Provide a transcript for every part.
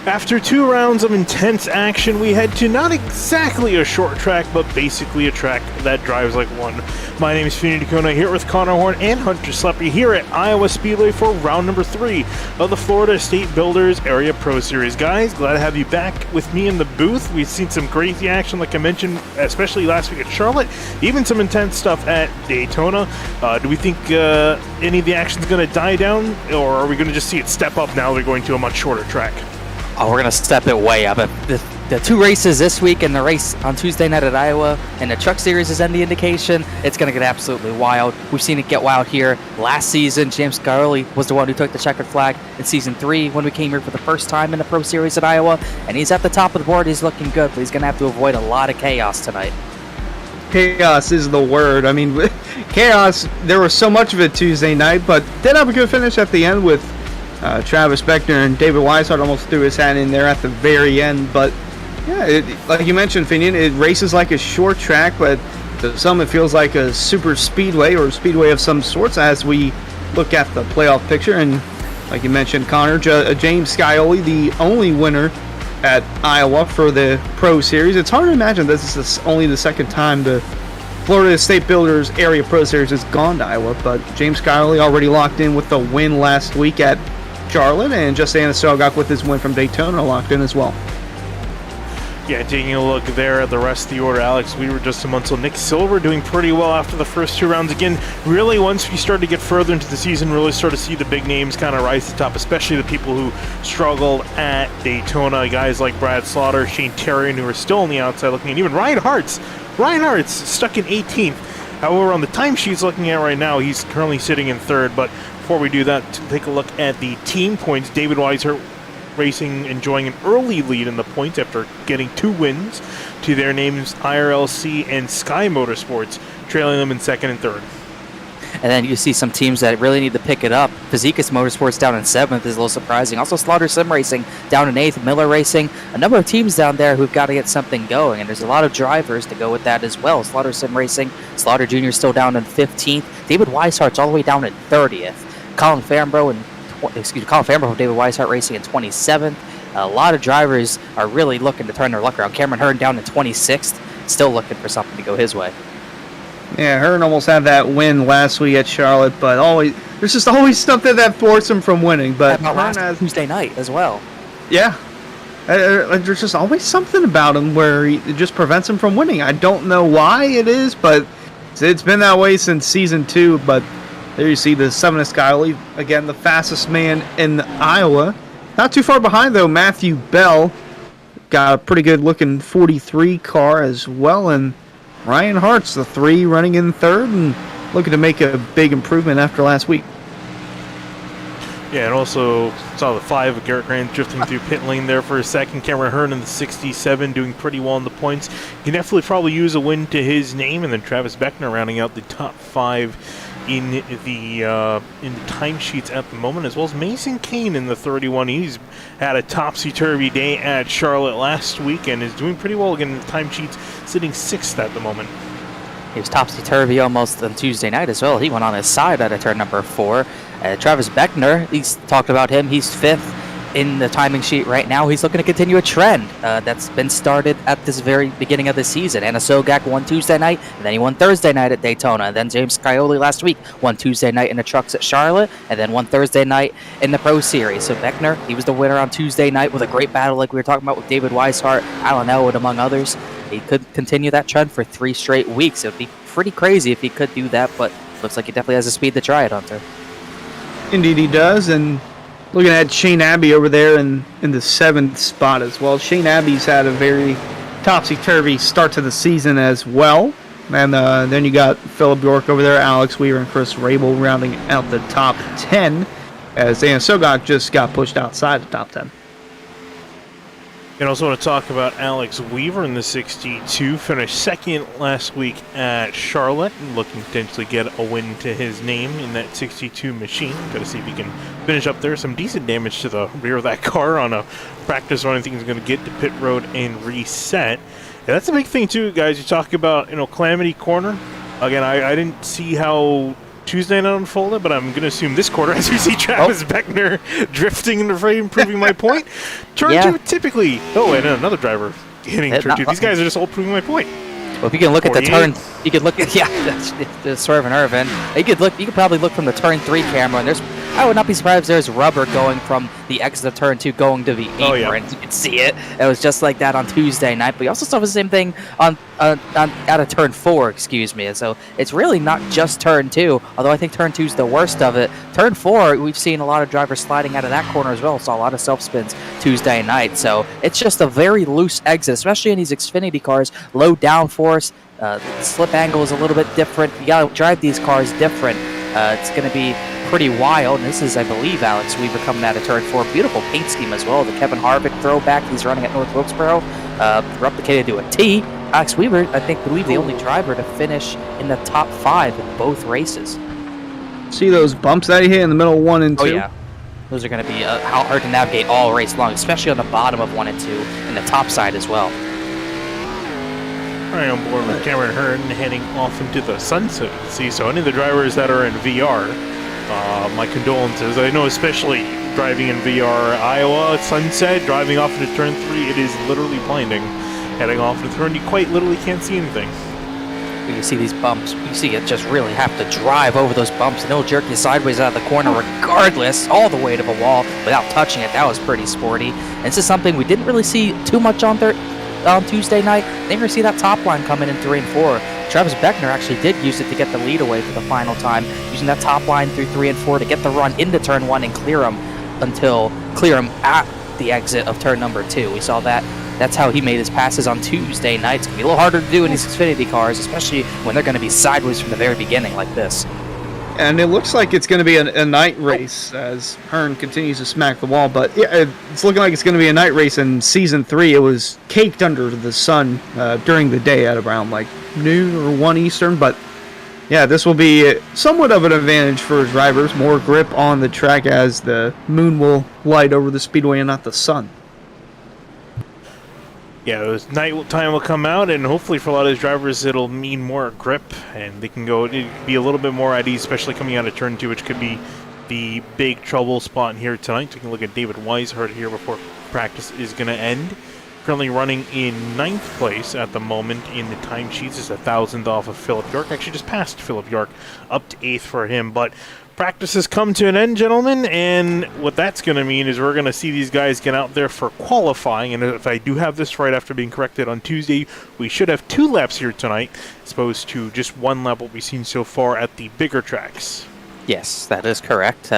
After 2 rounds of intense action, we head to not exactly a short track, but basically a track that drives like one. My name is Feeney Dacona, here with Connor Horn and Hunter Sleppy here at Iowa Speedway for round number 3 of the Florida State Builders Area Pro Series. Guys, glad to have you back with me in the booth. We've seen some crazy action, like I mentioned, especially last week at Charlotte, even some intense stuff at Daytona. Do we think any of the action is going to die down, or are we going to just see it step up now they're going to a much shorter track? Oh, we're going to step it way up. The 2 races this week and the race on Tuesday night at Iowa and the Truck Series is any indication, it's going to get absolutely wild. We've seen it get wild here. Last season, James Scarlett was the one who took the checkered flag in Season 3 when we came here for the first time in the Pro Series at Iowa, and he's at the top of the board. He's looking good, but he's going to have to avoid a lot of chaos tonight. Chaos is the word. I mean, chaos, there was so much of it Tuesday night, but did have a good finish at the end with Travis Beckner and David Weishart almost threw his hat in there at the very end. But yeah, like you mentioned, Finian, it races like a short track, but to some it feels like a super speedway or speedway of some sorts as we look at the playoff picture. And like you mentioned, Connor, James Scioli, the only winner at Iowa for the Pro Series. It's hard to imagine this is only the second time the Florida State Builders Area Pro Series has gone to Iowa, but James Scioli already locked in with the win last week at Charlotte, and Justin Sogok with his win from Daytona locked in as well. Yeah, taking a look there at the rest of the order, Alex Weaver, Justin Munsell, Nick Silver doing pretty well after the first 2 rounds. Again, really once we start to get further into the season, really start to see the big names kind of rise to the top, especially the people who struggled at Daytona. Guys like Brad Slaughter, Shane Terrian, who are still on the outside looking, and even Ryan Hart's stuck in 18th. However, on the timesheets looking at right now, he's currently sitting in 3rd. But before we do that, to take a look at the team points, David Weishart Racing enjoying an early lead in the points after getting 2 wins to their names, IRLC and Sky Motorsports, trailing them in 2nd and 3rd. And then you see some teams that really need to pick it up. Fazekas Motorsports down in 7th is a little surprising. Also Slaughter Sim Racing down in 8th, Miller Racing. A number of teams down there who've got to get something going, and there's a lot of drivers to go with that as well. Slaughter Sim Racing, Slaughter Jr. still down in 15th. David Weishart's all the way down in 30th. Colin Fambro from David Weishart Racing in 27th. A lot of drivers are really looking to turn their luck around. Cameron Hearn down in 26th, still looking for something to go his way. Yeah, Hearn almost had that win last week at Charlotte, but there's just always something that forced him from winning. But last Tuesday night as well. Yeah, there's just always something about him where it just prevents him from winning. I don't know why it is, but it's been that way since Season 2. But there you see the 7th Scioli, again, the fastest man in Iowa. Not too far behind, though, Matthew Bell. Got a pretty good-looking 43 car as well. And Ryan Hart's the 3 running in 3rd and looking to make a big improvement after last week. Yeah, and also saw the 5 of Garrett Grant drifting through pit lane there for a second. Cameron Hearn in the 67 doing pretty well in the points. He can definitely probably use a win to his name. And then Travis Beckner rounding out the top 5 in the timesheets at the moment, as well as Mason Kane in the 31. He's had a topsy-turvy day at Charlotte last week and is doing pretty well again in the timesheets, sitting 6th at the moment. He was topsy-turvy almost on Tuesday night as well. He went on his side at a turn number 4. Travis Beckner, he's talked about him. He's 5th in the timing sheet right now. He's looking to continue a trend that's been started at this very beginning of the season. Anna Sogak won Tuesday night, and then he won Thursday night at Daytona. And then James Scioli last week won Tuesday night in the trucks at Charlotte, and then won Thursday night in the Pro Series. So Beckner, he was the winner on Tuesday night with a great battle like we were talking about with David Weishart, Alan Elwood, among others. He could continue that trend for 3 straight weeks. It would be pretty crazy if he could do that, but looks like he definitely has the speed to try it, Hunter. Indeed he does, and looking at Shane Abbey over there in the 7th spot as well. Shane Abbey's had a very topsy-turvy start to the season as well. And then you got Philip York over there, Alex Weaver, and Chris Rabel rounding out the top 10 as Anna Sogok just got pushed outside the top 10. And also want to talk about Alex Weaver in the 62, finished 2nd last week at Charlotte, looking to potentially get a win to his name in that 62 machine. Got to see if he can finish up there. Some decent damage to the rear of that car on a practice run. I think he's going to get to pit road and reset. Yeah, that's a big thing too, guys. You talk about, Calamity Corner. Again, I didn't see how Tuesday night unfolded, but I'm going to assume this quarter, as we see Travis Beckner drifting in the frame, proving my point. Turn 2 typically. Oh, and another driver hitting turn 2. These guys are just all proving my point. Well, if you can look at the turn, you could look at that's Swerve and Irvin. You could probably look from the turn 3 camera, and I would not be surprised if there's rubber going from the exit of turn 2 going to the apron. Oh, yeah. You can see it. It was just like that on Tuesday night, but you also saw the same thing out of turn 4, excuse me. So it's really not just turn 2, although I think turn 2 is the worst of it. Turn 4, we've seen a lot of drivers sliding out of that corner as well. Saw a lot of self-spins Tuesday night. So it's just a very loose exit, especially in these Xfinity cars. Low downforce, slip angle is a little bit different. You got to drive these cars different. It's going to be pretty wild. And this is, I believe, Alex Weaver coming out of turn 4. Beautiful paint scheme as well. The Kevin Harvick throwback he's running at North Wilkesboro, replicated to a T. Alex Weaver, I believe the only driver to finish in the top 5 in both races. See those bumps that he hit in the middle of 1 and 2? Oh, yeah. Those are going to be hard to navigate all race long, especially on the bottom of 1 and 2 and the top side as well. All right, on board with Cameron Hearn heading off into the sunset. See, so any of the drivers that are in VR, my condolences. I know, especially driving in VR, Iowa, sunset, driving off into turn 3, it is literally blinding. Heading off into turn, you quite literally can't see anything. You see these bumps, you see it just really have to drive over those bumps, and it'll jerk you sideways out of the corner regardless, all the way to the wall without touching it. That was pretty sporty. And this is something we didn't really see too much on Tuesday night. I think we're going to see that top line coming in 3 and 4. Travis Beckner actually did use it to get the lead away for the final time, using that top line through 3 and 4 to get the run into turn 1 and clear him at the exit of turn number 2. We saw that. That's how he made his passes on Tuesday night. It's going to be a little harder to do in these Xfinity cars, especially when they're going to be sideways from the very beginning like this. And it looks like it's going to be a night race as Hearn continues to smack the wall. But yeah, it's looking like it's going to be a night race. In Season 3, it was caked under the sun during the day at around like noon or 1 Eastern. But yeah, this will be somewhat of an advantage for drivers. More grip on the track as the moon will light over the speedway and not the sun. Yeah, night time will come out, and hopefully for a lot of these drivers, it'll mean more grip, and they can be a little bit more at ease, especially coming out of turn 2, which could be the big trouble spot here tonight. Taking a look at David Weishart here before practice is going to end. Currently running in 9th place at the moment in the timesheets. Is 1,000th off of Philip York. Actually, just passed Philip York, up to 8th for him, but practice has come to an end, gentlemen, and what that's going to mean is we're going to see these guys get out there for qualifying, and if I do have this right after being corrected on Tuesday, we should have 2 laps here tonight, as opposed to just 1 lap what we've seen so far at the bigger tracks. Yes, that is correct.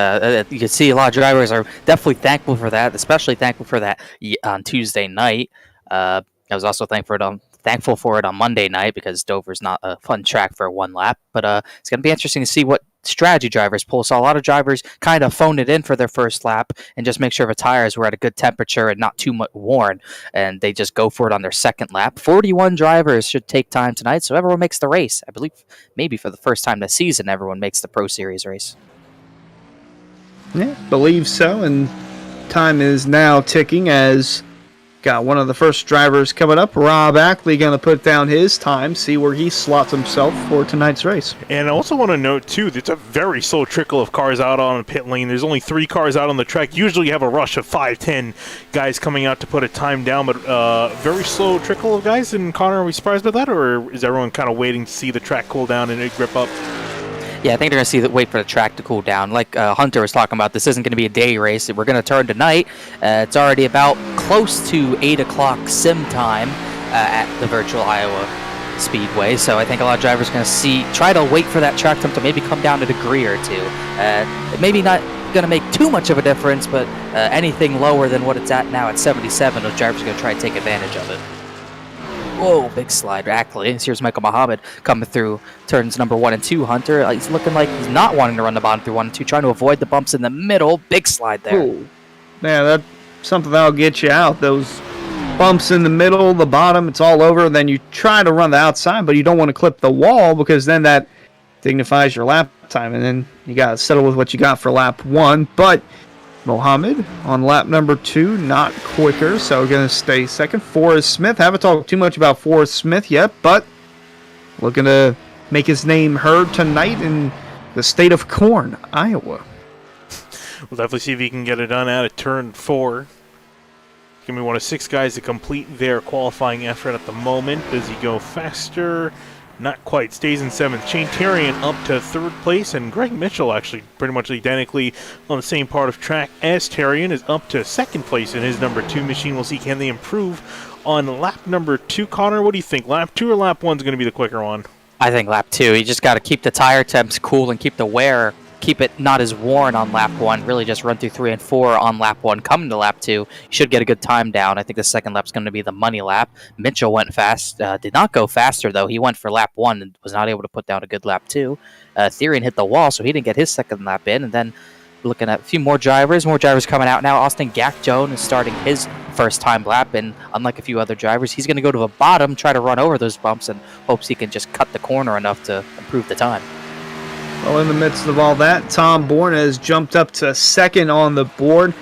You can see a lot of drivers are definitely thankful for that, especially thankful for that on Tuesday night. I was also thankful for it on Monday night because Dover's not a fun track for 1 lap, but it's going to be interesting to see what strategy drivers pull. So a lot of drivers kind of phoned it in for their first lap and just make sure the tires were at a good temperature and not too much worn, and they just go for it on their second lap. 41 drivers should take time tonight, so everyone makes the race. I believe maybe for the first time this season, everyone makes the Pro Series race. Yeah, believe so, and time is now ticking as got one of the first drivers coming up. Rob Ackley going to put down his time, see where he slots himself for tonight's race. And I also want to note, too, that it's a very slow trickle of cars out on the pit lane. There's only 3 cars out on the track. Usually you have a rush of 5-10 guys coming out to put a time down, but very slow trickle of guys. And Connor, are we surprised by that, or is everyone kind of waiting to see the track cool down and it grip up? Yeah, I think they're going to wait for the track to cool down. Like Hunter was talking about, this isn't going to be a day race. We're going to turn tonight. It's already about close to 8 o'clock sim time at the virtual Iowa Speedway. So I think a lot of drivers are going to try to wait for that track time to maybe come down a degree or 2. Maybe not going to make too much of a difference, but anything lower than what it's at now at 77, those drivers are going to try to take advantage of it. Whoa, big slide. Ackley. Here's Michael Muhammad coming through turns number 1 and 2. Hunter, he's looking like he's not wanting to run the bottom through 1 and 2, trying to avoid the bumps in the middle. Big slide there. Ooh. Yeah, that's something that'll get you out. Those bumps in the middle, the bottom, it's all over. Then you try to run the outside, but you don't want to clip the wall because then that dignifies your lap time. And then you got to settle with what you got for lap 1. But Mohammed on lap number 2, not quicker, so going to stay second. Forrest Smith, haven't talked too much about Forrest Smith yet, but looking to make his name heard tonight and the state of corn, Iowa. We'll definitely see if he can get it done out of turn 4. Gonna be one of 6 guys to complete their qualifying effort at the moment. Does he go faster? Not quite. Stays in 7th. Shane Tarian up to 3rd place, and Greg Mitchell, actually pretty much identically on the same part of track as Tarian, is up to 2nd place in his number 2 machine. We'll see, can they improve on lap number 2. Connor, what do you think? Lap 2 or lap 1 is going to be the quicker one? I think lap 2. You just got to keep the tire temps cool and keep the wear, keep it not as worn on lap 1. Really just run through 3 and 4 on lap 1. Coming to lap 2, you should get a good time down. I think the second lap's going to be the money lap. Mitchell went fast. Did not go faster, though. He went for lap 1 and was not able to put down a good lap 2. Therian hit the wall, so he didn't get his second lap in. And then looking at a few more drivers coming out now. Austin Gakjone is starting his first time lap, and unlike a few other drivers, he's going to go to the bottom, try to run over those bumps, and hopes he can just cut the corner enough to improve the time. Well, in the midst of all that, Tom Bourne has jumped up to 2nd on the board.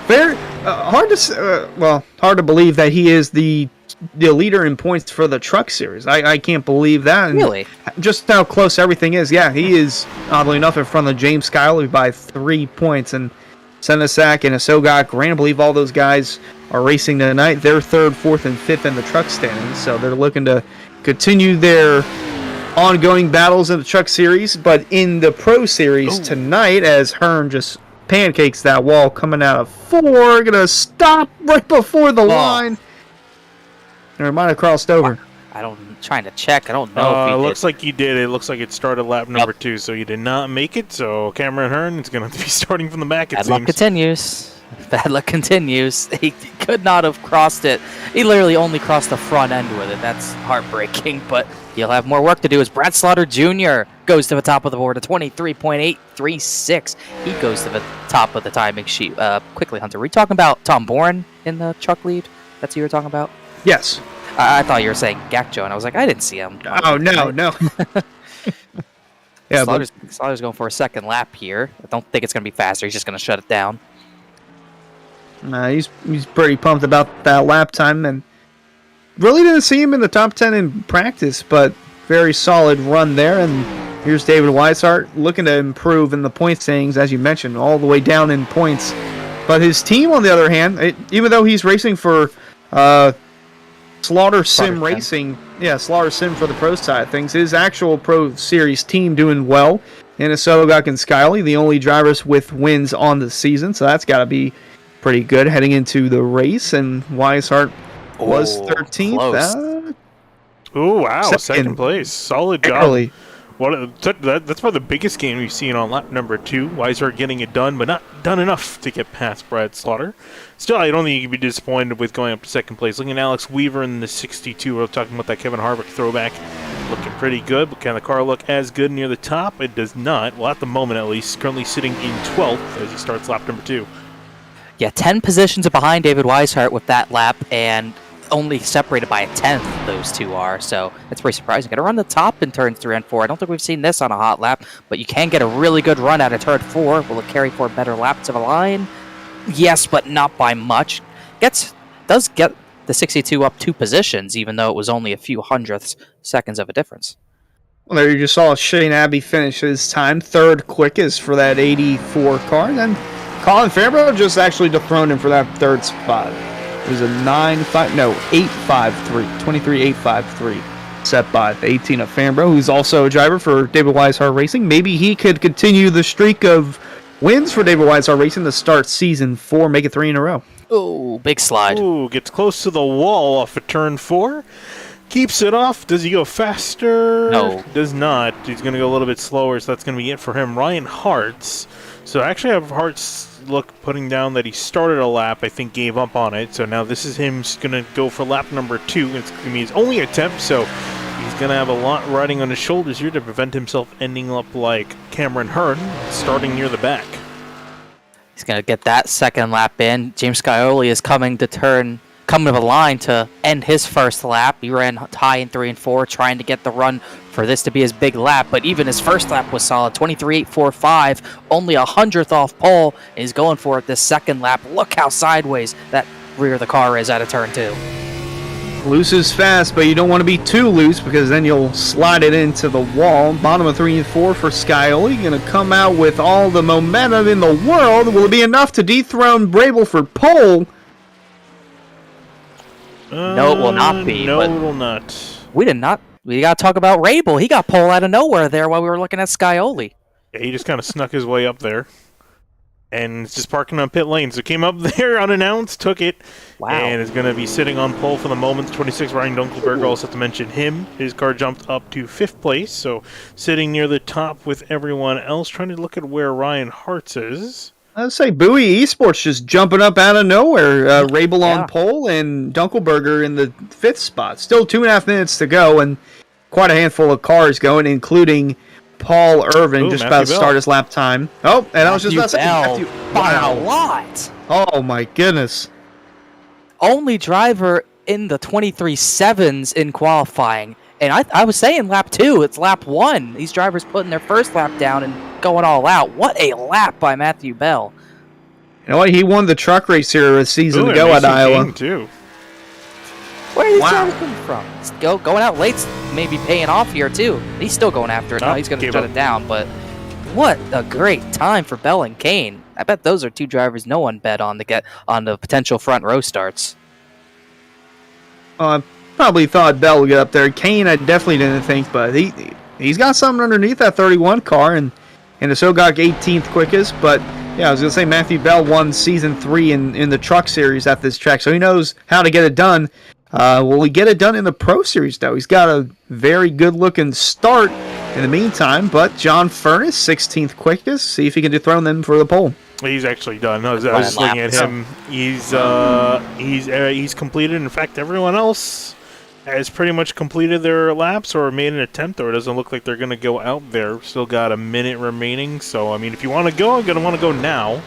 Very hard to believe that he is the leader in points for the Truck Series. I can't believe that. And really? Just how close everything is. Yeah, he is, oddly enough, in front of James Skyley by 3 points. And Senesac and Asogak, Grant, I believe all those guys are racing tonight. They're 3rd, 4th, and 5th in the truck standings. So they're looking to continue their ongoing battles in the Truck Series. But in the Pro Series tonight, as Hearn just pancakes that wall coming out of 4, going to stop right before the line. Or it might have crossed over. I'm trying to check. I don't know if he looks like you did. It looks like it started lap number 2, so you did not make it. So Cameron Hearn is going to have to be starting from the back, it Bad seems. luck continues. Bad luck continues. He could not have crossed it. He literally only crossed the front end with it. That's heartbreaking, but he'll have more work to do as Brad Slaughter Jr. goes to the top of the board at 23.836. He goes to the top of the timing sheet. Quickly, Hunter, were you talking about Tom Bourne in the truck lead? That's who you were talking about? Yes. I thought you were saying Gakjo, and I was like, I didn't see him. Oh, no. Yeah, Slaughter's going for a second lap here. I don't think it's going to be faster. He's just going to shut it down. He's pretty pumped about that lap time, and really didn't see him in the top 10 in practice, but very solid run there. And here's David Weishart looking to improve in the point standings, as you mentioned, all the way down in points. But his team, on the other hand, even though he's racing for Slaughter Sim Racing, Slaughter Sim for the pro side of things, his actual Pro Series team doing well. And Asogak and Skyley, the only drivers with wins on the season, so that's got to be pretty good heading into the race. And Weishart was 13th. Oh, wow. Second place. Solid job. Early. That's probably the biggest game we've seen on lap number 2. Weishart getting it done, but not done enough to get past Brad Slaughter. Still, I don't think you could be disappointed with going up to second place. Looking at Alex Weaver in the 62. We're talking about that Kevin Harvick throwback. Looking pretty good, but can the car look as good near the top? It does not. Well, at the moment, at least. Currently sitting in 12th as he starts lap number 2. Yeah, 10 positions behind David Weishart with that lap, and only separated by a 10th, those two are, so it's pretty surprising. Got to run the top in turns 3 and 4. I don't think we've seen this on a hot lap, but you can get a really good run out of turn 4. Will it carry for a better lap to the line? Yes, but not by much. Does get the 62 up 2 positions, even though it was only a few hundredths seconds of a difference. Well, there you just saw Shane Abbey finish his time, 3rd quickest for that 84 car, and then Colin Fambrough just actually dethroned him for that 3rd spot. It was a 23.853 set by the 18 of Fambrough, who's also a driver for David Weishart Racing. Maybe he could continue the streak of wins for David Weishart Racing to start season 4, make it 3 in a row. Oh, big slide. Ooh, gets close to the wall off of turn 4. Keeps it off. Does he go faster? No. Does not. He's going to go a little bit slower, so that's going to be it for him. Ryan Hartz. So I actually have Hartz putting down that he started a lap, I think gave up on it. So now this is him going to go for lap number 2. It's going to be his only attempt, so he's going to have a lot riding on his shoulders here to prevent himself ending up like Cameron Hearn, starting near the back. He's going to get that second lap in. James Scioli is coming to the line to end his first lap. He ran high in 3 and 4, trying to get the run for this to be his big lap, but even his first lap was solid, 23.845, only 100th off pole, and he's going for it this second lap. Look how sideways that rear of the car is out of turn 2. Loose is fast, but you don't want to be too loose because then you'll slide it into the wall. Bottom of 3 and 4 for Scioli. Going to come out with all the momentum in the world. Will it be enough to dethrone Brable for pole? No, it will not be. No, but it will not. We did not. We got to talk about Rabel. He got pole out of nowhere there while we were looking at Scioli. Yeah, he just kind of snuck his way up there. And it's just parking on pit lane. So came up there unannounced, took it, Wow. and is going to be sitting on pole for the moment. 26, Ryan Dunkelberger, also have to mention him. His car jumped up to 5th place, so sitting near the top with everyone else. Trying to look at where Ryan Hartz is. I'd say Bowie Esports just jumping up out of nowhere. Rabel Yeah. on pole and Dunkelberger in the 5th spot. Still 2.5 minutes to go, and quite a handful of cars going, including Paul Irvin, just about to Bell. start his lap time. Oh, and I was just about to say, Matthew Bell by a wow. lot. Oh my goodness. Only driver in the 23.7s in qualifying. And I was saying lap 2, it's lap 1. These drivers putting their first lap down and going all out. What a lap by Matthew Bell. You know what? He won the truck race here a season Ooh, ago and at Mason Iowa. King, too. Where are these Wow. drivers coming from? Going out late's maybe paying off here too. He's still going after it. Oh, No, he's going to gave shut up. it down. But what a great time for Bell and Kane. I bet those are two drivers no one bet on to get on the potential front row starts. I probably thought Bell would get up there. Kane, I definitely didn't think, but he's got something underneath that 31 car, and the Sogok 18th quickest. But yeah, I was gonna say Matthew Bell won season 3 in the truck series at this track, so he knows how to get it done. Will he get it done in the Pro Series though? He's got a very good looking start in the meantime, but John Furness 16th quickest. See if he can dethrone them for the pole. He's actually done. I was just looking at him. He's completed. In fact, everyone else has pretty much completed their laps or made an attempt, or it doesn't look like they're going to go out there. Still got a minute remaining. So, I mean, if you want to go, I'm going to want to go now.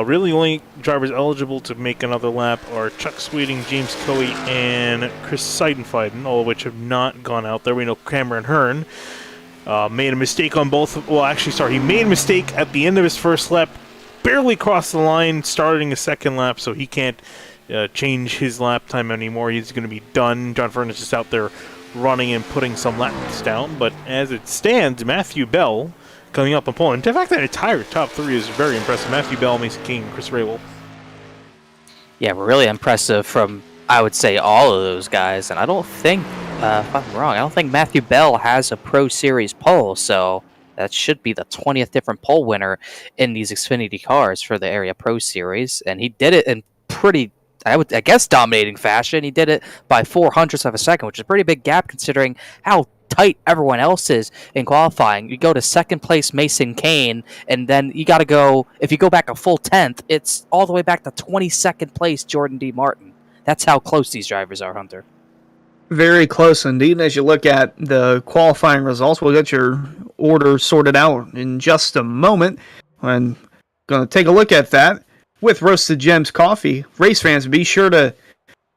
Really, only drivers eligible to make another lap are Chuck Sweeting, James Coey, and Chris Seidenfeiden, all of which have not gone out there. We know Cameron Hearn made a mistake on both. Well, actually, sorry, he made a mistake at the end of his first lap, barely crossed the line, starting a second lap, so he can't change his lap time anymore. He's going to be done. John Furness is out there running and putting some laps down, but as it stands, Matthew Bell coming up on pole. And in fact, that entire top 3 is very impressive. Matthew Bell, Mason King, Chris Rabel. Yeah, we're really impressive from, I would say, all of those guys. And I don't think, if I'm wrong, I don't think Matthew Bell has a Pro Series pole, so that should be the 20th different pole winner in these Xfinity cars for the Area Pro Series. And he did it in pretty, I guess, dominating fashion. He did it by 0.04 of a second, which is a pretty big gap considering how tight everyone else is in qualifying. You go to second place Mason Kane, and then you got to go, if you go back a full 10th, it's all the way back to 22nd place Jordan D. Martin. That's how close these drivers are, Hunter. Very close indeed. And as you look at the qualifying results, we'll get your order sorted out in just a moment. I'm going to take a look at that with Roasted Gems Coffee. Race fans, be sure to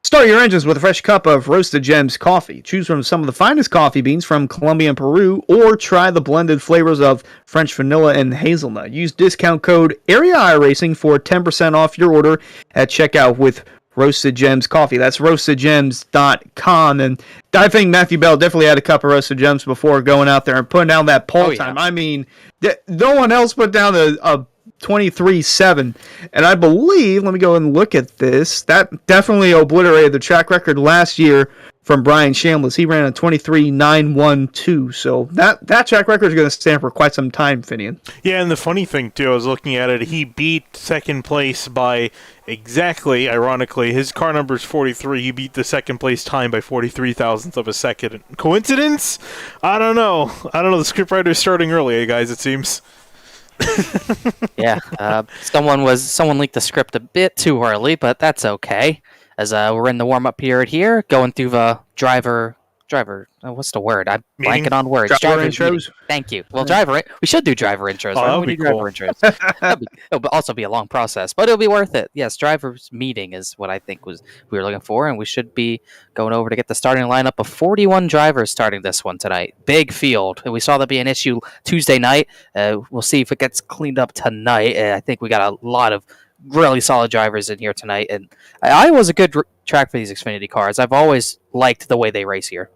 start your engines with a fresh cup of Roasted Gems Coffee. Choose from some of the finest coffee beans from Colombia and Peru, or try the blended flavors of French vanilla and hazelnut. Use discount code Area iRacing for 10% off your order at checkout with Roasted Gems Coffee. That's roastedgems.com. And I think Matthew Bell definitely had a cup of Roasted Gems before going out there and putting down that pole time. I mean, no one else put down a 23.7. And I believe, let me go and look at this, that definitely obliterated the track record last year from Brian Shamlis. He ran a 23.912. So that track record is going to stand for quite some time, Finian. Yeah, and the funny thing, too, I was looking at it, he beat second place by exactly, ironically, his car number is 43. He beat the second place time by 43 thousandths of a second. Coincidence? I don't know. The scriptwriter's starting early, guys, it seems. Yeah, someone leaked the script a bit too early, but that's okay. As we're in the warm-up period here, going through the driver. What's the word? I'm Meeting? blanking on words. Driver Driver's intros? meeting. Thank you. Well, we should do driver intros. Oh, Why don't that'd we be do driver intros? It'll also be a long process, but it'll be worth it. Yes, driver's meeting is what I think we were looking for, and we should be going over to get the starting lineup of 41 drivers starting this one tonight. Big field. And we saw that be an issue Tuesday night. We'll see if it gets cleaned up tonight. I think we got a lot of really solid drivers in here tonight, and Iowa's a good track for these Xfinity cars. I've always liked the way they race here.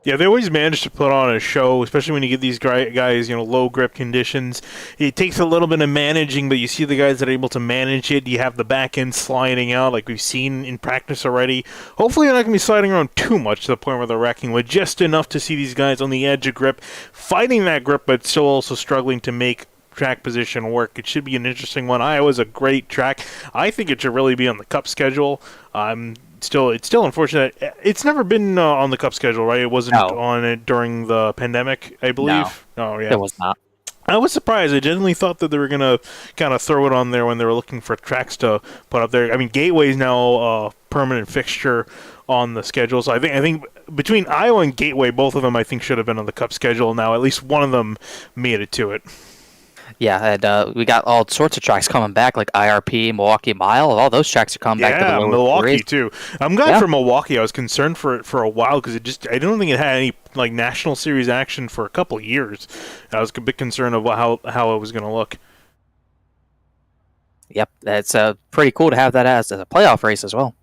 Yeah, they always manage to put on a show, especially when you get these guys, low grip conditions. It takes a little bit of managing, but you see the guys that are able to manage it. You have the back end sliding out like we've seen in practice already. Hopefully they're not going to be sliding around too much to the point where they're wrecking, with just enough to see these guys on the edge of grip, fighting that grip, but still also struggling to make track position work. It should be an interesting one. Iowa's a great track. I think it should really be on the Cup schedule. It's still unfortunate. It's never been on the Cup schedule, right? It wasn't on it during the pandemic, I believe. No, oh, yeah. It was not. I was surprised. I genuinely thought that they were going to kind of throw it on there when they were looking for tracks to put up there. I mean, Gateway is now a permanent fixture on the schedule. So I think between Iowa and Gateway, both of them I think should have been on the Cup schedule. Now at least one of them made it to it. Yeah, and we got all sorts of tracks coming back, like IRP, Milwaukee Mile. All those tracks are coming back to the lower Milwaukee series. too. I'm glad for Milwaukee. I was concerned for it for a while because I don't think it had any like national series action for a couple of years. I was a bit concerned about how it was going to look. Yep, it's pretty cool to have that as a playoff race as well.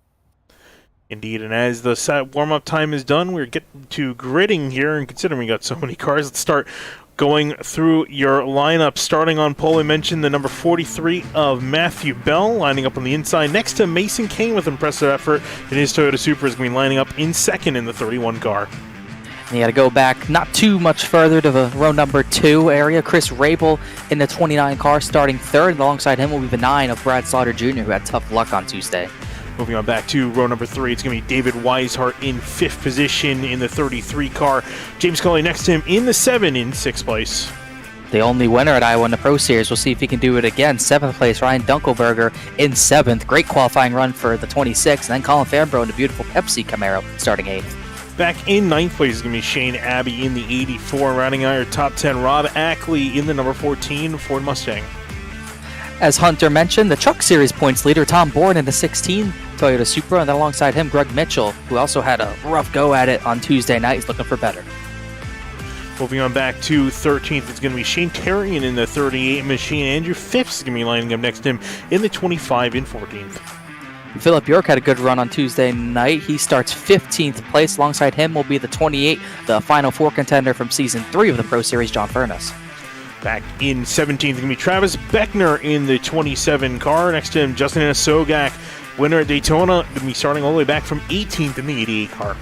Indeed, and as the warm-up time is done, we're getting to gridding here, and considering we got so many cars, let's start going through your lineup. Starting on pole, we mentioned the number 43 of Matthew Bell lining up on the inside next to Mason Kane with impressive effort, and his Toyota Supra is going to be lining up in second in the 31 car. And you got to go back not too much further to the row number 2 area. Chris Rabel in the 29 car starting third, and alongside him will be the 9 of Brad Slaughter Jr., who had tough luck on Tuesday. Moving on back to row number 3, it's going to be David Weishart in 5th position in the 33 car. James Scully next to him in the 7 in 6th place. The only winner at Iowa in the Pro Series. We'll see if he can do it again. 7th place, Ryan Dunkelberger in 7th. Great qualifying run for the 26. And then Colin Fambro in the beautiful Pepsi Camaro starting 8th. Back in 9th place is going to be Shane Abbey in the 84. Rounding out your top 10, Rob Ackley in the number 14 Ford Mustang. As Hunter mentioned, the Truck Series points leader Tom Bourne in the 16 Toyota Supra, and then alongside him, Greg Mitchell, who also had a rough go at it on Tuesday night. He's looking for better. Moving on back to 13th, it's going to be Shane Terrian in the 38 machine. Andrew Phipps is going to be lining up next to him in the 25 in 14th. Philip York had a good run on Tuesday night. He starts 15th place. Alongside him will be the 28, the Final Four contender from Season 3 of the Pro Series, John Furness. Back in 17th, it's going to be Travis Beckner in the 27 car. Next to him, Justin Sogak, winner at Daytona, going to be starting all the way back from 18th in the 88 car.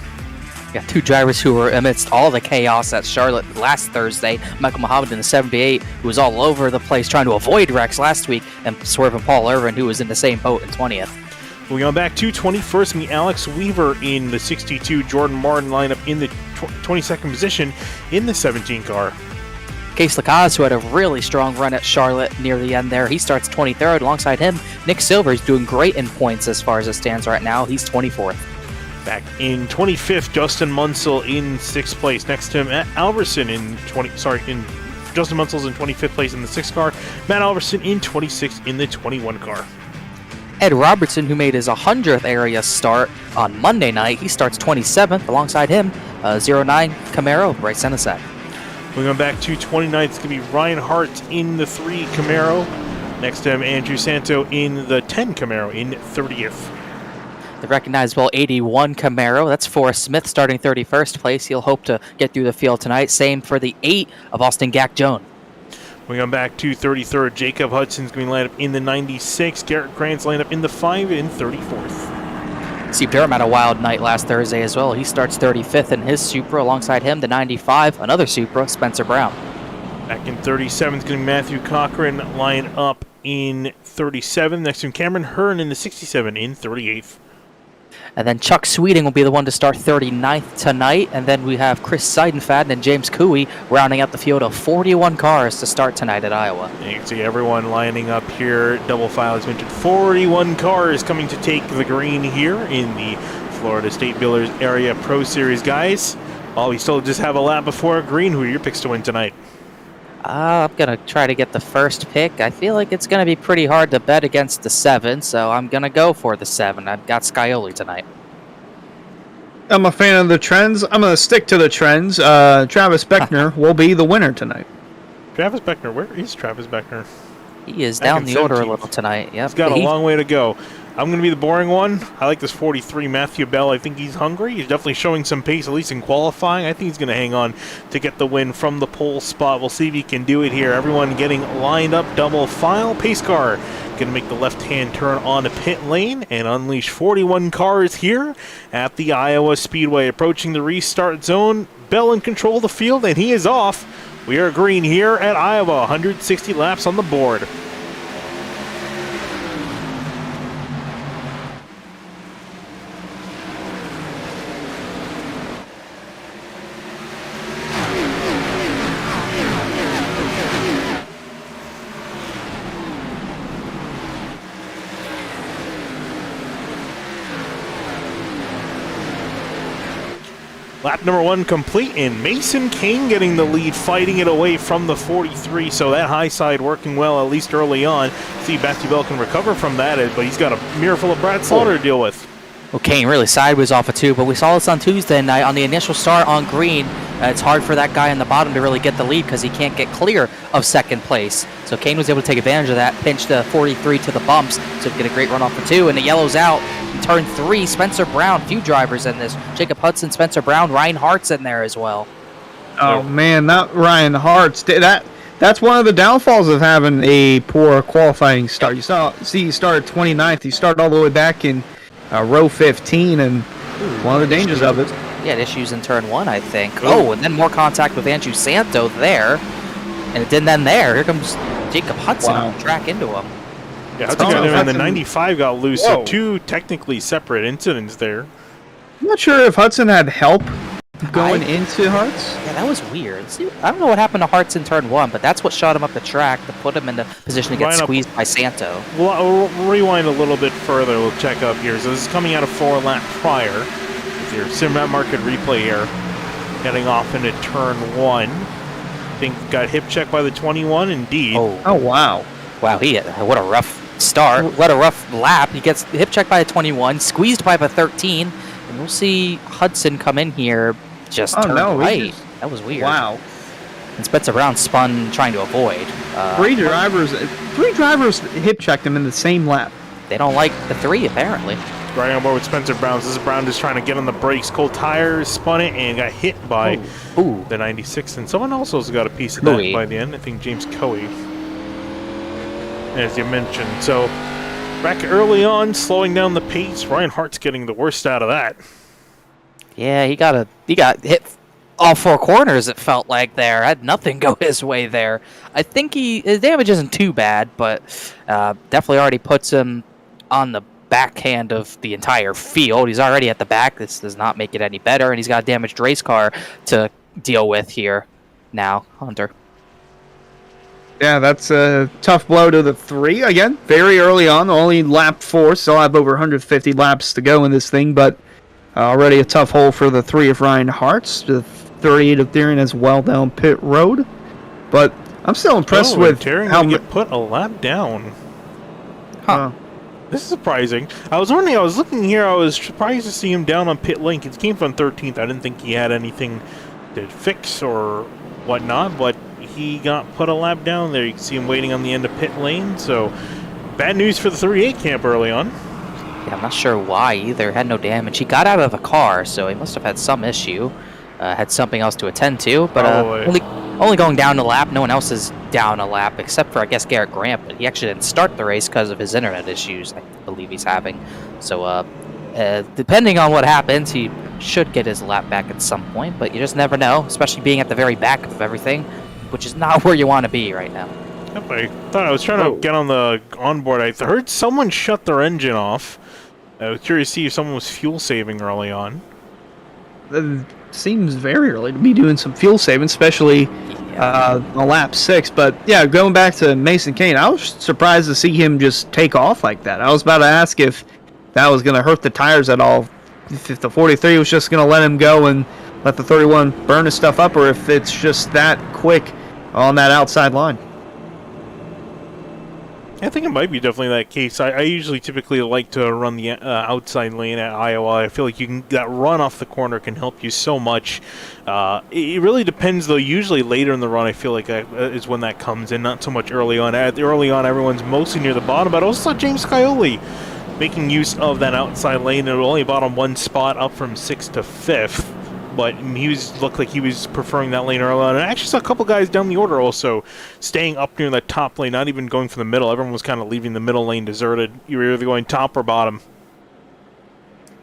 Got two drivers who were amidst all the chaos at Charlotte last Thursday. Michael Muhammad in the 78, who was all over the place trying to avoid wrecks last week, and swerving Paul Irvin, who was in the same boat in 20th. Moving on back to 21st, me Alex Weaver in the 62, Jordan Martin lineup in the 22nd position in the 17 car. Case Lacaze, who had a really strong run at Charlotte near the end there, he starts 23rd. Alongside him, Nick Silver is doing great in points as far as it stands right now. He's 24th. Back in 25th, Justin Munsell in 6th place. Next to him, Matt Alverson Justin Munsell's in 25th place in the 6th car. Matt Alverson in 26th in the 21 car. Ed Robertson, who made his 100th area start on Monday night, he starts 27th. Alongside him, 09 Camaro, Bryce Senesac. Moving on back to 29th, it's going to be Ryan Hart in the 3 Camaro. Next to him, Andrew Santo in the 10 Camaro in 30th. The recognizable 81 Camaro, that's Forrest Smith starting 31st place. He'll hope to get through the field tonight. Same for the 8 of Austin Gack-Jones. Moving on back to 33rd, Jacob Hudson's going to line up in the 96. Garrett Krantz line up in the 5 in 34th. Steve Durham had a wild night last Thursday as well. He starts 35th in his Supra. Alongside him, the 95, another Supra, Spencer Brown. Back in 37th, going to be Matthew Cochran line up in 37. Next to him, Cameron Hearn in the 67 in 38th. And then Chuck Sweeting will be the one to start 39th tonight. And then we have Chris Seidenfaden and James Cooey rounding out the field of 41 cars to start tonight at Iowa. You can see everyone lining up here. Double file as mentioned. 41 cars coming to take the green here in the Florida State Builders Area Pro Series. Guys, we still just have a lap before green. Who are your picks to win tonight? I'm going to try to get the first pick. I feel like it's going to be pretty hard to bet against the 7, so I'm going to go for the 7. I've got Scioli tonight. I'm a fan of the trends. I'm going to stick to the trends. Travis Beckner will be the winner tonight. Travis Beckner? Where is Travis Beckner? He is Back down in the order a 17th. little tonight. Yep. He's got a long way to go. I'm going to be the boring one. I like this 43 Matthew Bell. I think he's hungry. He's definitely showing some pace, at least in qualifying. I think he's going to hang on to get the win from the pole spot. We'll see if he can do it here. Everyone getting lined up, double file. Pace car going to make the left-hand turn on the pit lane and unleash 41 cars here at the Iowa Speedway. Approaching the restart zone, Bell in control of the field, and he is off. We are green here at Iowa. 160 laps on the board. Lap number 1 complete, and Mason Kane getting the lead, fighting it away from the 43, so that high side working well, at least early on. See if Matthew Bell can recover from that, but he's got a mirror full of Brad Slaughter to deal with. Well, Kane really sideways off of 2, but we saw this on Tuesday night on the initial start on green. It's hard for that guy in the bottom to really get the lead because he can't get clear of second place. So Kane was able to take advantage of that, pinch the 43 to the bumps, so get a great run off for 2, and the yellow's out. In turn 3, Spencer Brown, few drivers in this. Jacob Hudson, Spencer Brown, Ryan Hart's in there as well. Oh man, not Ryan Hart's. That's one of the downfalls of having a poor qualifying start. He started 29th. He started all the way back in row 15, and one of the dangers of it. He had issues in turn 1, I think. Oh, and then more contact with Andrew Santo there. And it didn't end there. Here comes Jacob Hudson on the track into him. Yeah, Hudson got him, and the 95 got loose, so 2 technically separate incidents there. I'm not sure if Hudson had help going into Hart's. Yeah, that was weird. See, I don't know what happened to Hart's in turn 1, but that's what shot him up the track to put him in the position to get squeezed by Santo. We'll rewind a little bit further. We'll check up here. So this is coming out of 4 lap prior. Your Simrat Market replay here. Heading off into turn 1. I think got hip checked by the 21, indeed. Oh wow. Wow, what a rough start. What a rough lap. He gets hip checked by a 21, squeezed by a 13, and we'll see Hudson come in here just turn right. That was weird. Wow. And Spencer Brown spun trying to avoid. Three drivers hip checked him in the same lap. They don't like the 3, apparently. Right on board with Spencer Brown. This is Brown just trying to get on the brakes. Cold tires, spun it, and got hit by the 96. And someone else has got a piece of that by the end. I think James Coey, as you mentioned. So back early on, slowing down the pace. Ryan Hart's getting the worst out of that. Yeah, he got hit all 4 corners, it felt like there. Had nothing go his way there. I think his damage isn't too bad, but definitely already puts him on the backhand of the entire field. He's already at the back. This does not make it any better, and he's got a damaged race car to deal with here now, Hunter. Yeah, that's a tough blow to the 3. Again, very early on, only lap 4, still have over 150 laps to go in this thing, but already a tough hole for the 3 of Ryan Hart's. The 38 of Theron as well down pit road. But I'm still impressed with how get put a lap down. Huh. This is surprising. I was looking here, I was surprised to see him down on pit lane. It came from 13th. I didn't think he had anything to fix or whatnot, but he got put a lap down there. You can see him waiting on the end of pit lane, so bad news for the 38 camp early on. Yeah, I'm not sure why either. Had no damage. He got out of the car, so he must have had some issue. Had something else to attend to, but only going down a lap. No one else is down a lap except for, I guess, Garrett Grant, but he actually didn't start the race because of his internet issues, I believe he's having. So depending on what happens, he should get his lap back at some point, but you just never know, especially being at the very back of everything, which is not where you want to be right now. Yep, I thought I was trying to get on the onboard. I heard someone shut their engine off. I was curious to see if someone was fuel saving early on. It seems very early to be doing some fuel saving, especially on lap 6. But yeah, going back to Mason Kane, I was surprised to see him just take off like that. I was about to ask if that was going to hurt the tires at all, if the 43 was just going to let him go and let the 31 burn his stuff up, or if it's just that quick on that outside line. I think it might be definitely that case. I usually typically like to run the outside lane at Iowa. I feel like that run off the corner can help you so much. It really depends, though. Usually later in the run, I feel like is when that comes in, not so much early on. Early on, everyone's mostly near the bottom, but I also saw James Scioli making use of that outside lane. It only bottom one spot up from 6th to 5th. But looked like he was preferring that lane early on. And I actually saw a couple guys down the order also staying up near that top lane, not even going for the middle. Everyone was kind of leaving the middle lane deserted. You were either going top or bottom.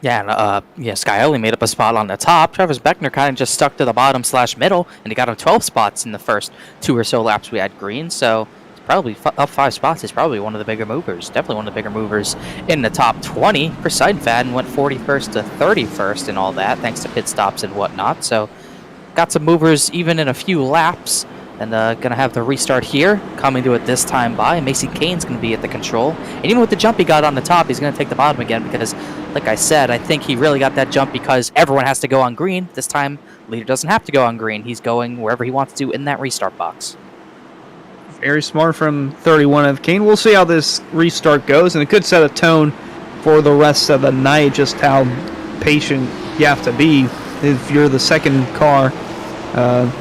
Yeah, and Scioli made up a spot on the top. Travis Beckner kind of just stuck to the bottom/middle, and he got him 12 spots in the first 2 or so laps we had green. So it's probably up 5 spots. He's probably one of the bigger movers. Definitely one of the bigger movers in the top 20. Chris Seidenfaden went 41st to 31st and all that, thanks to pit stops and whatnot. So got some movers even in a few laps. And going to have the restart here, coming to it this time by. Macy Kane's going to be at the control. And even with the jump he got on the top, he's going to take the bottom again because, like I said, I think he really got that jump because everyone has to go on green. This time, leader doesn't have to go on green. He's going wherever he wants to in that restart box. Very smart from 31 of Kane. We'll see how this restart goes, and it could set a tone for the rest of the night, just how patient you have to be if you're the second car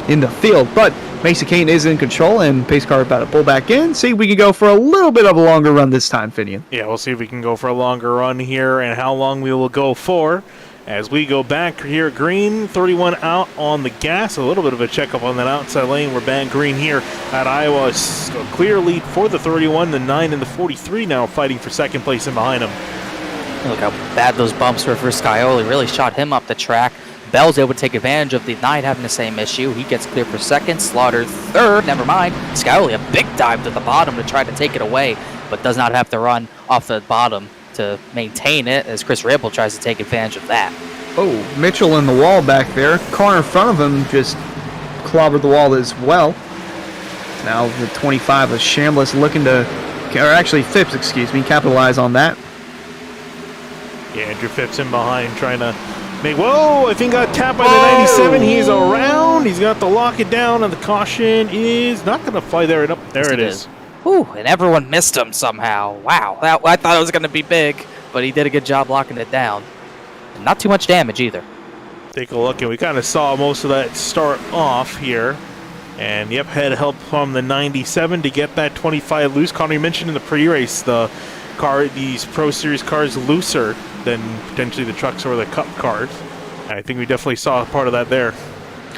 in the field. But Macy Kane is in control, and pace car about to pull back in. See if we can go for a little bit of a longer run this time, Finian. Yeah, we'll see if we can go for a longer run here and how long we will go for. As we go back here, green, 31 out on the gas. A little bit of a checkup on that outside lane. We're back green here at Iowa. A clear lead for the 31, the 9, and the 43 now fighting for second place and behind them. Look how bad those bumps were for Scioli. Really shot him up the track. Bell's able to take advantage of the 9 having the same issue. He gets clear for second. Slaughter third. Never mind. Scioli a big dive to the bottom to try to take it away, but does not have to run off the bottom to maintain it as Chris Rabel tries to take advantage of that. Oh, Mitchell in the wall back there. Car in front of him just clobbered the wall as well. Now the 25 of Shambliss looking to, or actually Phipps, excuse me, capitalize on that. Yeah, Andrew Phipps in behind trying to make, whoa, I think got tapped by the 97. He's around. He's got to lock it down, and the caution is not going to fly there. Nope, there it is. Whew, and everyone missed him somehow. Wow, I thought it was going to be big, but he did a good job locking it down. And not too much damage either. Take a look, and we kind of saw most of that start off here. And yep, had help from the 97 to get that 25 loose. Connor, you mentioned in the pre-race these Pro Series cars looser than potentially the trucks or the Cup cars. I think we definitely saw a part of that there.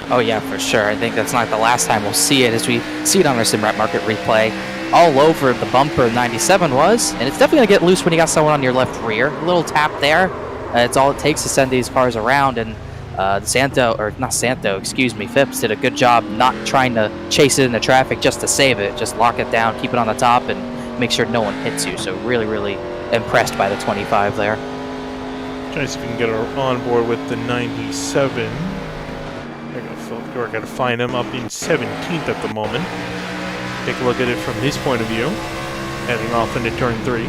Oh yeah, for sure. I think that's not the last time we'll see it, as we see it on our SimRat Market replay. All over the bumper 97 was, and it's definitely going to get loose when you got someone on your left rear. A little tap there. It's all it takes to send these cars around, and Phipps did a good job not trying to chase it into traffic just to save it. Just lock it down, keep it on the top, and make sure no one hits you. So really, really impressed by the 25 there. Trying to see if we can get her on board with the 97. There we go, Phil. We're going to find him up in 17th at the moment. Take a look at it from his point of view, heading off into turn 3.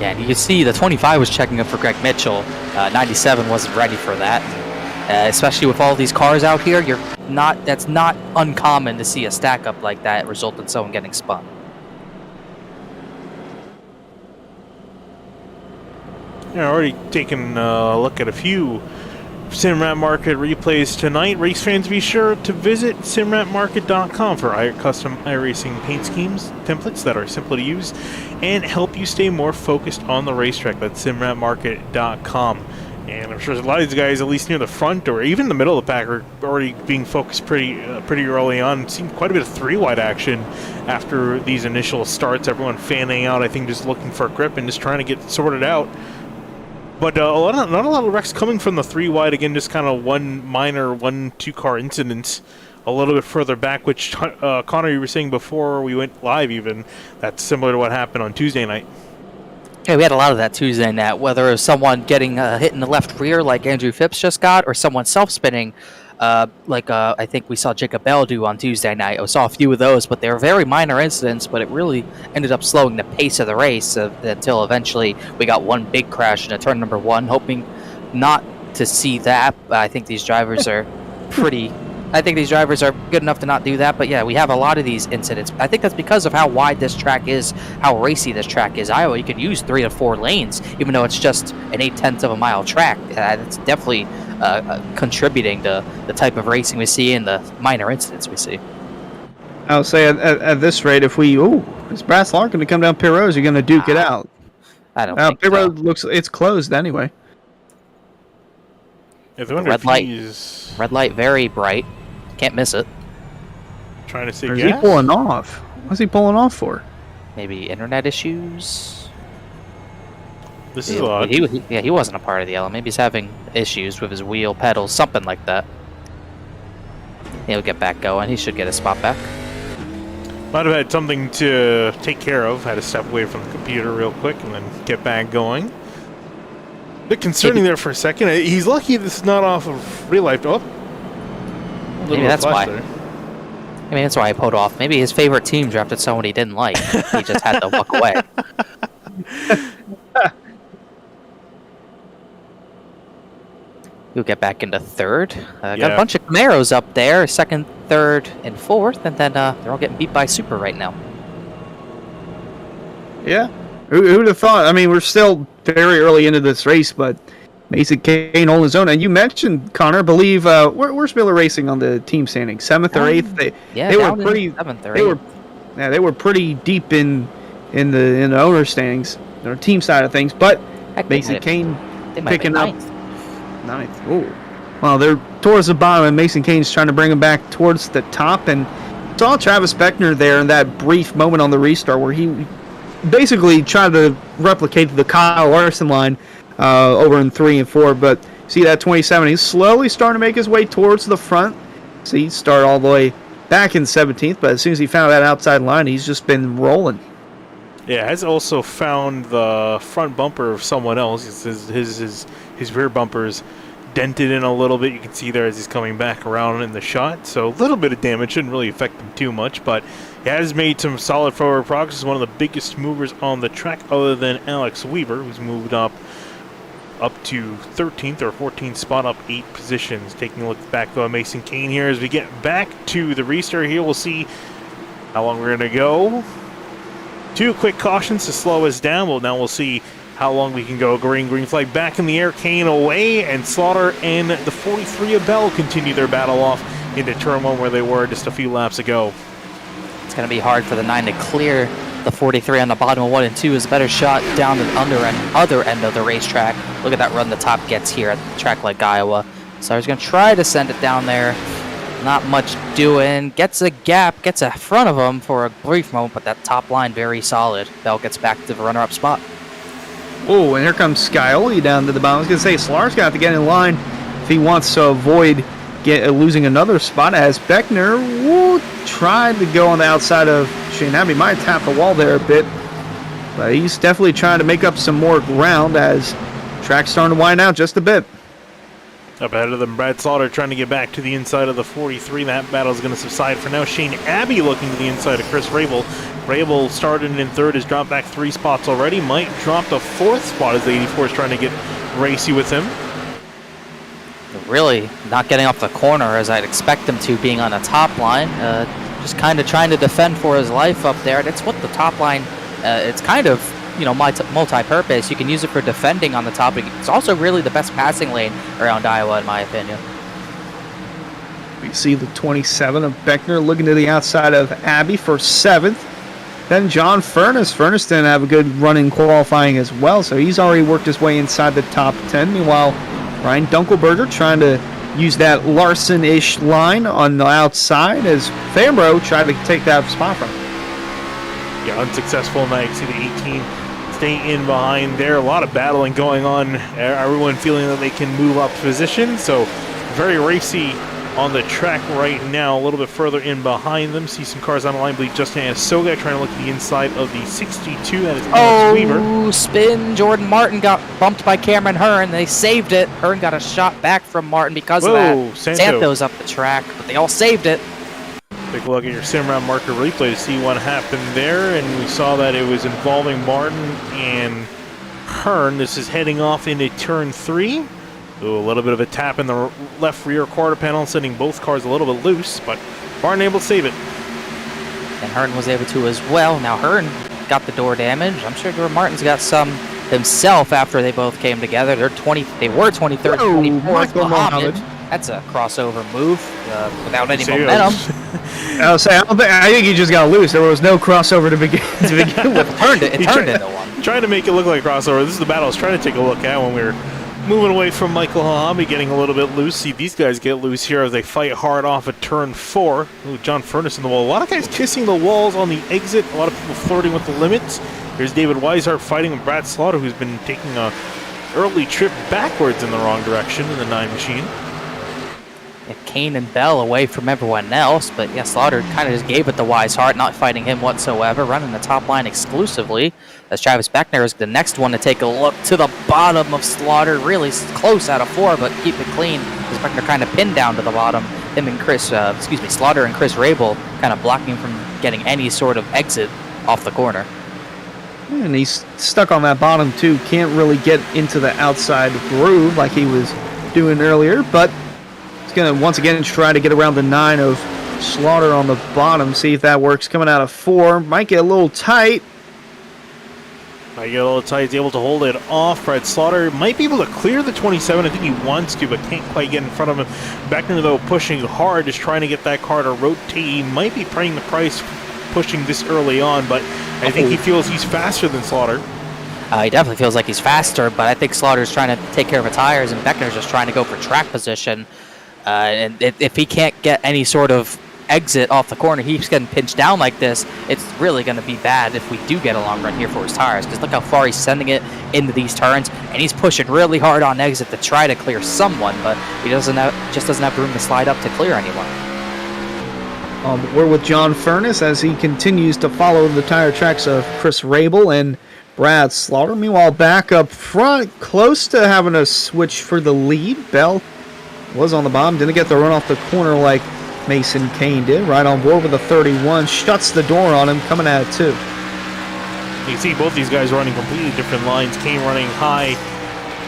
Yeah, and you can see the 25 was checking up for Greg Mitchell. 97 wasn't ready for that. Especially with all these cars out here, that's not uncommon to see a stack up like that result in someone getting spun. Yeah, already taken a look at a few SimRat Market replays tonight. Race fans, be sure to visit simratmarket.com for custom iRacing paint schemes, templates that are simple to use and help you stay more focused on the racetrack. That's simratmarket.com. And I'm sure a lot of these guys, at least near the front or even the middle of the pack, are already being focused pretty early on. Seen quite a bit of 3-wide action after these initial starts. Everyone fanning out, I think, just looking for a grip and just trying to get sorted out. But not a lot of wrecks coming from the 3-wide. Again, just kind of one minor 1-2 car incident a little bit further back, which Connor, you were saying before we went live even, that's similar to what happened on Tuesday night. Yeah, we had a lot of that Tuesday night, whether it was someone getting hit in the left rear like Andrew Phipps just got, or someone self-spinning like I think we saw Jacob Bell do on Tuesday night. I saw a few of those, but they were very minor incidents, but it really ended up slowing the pace of the race until eventually we got one big crash in turn number 1, hoping not to see that. I think these drivers are pretty I think these drivers are good enough to not do that, but yeah, we have a lot of these incidents. I think that's because of how wide this track is, how racy this track is. Iowa, you can use 3 to 4 lanes, even though it's just an 8/10 of a mile track. It's definitely contributing to the type of racing we see and the minor incidents we see. I'll say at this rate, if we is Brass Lark going to come down pit road? You're going to duke it out. I don't think pit so. road it's closed anyway. Yeah, Red light, very bright. Can't miss it. Trying to say Or is gas? he pulling off? What's he pulling off for? Maybe internet issues. This is odd. He wasn't a part of the yellow. Maybe he's having issues with his wheel pedals, something like that. He'll get back going. He should get a spot back. Might have had something to take care of. Had to step away from the computer real quick and then get back going. Bit concerning there for a second. He's lucky this is not off of real life. Oh, maybe that's why. I mean, that's why I pulled off. Maybe his favorite team drafted someone he didn't like. He just had to walk away. He'll get back into third. Got a bunch of Camaros up there, second, third, and fourth, and then they're all getting beat by Super right now. Yeah. Who'd have thought? I mean, we're still very early into this race, but Mason Kane holding his own. And you mentioned, Connor, I believe, where's Miller Racing on the team standing? 7th or 8th? They were pretty. 7th or 8th. They were pretty deep in the owner standings, their team side of things. But Mason Kane picking up 9th. Oh, well, they're towards the bottom, and Mason Kane's trying to bring them back towards the top. And saw Travis Beckner there in that brief moment on the restart where he basically tried to replicate the Kyle Larson line over in 3 and 4. But see that 27, he's slowly starting to make his way towards the front. So he started all the way back in 17th, but as soon as he found that outside line, he's just been rolling. Yeah, has also found the front bumper of someone else. His rear bumper's dented in a little bit. You can see there as he's coming back around in the shot. So a little bit of damage shouldn't really affect him too much, but he has made some solid forward progress. He's one of the biggest movers on the track other than Alex Weaver, who's moved up to 13th or 14th spot, up 8 positions. Taking a look back though at Mason Kane here as we get back to the restart here. We'll see how long we're going to go. 2 quick cautions to slow us down. Well, now we'll see how long we can go. Green flag back in the air. Kane away, and Slaughter and the 43 of Bell continue their battle off into turn 1 where they were just a few laps ago. It's going to be hard for the 9 to clear the 43 on the bottom of 1 and 2 is a better shot down the other end of the racetrack. Look at that run the top gets here at a track like Iowa. So he's going to try to send it down there. Not much doing. Gets a gap, gets in front of him for a brief moment, but that top line very solid. Bell gets back to the runner-up spot. Oh, and here comes Scioli down to the bottom. I was going to say, Slar's got to get in line if he wants to avoid losing another spot, as Beckner tried to go on the outside of Shane Abbey. Might tap the wall there a bit, but he's definitely trying to make up some more ground as track's starting to wind out just a bit. Up ahead of them, Brad Slaughter trying to get back to the inside of the 43. That battle is going to subside for now. Shane Abbey looking to the inside of Chris Rabel. Rabel started in 3rd, has dropped back 3 spots already. Might drop the 4th spot as the 84 is trying to get racy with him. Really not getting off the corner as I'd expect him to, being on the top line. Just kind of trying to defend for his life up there. That's what the top line, it's kind of, multi-purpose. You can use it for defending on the top. It's also really the best passing lane around Iowa, in my opinion. We see the 27 of Beckner looking to the outside of Abbey for 7th. Then John Furness. Furness didn't have a good run in qualifying as well, so he's already worked his way inside the top 10. Meanwhile, Ryan Dunkelberger trying to use that Larson-ish line on the outside as Fambro tried to take that spot from him. Yeah, unsuccessful night. See the 18 stay in behind there. A lot of battling going on. Everyone feeling that they can move up position. So very racy on the track right now. A little bit further in behind them. See some cars on the line. I believe Justin Anasoga trying to look at the inside of the 62. That is Alex Weaver. Oh, spin. Jordan Martin got bumped by Cameron Hearn. They saved it. Hearn got a shot back from Martin because of that. Santo's up the track, but they all saved it. Take a look at your sim round marker replay to see what happened there, and we saw that it was involving Martin and Hearn. This is heading off into turn 3. Ooh, a little bit of a tap in the left rear quarter panel, sending both cars a little bit loose, but Martin able to save it. And Hearn was able to as well. Now Hearn got the door damage. I'm sure Martin's got some himself after they both came together. They were 23rd, 24th. Muhammad. That's a crossover move without any momentum. I think he just got loose. There was no crossover to begin with. It turned into one. Trying to make it look like a crossover. This is the battle I was trying to take a look at when we were moving away from Michael Hahami, getting a little bit loose. See these guys get loose here as they fight hard off at turn 4. Ooh, John Furness in the wall. A lot of guys kissing the walls on the exit. A lot of people flirting with the limits. Here's David Weishart fighting with Brad Slaughter, who's been taking a early trip backwards in the wrong direction in the 9 machine. Kane and Bell away from everyone else, but yeah, Slaughter kind of just gave it to Weishart, not fighting him whatsoever, running the top line exclusively, as Travis Beckner is the next one to take a look to the bottom of Slaughter, really close out of 4, but keep it clean, as Beckner kind of pinned down to the bottom, him and Slaughter and Chris Rabel kind of blocking from getting any sort of exit off the corner. And he's stuck on that bottom too, can't really get into the outside groove like he was doing earlier, but going to once again try to get around the 9 of Slaughter on the bottom, see if that works. Coming out of 4, might get a little tight. He's able to hold it off. Brad Slaughter might be able to clear the 27. I think he wants to, but can't quite get in front of him. Beckner, though, pushing hard, just trying to get that car to rotate. He might be paying the price pushing this early on, but I think he feels he's faster than Slaughter. He definitely feels like he's faster, but I think Slaughter's trying to take care of the tires, and Beckner's just trying to go for track position. And if he can't get any sort of exit off the corner, he's getting pinched down like this, it's really going to be bad if we do get a long run here for his tires, because look how far he's sending it into these turns, and he's pushing really hard on exit to try to clear someone, but he just doesn't have room to slide up to clear anyone. We're with John Furness as he continues to follow the tire tracks of Chris Rabel and Brad Slaughter. Meanwhile, back up front, close to having a switch for the lead, Bell was on the bottom, didn't get the run off the corner like Mason Kane did. Right on board with the 31, shuts the door on him, coming at it too. You can see both these guys running completely different lines. Kane running high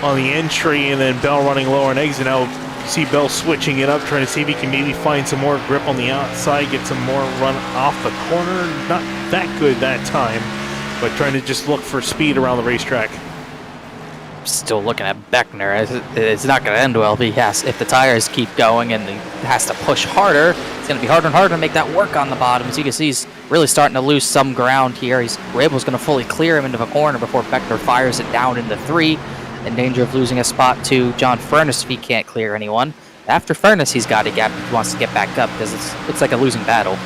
on the entry, and then Bell running low on exit. Now you see Bell switching it up, trying to see if he can maybe find some more grip on the outside, get some more run off the corner. Not that good that time, but trying to just look for speed around the racetrack. Still looking at Beckner. It's not going to end well if the tires keep going and he has to push harder. It's going to be harder and harder to make that work on the bottom. As you can see, he's really starting to lose some ground here. Rabel's going to fully clear him into the corner before Beckner fires it down into 3. In danger of losing a spot to John Furness if he can't clear anyone. After Furness, he's got a gap if he wants to get back up, because it looks like a losing battle.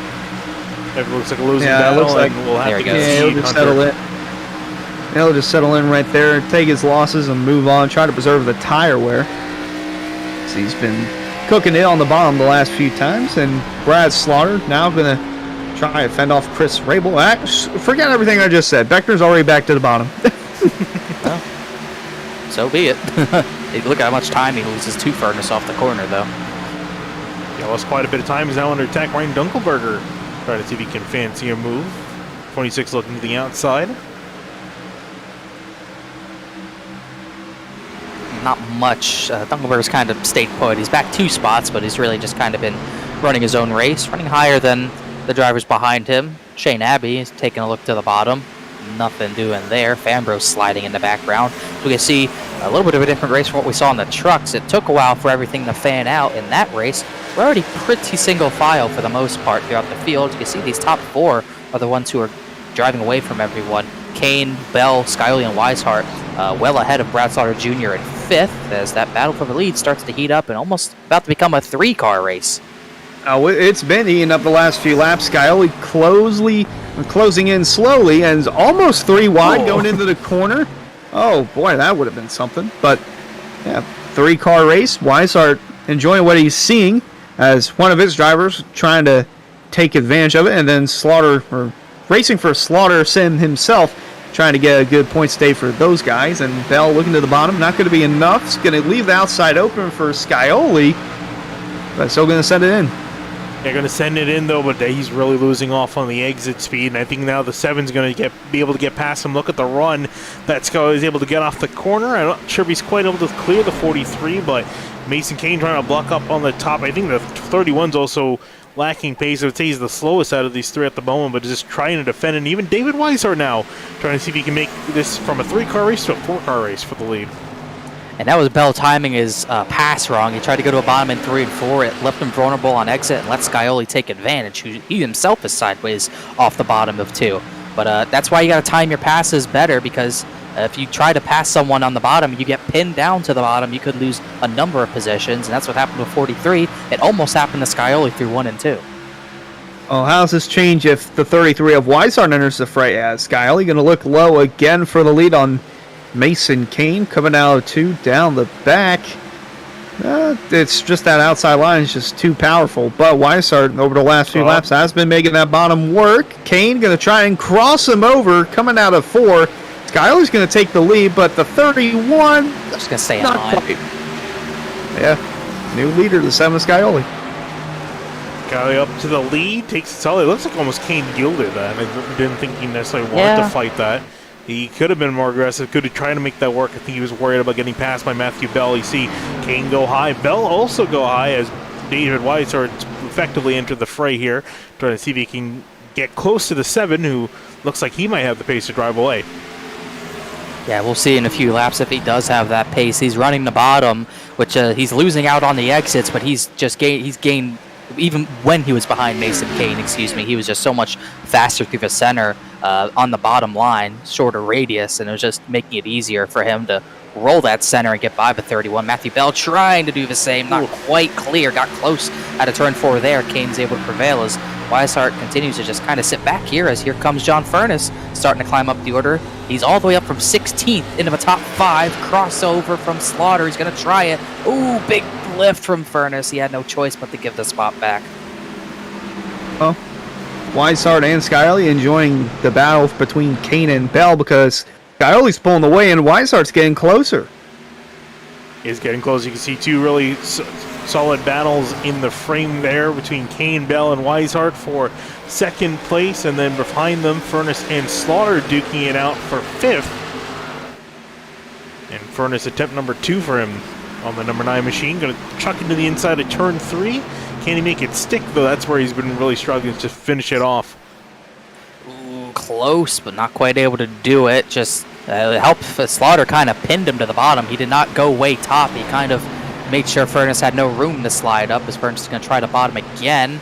It looks like a losing battle. It looks like, we'll have to he'll just settle it. He'll just settle in right there, take his losses, and move on. Try to preserve the tire wear. So he's been cooking it on the bottom the last few times, and Brad Slaughter now going to try to fend off Chris Rabel. Forget everything I just said. Beckner's already back to the bottom. Well, so be it. Look at how much time he loses to Furness off the corner, though. Yeah, lost quite a bit of time. He's now under attack. Ryan Dunkelberger trying to see if he can fancy a move. 26 looking to the outside. Not much. Dunkelberger's kind of stayed put. He's back 2 spots, but he's really just kind of been running his own race, running higher than the drivers behind him. Shane Abbey is taking a look to the bottom. Nothing doing there. Fambro's sliding in the background. So we can see a little bit of a different race from what we saw in the trucks. It took a while for everything to fan out in that race. We're already pretty single file for the most part throughout the field. You can see these top 4 are the ones who are driving away from everyone. Kane, Bell, Skyly, and Weishart well ahead of Brad Slaughter Jr. in 5th as that battle for the lead starts to heat up and almost about to become a 3-car race. It's been heating up the last few laps. Skyly closing in slowly and is almost 3 wide going into the corner. Oh boy, that would have been something. But yeah, 3-car race. Weishart enjoying what he's seeing as one of his drivers trying to take advantage of it, and then racing for Slaughter Sim himself, trying to get a good point stay for those guys. And Bell looking to the bottom, not going to be enough. It's going to leave the outside open for Scioli, but still going to send it in. They're going to send it in, though, but he's really losing off on the exit speed, and I think now the 7's going to be able to get past him. Look at the run that Scully is able to get off the corner. I'm not sure if he's quite able to clear the 43, but Mason Kane trying to block up on the top. I think the 31's also lacking pace. I would say he's the slowest out of these three at the moment, but just trying to defend. And even David Weishart now trying to see if he can make this from a 3-car race to a 4-car race for the lead. And that was Bell timing his pass wrong. He tried to go to a bottom in 3 and 4. It left him vulnerable on exit and let Scioli take advantage. He himself is sideways off the bottom of 2. But that's why you got to time your passes better, because if you try to pass someone on the bottom, you get pinned down to the bottom. You could lose a number of positions, and that's what happened with 43. It almost happened to Scioli through 1 and 2. Oh, how does this change if the 33 of Weishart enters the fray? As Scioli going to look low again for the lead on Mason Kane, coming out of 2 down the back. It's just that outside line is just too powerful. But Weishart, over the last few laps, has been making that bottom work. Kane going to try and cross him over, coming out of 4. Scioli's going to take the lead, but the 31... Just going to stay not on. quite. Yeah, new leader, the 7 Scioli. Scioli up to the lead, takes it solid. It looks like almost Kane yielded that. I didn't think he necessarily wanted to fight that. He could have been more aggressive, could have tried to make that work. I think he was worried about getting passed by Matthew Bell. You see Kane go high. Bell also go high as David Weishart effectively entered the fray here, trying to see if he can get close to the 7, who looks like he might have the pace to drive away. Yeah, we'll see in a few laps if he does have that pace. He's running the bottom, which he's losing out on the exits, but he's gained, even when he was behind Mason Kane, he was just so much faster through the center on the bottom line, shorter radius, and it was just making it easier for him to roll that center and get by the 31. Matthew Bell trying to do the same, not quite clear, got close at a turn 4 there. Kane's able to prevail as Weishart continues to just kind of sit back here, as here comes John Furness starting to climb up the order. He's all the way up from 16th into the top 5. Crossover from Slaughter. He's going to try it. Ooh, big lift from Furness. He had no choice but to give the spot back. Well, Weishart and Scioli enjoying the battle between Kane and Bell, because Scioli's pulling away and Weishart's getting closer. Is getting close. You can see 2 really solid battles in the frame there between Kane, Bell, and Weishart for 2nd place, and then behind them, Furness and Slaughter duking it out for 5th. And Furness attempt number 2 for him on the number 9 machine. Going to chuck into the inside of turn 3. Can he make it stick, though? That's where he's been really struggling to finish it off. Ooh, close, but not quite able to do it. Just helped. Slaughter kind of pinned him to the bottom. He did not go way top. He kind of made sure Furness had no room to slide up, as Furness is going to try to bottom again.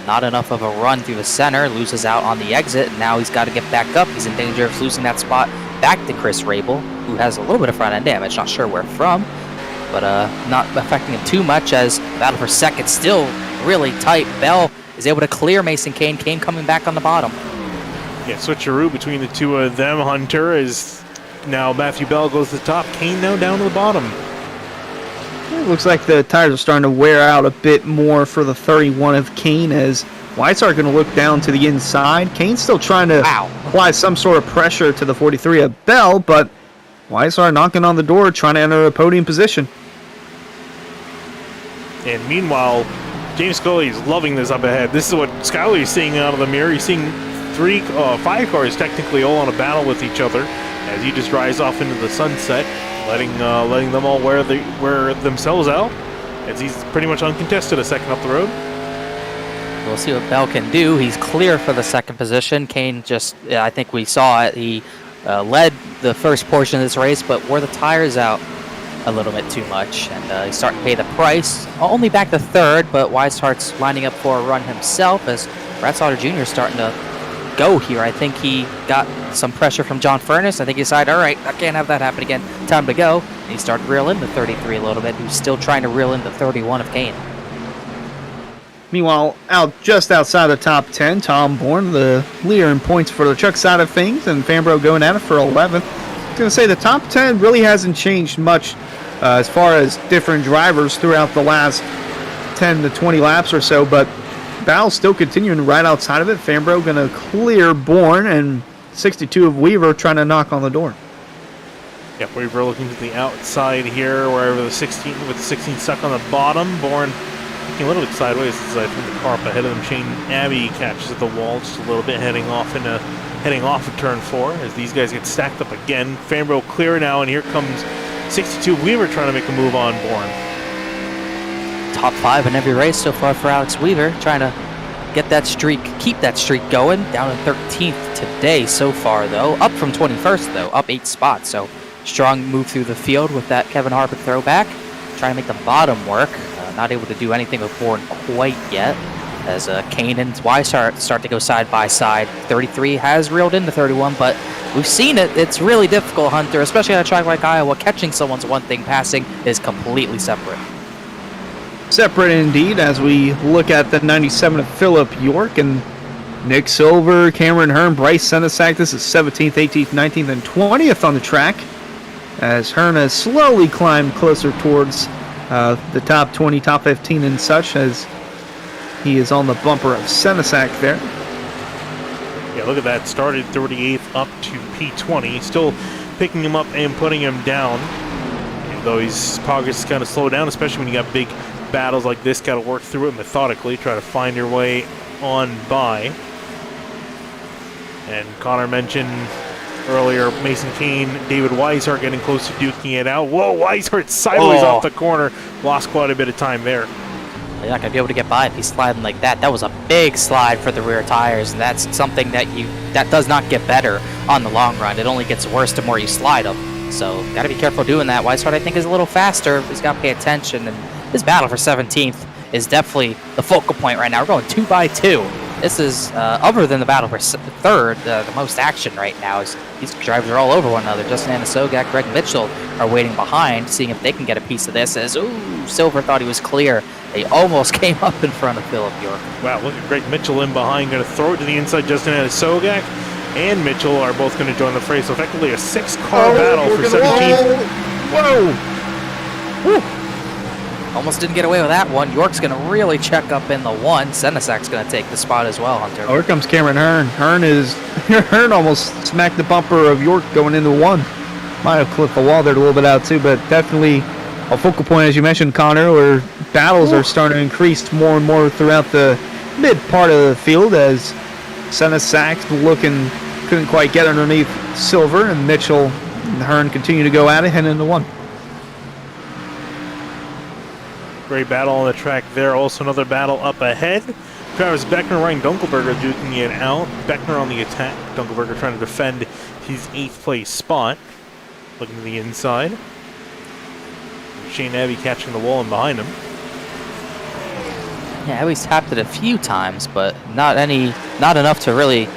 Not enough of a run through the center. Loses out on the exit, and now he's got to get back up. He's in danger of losing that spot back to Chris Rabel, who has a little bit of front end damage. Not sure where from, but not affecting him too much, as battle for 2nd still really tight. Bell is able to clear Mason Kane. Kane coming back on the bottom. Yeah, switcheroo between the 2 of them. Hunter is now Matthew Bell goes to the top. Kane now down to the bottom. It looks like the tires are starting to wear out a bit more for the 31 of Kane, as Weishart going to look down to the inside. Kane's still trying to apply some sort of pressure to the 43 of Bell, but Weishart knocking on the door, trying to enter a podium position. And meanwhile, James Scully is loving this up ahead. This is what Scully is seeing out of the mirror. He's seeing 5 cars technically all on a battle with each other as he just drives off into the sunset, letting them all wear themselves out, as he's pretty much uncontested a second up the road. We'll see what Bell can do. He's clear for the 2nd position. Kane just, I think we saw it. He led the first portion of this race, but wore the tires out a little bit too much, and he's starting to pay the price. Only back to 3rd, but Weishart's lining up for a run himself, as Brad Slaughter Jr. is starting to go here. I think he got some pressure from John Furness. I think he decided, all right, I can't have that happen again. Time to go. And he started to reel in the 33 a little bit. He's still trying to reel in the 31 of Kane. Meanwhile, just outside the top 10, Tom Bourne, the leader in points for the truck side of things, and Fambro going at it for 11th. I was going to say the top 10 really hasn't changed much as far as different drivers throughout the last 10 to 20 laps or so, but battle's still continuing right outside of it. Fambro going to clear Bourne, and 62 of Weaver trying to knock on the door. Yep, Weaver looking to the outside here, wherever the 16 with the 16 stuck on the bottom. Bourne a little bit sideways as I think the car up ahead of them. Shane Abbey catches at the wall just a little bit, heading off of turn 4 as these guys get stacked up again. Fambro clear now, and here comes 62 Weaver trying to make a move on Bourne. Top 5 in every race so far for Alex Weaver, trying to get that streak, keep that streak going. Down in 13th today so far, though. Up from 21st, though. Up 8 spots. So strong move through the field with that Kevin Harvick throwback. Trying to make the bottom work. Not able to do anything with Bourne quite yet. As Kane and Weishart start to go side by side. 33 has reeled into 31, but we've seen it. It's really difficult, Hunter, especially on a track like Iowa. Catching someone's one thing, passing is completely separate. Separate indeed, as we look at the 97 of Philip York and Nick Silver, Cameron Hearn, Bryce Senesac. This is 17th, 18th, 19th, and 20th on the track, as Hearn has slowly climbed closer towards the top 20, top 15 and such, as he is on the bumper of Senesac there. Yeah, look at that. Started 38th up to P20. Still picking him up and putting him down. And though his progress is kind of slowed down, especially when you got big battles like this, got to work through it methodically, try to find your way on by. And Connor mentioned earlier Mason Kane, David Weishart getting close to duking it out. Whoa, Weishart sideways off the corner. Lost quite a bit of time there. You're not going to be able to get by if he's sliding like that. That was a big slide for the rear tires, and that's something that does not get better on the long run. It only gets worse the more you slide them. So got to be careful doing that. Weishart, I think, is a little faster. He's got to pay attention, and his battle for 17th is definitely the focal point right now. We're going 2 by 2. This is, other than the battle for third, the most action right now. Is these drivers are all over one another. Justin Anasogak, Greg Mitchell are waiting behind, seeing if they can get a piece of this. As, ooh, Silver thought he was clear. They almost came up in front of Philip York. Wow, look at Greg Mitchell in behind. Going to throw it to the inside. Justin Anasogak and Mitchell are both going to join the fray. So effectively a 6-car battle for 17th. Whoa! Woo. Almost didn't get away with that one. York's going to really check up in the 1. Senesac's going to take the spot as well, Hunter. Oh, here comes Cameron Hearn. Hearn almost smacked the bumper of York going into 1. Might have clipped the wall there a little bit out too, but definitely a focal point, as you mentioned, Connor, where battles are starting to increase more and more throughout the mid part of the field, as Senesac couldn't quite get underneath Silver, and Mitchell and Hearn continue to go at it, heading into 1. Great battle on the track there. Also another battle up ahead. Travis Beckner, Ryan Dunkelberger duking it out. Beckner on the attack. Dunkelberger trying to defend his 8th place spot. Looking to the inside. Shane Abbey catching the wall and behind him. Yeah, Abbey's tapped it a few times, but not enough to really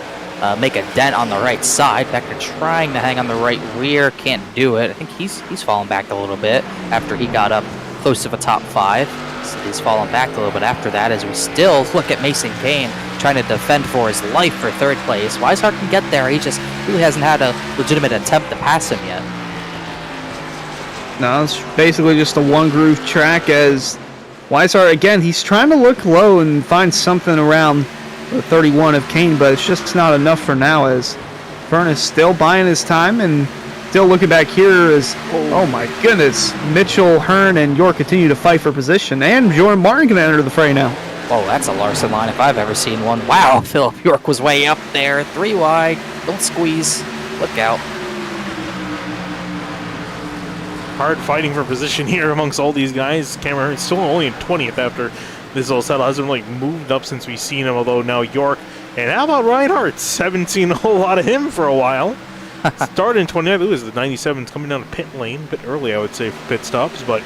make a dent on the right side. Beckner trying to hang on the right rear, can't do it. I think he's fallen back a little bit after he got up close to the top 5. So he's fallen back a little bit after that, as we still look at Mason Kane trying to defend for his life for 3rd place. Weishart can get there. He just really hasn't had a legitimate attempt to pass him yet. No, it's basically just a one-groove track, as Weishart, again, he's trying to look low and find something around the 31 of Kane, but it's just not enough for now, as Fern is still buying his time, and still looking back here as, oh my goodness, Mitchell, Hearn, and York continue to fight for position, and Jordan Martin can enter the fray now. Oh, that's a Larson line if I've ever seen one. Wow, Philip York was way up there. 3 wide, don't squeeze, look out. Hard fighting for position here amongst all these guys. Cameron Hearn still only in 20th after this all settled. Hasn't really moved up since we've seen him, although now York. And how about Reinhardt? Haven't seen a whole lot of him for a while. Started in 29th. It was the 97s coming down to pit lane. A bit early, I would say, for pit stops, but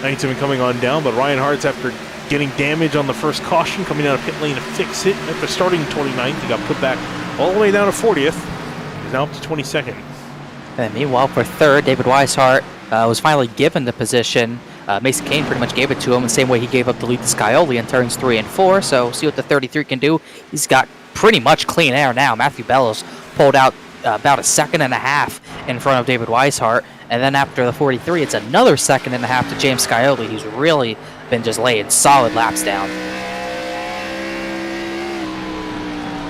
97 coming on down. But Reinhardt's, after getting damage on the first caution, coming down to pit lane to fix it. After starting in 29th, he got put back all the way down to 40th. He's now up to 22nd. And meanwhile, for 3rd, David Weishart was finally given the position. Mason Kane pretty much gave it to him the same way he gave up the lead to Scioli in turns 3 and 4. So see what the 33 can do. He's got pretty much clean air now. Matthew Bellows pulled out about 1.5 seconds in front of David Weishart. And then after the 43, it's another 1.5 seconds to James Scioli, who's really been just laying solid laps down.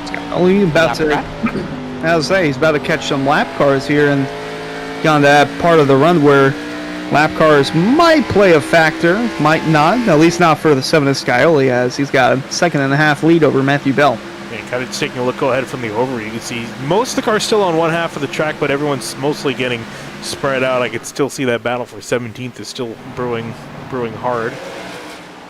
Scioli about to, as I say, he's about to catch some lap cars here, and got to that part of the run where lap cars might play a factor, might not, at least not for the 7 of Scioli, as he's got a 2.5 lead over Matthew Bell. And kind of just taking a look ahead from the overview, you can see most of the cars still on one half of the track, but everyone's mostly getting spread out. I could still see that battle for 17th is still brewing hard.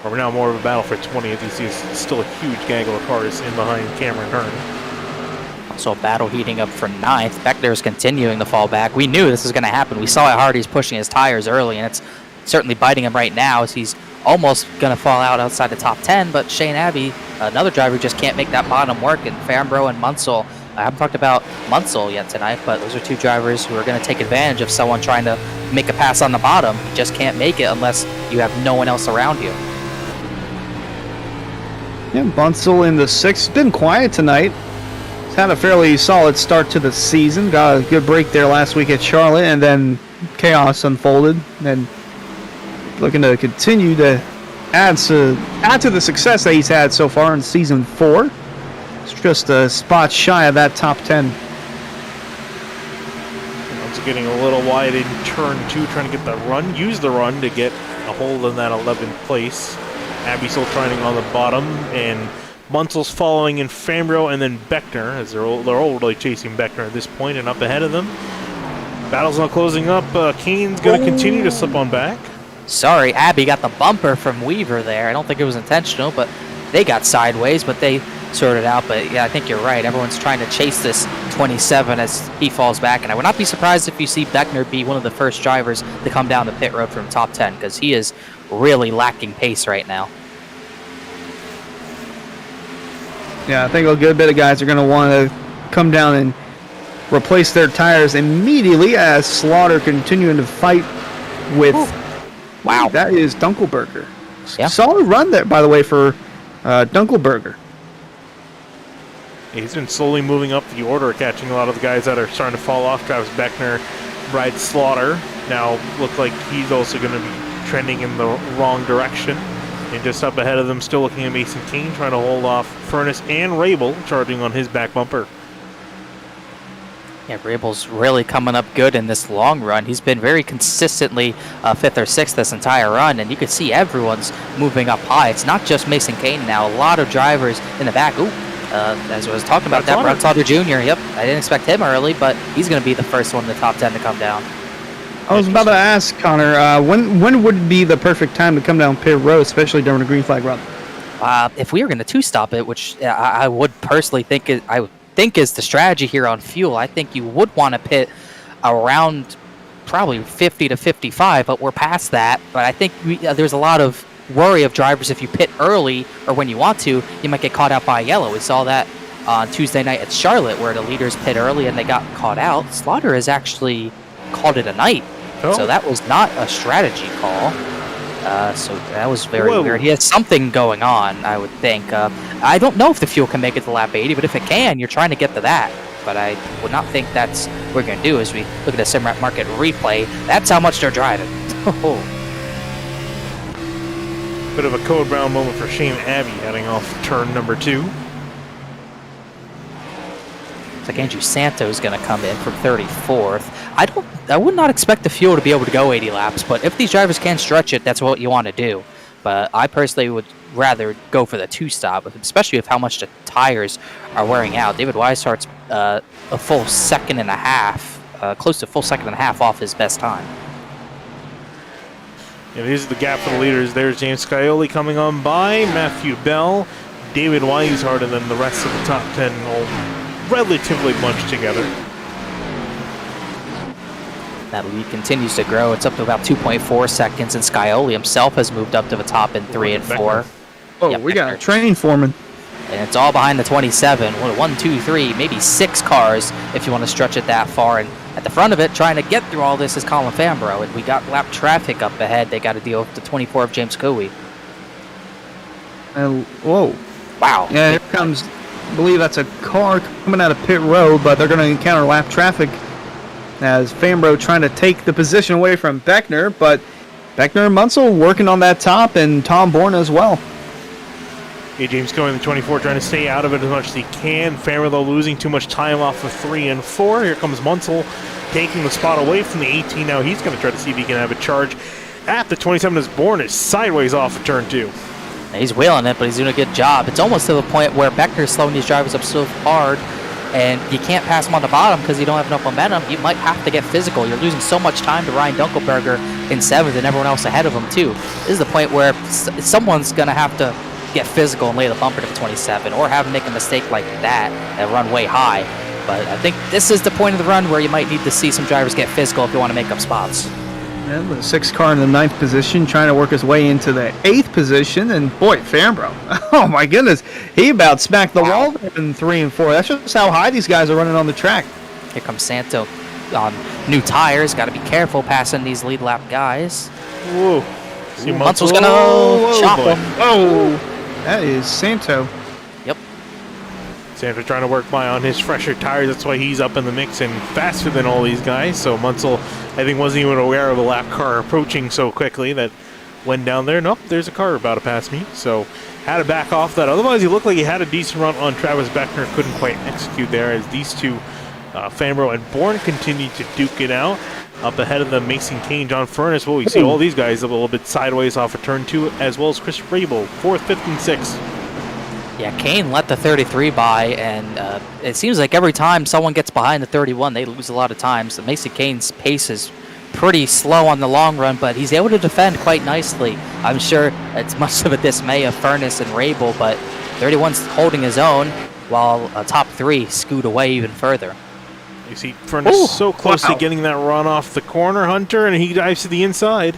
Or now more of a battle for 20th. You see it's still a huge gaggle of cars in behind Cameron Hearn. Also a battle heating up for 9th. Beckner is continuing to fall back. We knew this was going to happen. We saw how hard he's pushing his tires early, and it's certainly biting him right now as he's almost going to fall out outside the top 10. But Shane Abbey, another driver who just can't make that bottom work, and Fambro and Munsell. I haven't talked about Munsell yet tonight, but those are two drivers who are going to take advantage of someone trying to make a pass on the bottom. You just can't make it unless you have no one else around you. Yeah, Munsell in the 6th. Been quiet tonight. He's had a fairly solid start to the season. Got a good break there last week at Charlotte, and then chaos unfolded. And looking to continue to add to the success that he's had so far in season 4. It's just a spot shy of that top 10. It's getting a little wide in turn 2, trying to get the run, use the run to get a hold in that 11th place. Abbey still trying on the bottom, and Munsell's following in Fambro, and then Beckner, as they're all really chasing Beckner at this point, and up ahead of them. Battle's now closing up. Kane's going to continue to slip on back. Sorry, Abbey got the bumper from Weaver there. I don't think it was intentional, but they got sideways, but they sorted out. But yeah, I think you're right. Everyone's trying to chase this 27 as he falls back, and I would not be surprised if you see Beckner be one of the first drivers to come down the pit road from top 10, because he is really lacking pace right now. Yeah, I think a good bit of guys are going to want to come down and replace their tires immediately as Slaughter continuing to fight with... Ooh. Wow. That is Dunkelberger. Yeah. Solid run there, by the way, for Dunkelberger. He's been slowly moving up the order, catching a lot of the guys that are starting to fall off. Travis Beckner, Brad Slaughter, now look like he's also going to be trending in the wrong direction. And just up ahead of them, still looking at Mason Kane, trying to hold off Furness and Rabel, charging on his back bumper. Yeah, Rabel's really coming up good in this long run. He's been very consistently 5th or 6th this entire run, and you can see everyone's moving up high. It's not just Mason Kane now. A lot of drivers in the back. Ooh, as I was talking about that, Brad Slaughter Jr. Yep, I didn't expect him early, but he's going to be the first one in the top 10 to come down. I was about to ask, Connor, when would be the perfect time to come down pit road, especially during a green flag run? If we were going to two-stop it, which I would personally think is the strategy here on fuel, I think you would want to pit around probably 50 to 55, but we're past that. But I think there's a lot of worry of drivers if you pit early or when you want to, you might get caught out by a yellow. We saw that on Tuesday night at Charlotte where the leaders pit early and they got caught out. Slaughter has actually called it a night. So that was not a strategy call. So that was very weird. He has something going on, I would think. I don't know if the fuel can make it to lap 80, but if it can, you're trying to get to that. But I would not think that's what we're going to do as we look at the Simrat Market replay. That's how much they're driving. Bit of a Code Brown moment for Shane Abbey heading off turn number 2. It's like Andrew Santos is going to come in from 34th. I would not expect the fuel to be able to go 80 laps, but if these drivers can stretch it, that's what you want to do. But I personally would rather go for the two-stop, especially with how much the tires are wearing out. David Weishart's a full second and a half, close to a full second and a half off his best time. And here's the gap for the leaders. There's James Scioli coming on by, Matthew Bell, David Weishart, and then the rest of the top 10 all relatively bunched together. That lead continues to grow. It's up to about 2.4 seconds, and Scioli himself has moved up to the top in 3 and 4. Oh, yep, we got a train foreman. And it's all behind the 27. 1, 2, 3, maybe 6 cars if you want to stretch it that far. And at the front of it, trying to get through all this is Colin Fambro. And we got lap traffic up ahead. They got to deal with the 24 of James Cowie. Whoa. Wow. Yeah, here comes, I believe that's a car coming out of pit road, but they're going to encounter lap traffic as Fambro trying to take the position away from Beckner, but Beckner and Munsell working on that top, and Tom Bourne as well. Yeah, James Cowie in the 24 trying to stay out of it as much as he can. Fambro, though, losing too much time off of 3 and 4. Here comes Munsell taking the spot away from the 18. Now he's going to try to see if he can have a charge at the 27 as Bourne is sideways off of turn 2. He's wheeling it, but he's doing a good job. It's almost to the point where Beckner's slowing these drivers up so hard, and you can't pass him on the bottom because you don't have enough momentum. You might have to get physical. You're losing so much time to Ryan Dunkelberger in 7th and everyone else ahead of him, too. This is the point where someone's going to have to get physical and lay the bumper to the 27, or have him make a mistake like that and run way high. But I think this is the point of the run where you might need to see some drivers get physical if you want to make up spots. And the 6th car in the 9th position, trying to work his way into the 8th position. And boy, Fambro, oh my goodness, he about smacked the wall in 3 and 4. That's just how high these guys are running on the track. Here comes Santo on new tires. Got to be careful passing these lead lap guys. Whoa. Munsel's going to chop him. Oh, that is Santo. Yep. Santo trying to work by on his fresher tires. That's why he's up in the mix and faster than all these guys. So Munsell, I think, wasn't even aware of the lap car approaching so quickly that went down there. Nope, there's a car about to pass me. So had to back off that. Otherwise, he looked like he had a decent run on Travis Beckner. Couldn't quite execute there as these two, Fambro and Bourne, continued to duke it out. Up ahead of them, Mason Kane, John Furness. Well, we see all these guys a little bit sideways off of turn 2, as well as Chris Rabel, 4th, 5th, and 6th. Yeah, Kane let the 33 by, and it seems like every time someone gets behind the 31, they lose a lot of times. Mason Kane's pace is pretty slow on the long run, but he's able to defend quite nicely. I'm sure it's much of a dismay of Furness and Rabel, but 31's holding his own, while top 3 scoot away even further. You see Furness so close to getting that run off the corner, Hunter, and he dives to the inside.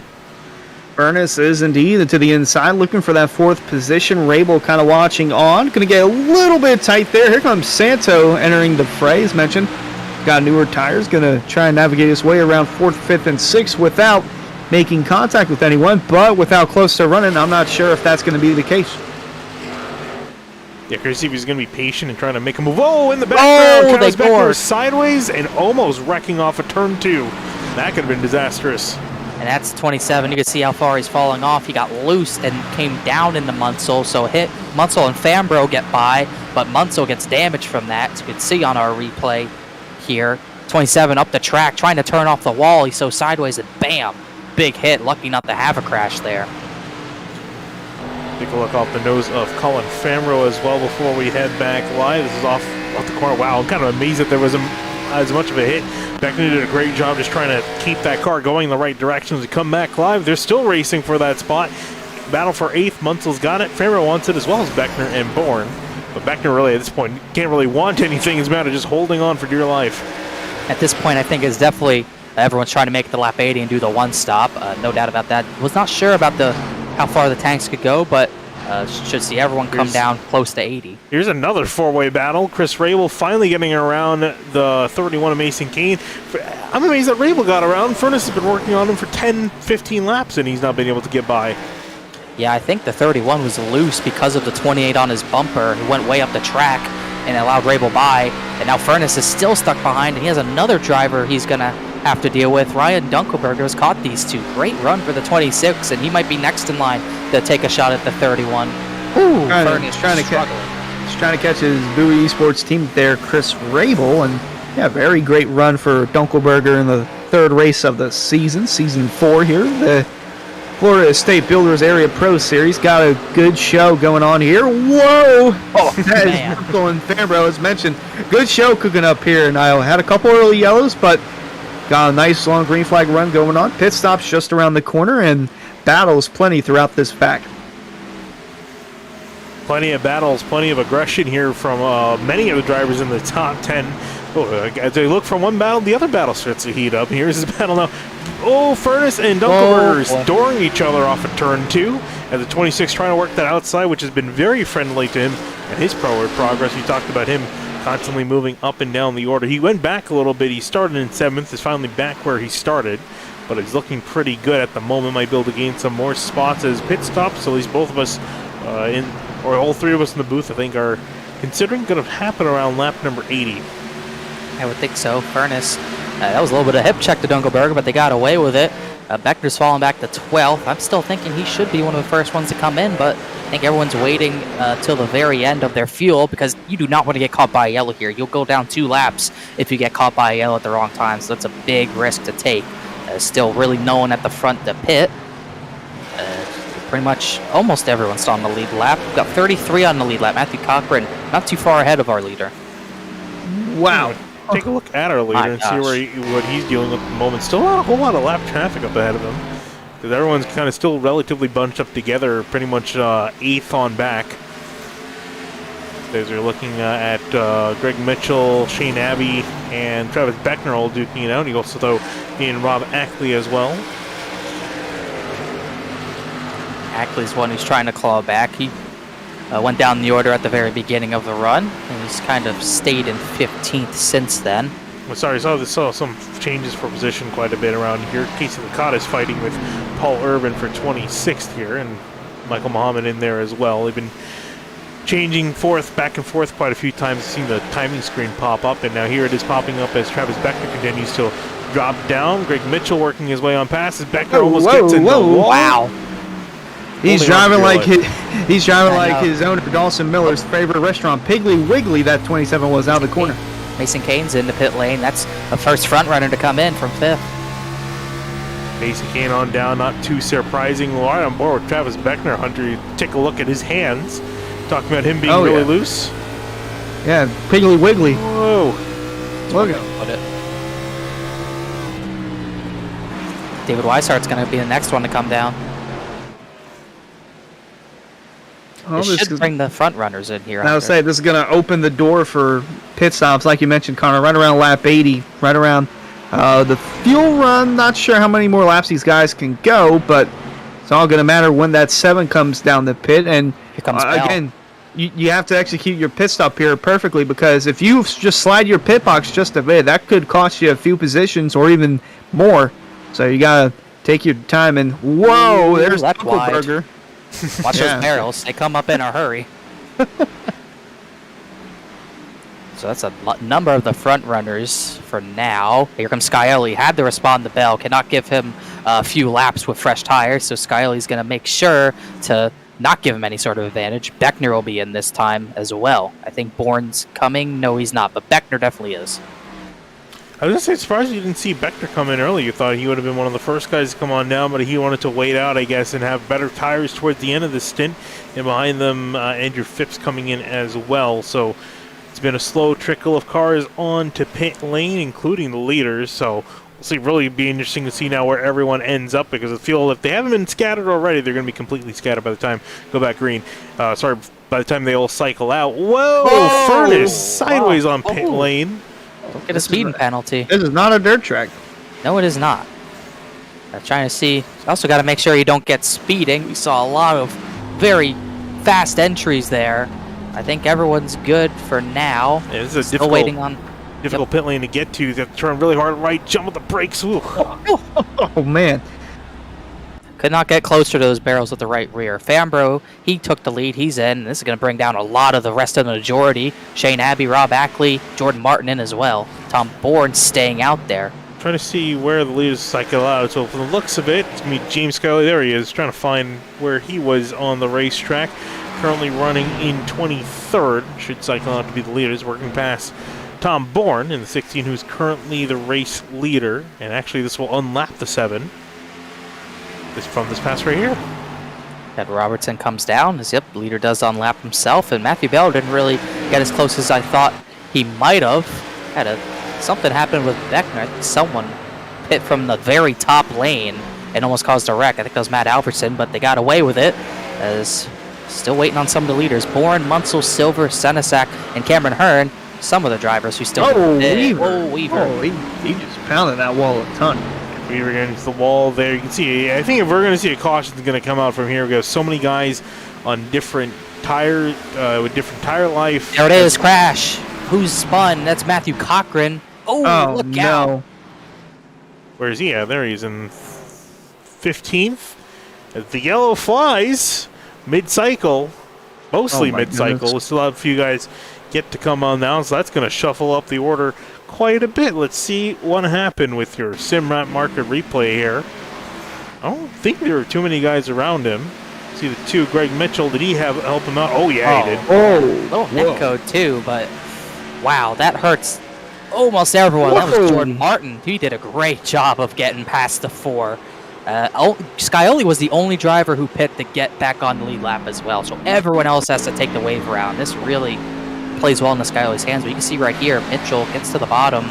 Furness is indeed to the inside, looking for that 4th position. Rabel kind of watching on. Going to get a little bit tight there. Here comes Santo entering the fray, as mentioned. Got newer tires. Going to try and navigate his way around 4th, 5th, and 6th without making contact with anyone. But without close to running, I'm not sure if that's going to be the case. Yeah, curious if he's going to be patient and trying to make a move. Oh, in the background, Travis Beckner sideways and almost wrecking off a turn 2. That could have been disastrous. And that's 27. You can see how far he's falling off. He got loose and came down into Munsell, so hit Munsell and Fambro get by, but Munsell gets damaged from that. As you can see on our replay here. 27 up the track, trying to turn off the wall. He's so sideways and bam, big hit. Lucky not to have a crash there. Take a look off the nose of Colin Fambro as well before we head back live. This is off the corner. Wow, I'm kind of amazed that there was as much of a hit. Beckner did a great job just trying to keep that car going in the right direction as we come back live. They're still racing for that spot. Battle for 8th. Munsell's got it. Fambro wants it as well as Beckner and Bourne. But Beckner really at this point can't really want anything. It's a matter of just holding on for dear life. At this point, I think it's definitely everyone's trying to make the lap 80 and do the one stop. No doubt about that. Was not sure about how far the tanks could go, but should see everyone come down close to 80. Here's another 4-way battle. Chris Rabel finally getting around the 31 of Mason Kane. I'm amazed that Rabel got around. Furness has been working on him for 10, 15 laps, and he's not been able to get by. Yeah, I think the 31 was loose because of the 28 on his bumper. He went way up the track and allowed Rabel by, and now Furness is still stuck behind, and he has another driver he's going to have to deal with. Ryan Dunkelberger has caught these two. Great run for the 26, and he might be next in line to take a shot at the 31. Ooh, Furness trying to catch his Bowie Esports team there, Chris Rabel, and yeah, very great run for Dunkelberger in the 3rd race of the season, season 4 here. The Florida State Builders Area Pro Series got a good show going on here. Whoa! Oh, that is Munsell and Fambro, as mentioned. Good show cooking up here, and I had a couple early yellows, but got a nice long green flag run going on. Pit stops just around the corner, and battles plenty throughout this pack. Plenty of battles, plenty of aggression here from many of the drivers in the top 10. As they look from one battle, the other battle starts to heat up. Here's his battle now. Oh, Furness and Dunkelberger dooring each other off of turn 2. And the 26 trying to work that outside, which has been very friendly to him and his forward progress. We talked about him constantly moving up and down the order. He went back a little bit. He started in 7th, is finally back where he started. But he's looking pretty good at the moment. Might be able to gain some more spots as pit stops. So at least both of us or all 3 of us in the booth, I think, are considering going to happen around lap number 80. I would think so. Furness, that was a little bit of hip check to Dunkelberger, but they got away with it. Beckner's falling back to 12th. I'm still thinking he should be one of the first ones to come in, but I think everyone's waiting till the very end of their fuel because you do not want to get caught by a yellow here. You'll go down 2 laps if you get caught by a yellow at the wrong time, so that's a big risk to take. Still really no one at the front to pit. Pretty much almost everyone's still on the lead lap. We've got 33 on the lead lap. Matthew Cochran not too far ahead of our leader. Wow. Take a look at our leader and see what he's dealing with at the moment. Still not a whole lot of lap traffic up ahead of him because everyone's kind of still relatively bunched up together, pretty much 8th on back. As you're looking at Greg Mitchell, Shane Abbey, and Travis Beckner all duking it out. You also throw in Rob Ackley as well. Ackley's one who's trying to claw back. He went down the order at the very beginning of the run, and he's kind of stayed in 15th since then. Well, sorry, saw some changes for position quite a bit around here. Casey Licata is fighting with Paul Urban for 26th here, and Michael Muhammad in there as well. They've been changing back and forth quite a few times. I've seen the timing screen pop up, and now here it is popping up as Travis Beckner continues to drop down. Greg Mitchell working his way on past as Beckner almost gets in the wall. Wow. He's driving like his owner Dawson Miller's favorite restaurant, Piggly Wiggly. That 27 was out of the corner. Mason Kane's in the pit lane. That's the first front runner to come in from 5th. Mason Kane on down, not too surprising. Right on board with Travis Beckner. Hunter, you take a look at his hands. Talking about him being really loose. Yeah, Piggly Wiggly. Whoa. Look at it. David Weishart's going to be the next one to come down. Oh, this should bring the front runners in here. I would say this is going to open the door for pit stops, like you mentioned, Connor, right around lap 80, right around the fuel run. Not sure how many more laps these guys can go, but it's all going to matter when that 7 comes down the pit. And here comes again, you have to execute your pit stop here perfectly, because if you just slide your pit box just a bit, that could cost you a few positions or even more. So you got to take your time. And whoa, there's Burger. Watch those barrels. They come up in a hurry. So that's a number of the front runners for now. Here comes Skyelli. Had to respond to Bell. Cannot give him a few laps with fresh tires. So Skyelli's going to make sure to not give him any sort of advantage. Beckner will be in this time as well. I think Bourne's coming. No, he's not. But Beckner definitely is. I was going to say, surprised you didn't see Beckner come in early. You thought he would have been one of the first guys to come on down, but he wanted to wait out, I guess, and have better tires towards the end of the stint. And behind them, Andrew Phipps coming in as well. So it's been a slow trickle of cars on to pit lane, including the leaders. So we'll see. Really be interesting to see now where everyone ends up, because I feel if they haven't been scattered already, they're going to be completely scattered by the time go back green. By the time they all cycle out. Whoa! Furnace sideways on pit lane. Don't get a speeding penalty. This is not a dirt track. No, it is not. I'm trying to see. Also got to make sure you don't get speeding. We saw a lot of very fast entries there. I think everyone's good for now. Yeah, this is a Still waiting on difficult pit lane to get to. You have to turn really hard right, jump with the brakes. Oh, man. Could not get closer to those barrels with the right rear. Fambro, he took the lead. He's in. This is going to bring down a lot of the rest of the majority. Shane Abbey, Rob Ackley, Jordan Martin in as well. Tom Bourne staying out there. Trying to see where the leaders cycle out. So from the looks of it, it's going to be James Scully. There he is, trying to find where he was on the racetrack. Currently running in 23rd. Should cycle out to be the leaders, working past Tom Bourne in the 16, who's currently the race leader. And actually, this will unlap the 7. From this pass right here. Ed Robertson comes down. Yep, leader does unlap himself, and Matthew Bell didn't really get as close as I thought he might have. Something happened with Beckner. I think someone hit from the very top lane and almost caused a wreck. I think that was Matt Alverson, but they got away with it. As still waiting on some of the leaders. Bourne, Munsell, Silver, Senesac, and Cameron Hearn. Some of the drivers who still. Weaver. Oh, he just pounded that wall a ton. Weaver against the wall there. You can see, I think if we're going to see a caution that's going to come out from here, we have so many guys on different tire, with different tire life. There it is, crash. Who's spun? That's Matthew Cochran. Oh, look out. Where is he at? There he is in 15th. As the yellow flies mid-cycle, mostly mid-cycle. We still have a few guys get to come on now, so that's going to shuffle up the order quite a bit. Let's see what happened with your Simrat market replay here. I don't think there were too many guys around him. See the two, Greg Mitchell, did he help him out? Oh, yeah, he did. Oh, Little net code too, but wow, that hurts almost everyone. That was Jordan Martin. He did a great job of getting past the 4. Scioli was the only driver who pit to get back on the lead lap as well, so everyone else has to take the wave around. This really plays well in the Scioli's hands, but you can see right here, Mitchell gets to the bottom.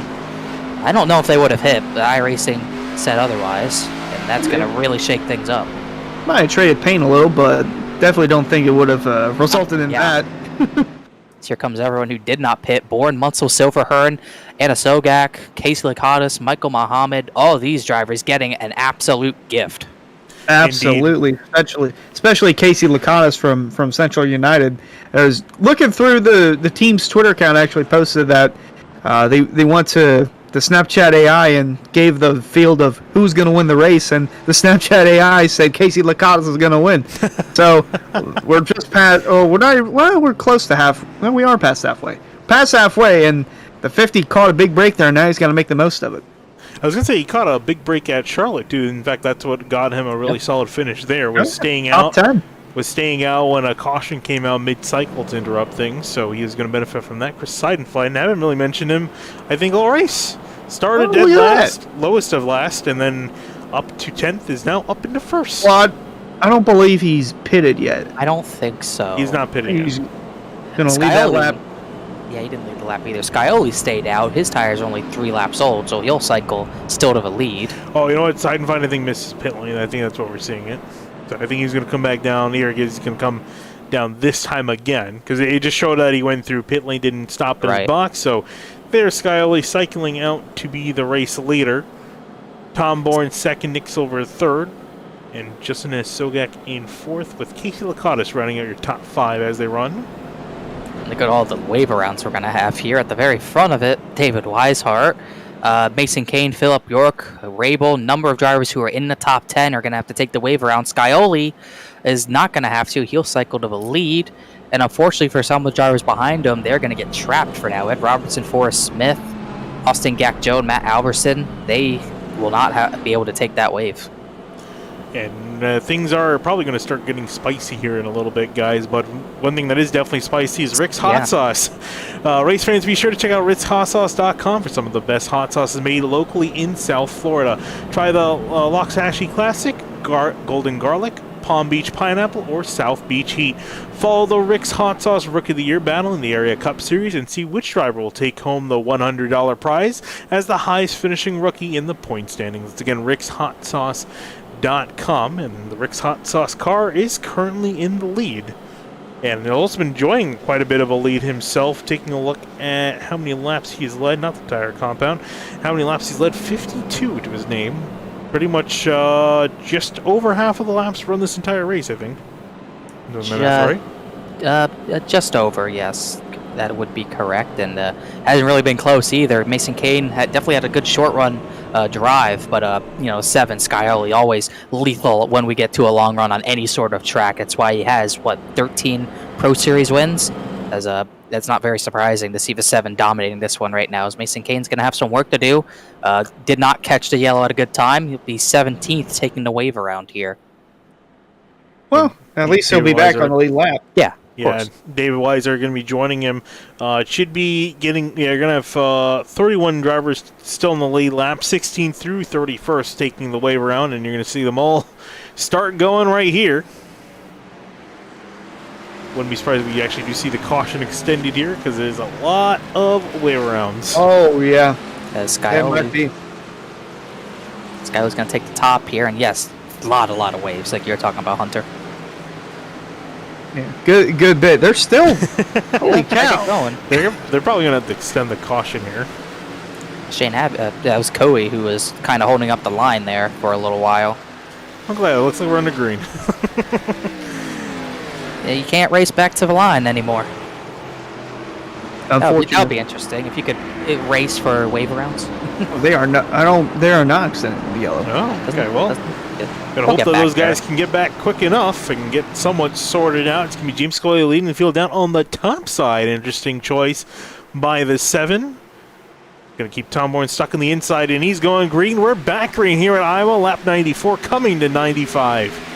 I don't know if they would have hit, but iRacing said otherwise, and that's going to really shake things up. Might have traded paint a little, but definitely don't think it would have resulted in that. So here comes everyone who did not pit. Bourne, Munsell, Silverhern, Anna Sogak, Casey Lakatos, Michael Muhammad. All of these drivers getting an absolute gift. Absolutely, especially Casey Lakatos from Central United. I was looking through the team's Twitter account. Actually posted that they went to the Snapchat AI and gave the field of who's going to win the race, and the Snapchat AI said Casey Lakatos is going to win. So we're just past. Oh, we're not. Well, we're close to half. Well, we are past halfway. Past halfway, and the 50 caught a big break there. Now he's got to make the most of it. I was going to say he caught a big break at Charlotte, too. In fact, that's what got him a really solid finish there, was staying out. Top 10. Was staying out when a caution came out mid-cycle to interrupt things, so he was going to benefit from that. Chris Seidenfeld, I haven't really mentioned him, I think, all race. Started dead last, lowest of last, and then up to 10th, is now up into first. Well, I don't believe he's pitted yet. I don't think so. He's not pitting He's yet. going to lead that lap. Yeah, he didn't lead the lap either. Scioli stayed out. His tires are only 3 laps old, so he'll cycle still to the lead. Oh, you know what? Seidenfeld, I think, misses pit lane. I think that's what we're seeing it. So I think he's going to come back down here. He's going to come down this time again, because it just showed that he went through pit lane, didn't stop in his box. So there's Scioli cycling out to be the race leader. Tom Bourne second, Nick Silver third, and Justin Sogak in fourth, with Casey Lakatos running out your top 5 as they run. Look at all the wave arounds we're going to have here. At the very front of it, David Weishart, Mason Kane, Philip York, Rabel, number of drivers who are in the top 10 are going to have to take the wave around. Scioli is not going to have to. He'll cycle to the lead. And unfortunately for some of the drivers behind him, they're going to get trapped for now. Ed Robertson, Forrest Smith, Austin Gak-Joe, Matt Alberson, they will not be able to take that wave. And things are probably going to start getting spicy here in a little bit, guys. But one thing that is definitely spicy is Rick's Hot Sauce. Race fans, be sure to check out ritzhotsauce.com for some of the best hot sauces made locally in South Florida. Try the Loxahatchee Classic, Golden Garlic, Palm Beach Pineapple, or South Beach Heat. Follow the Rick's Hot Sauce Rookie of the Year battle in the Area Cup Series and see which driver will take home the $100 prize as the highest finishing rookie in the point standings. It's again rickshotsauce.com, and the Rick's Hot Sauce car is currently in the lead. And he's also been enjoying quite a bit of a lead himself, taking a look at how many laps he's led, not the tire compound, how many laps he's led, 52 to his name. Pretty much just over half of the laps run this entire race, I think. Right? Just over, yes. That would be correct, and hasn't really been close either. Mason Kane definitely had a good short run drive, but 7 Scioli always lethal when we get to a long run on any sort of track. That's why he has 13 Pro Series wins. That's not very surprising to see the 7 dominating this one right now. As Mason Kane's going to have some work to do. Did not catch the yellow at a good time. He'll be 17th taking the wave around here. Well, at least he'll be back on the lead lap. Yeah. Yeah, David Weiser going to be joining him. Should be getting. You're going to have 31 drivers still in the lead lap, 16 through 31st taking the wave around, and you're going to see them all start going right here. Wouldn't be surprised if we actually do see the caution extended here, because there's a lot of wave arounds. Oh yeah, Scioli's going to take the top here, and yes, a lot of waves like you're talking about, Hunter. Yeah, good bit. They're still holy cow. They're probably going to have to extend the caution here. Shane that was Coey who was kind of holding up the line there for a little while. I'm glad. It looks like we're on the green. Yeah, you can't race back to the line anymore. Unfortunately, that would be interesting if you could race for wave rounds. They are not. They are not extending the yellow. Oh, okay. Well, gotta hope that those guys can get back quick enough and get somewhat sorted out. It's gonna be James Scully leading the field down on the top side. Interesting choice by the 7. Going to keep Tom Bourne stuck on the inside, and he's going green. We're back green here at Iowa. Lap 94 coming to 95.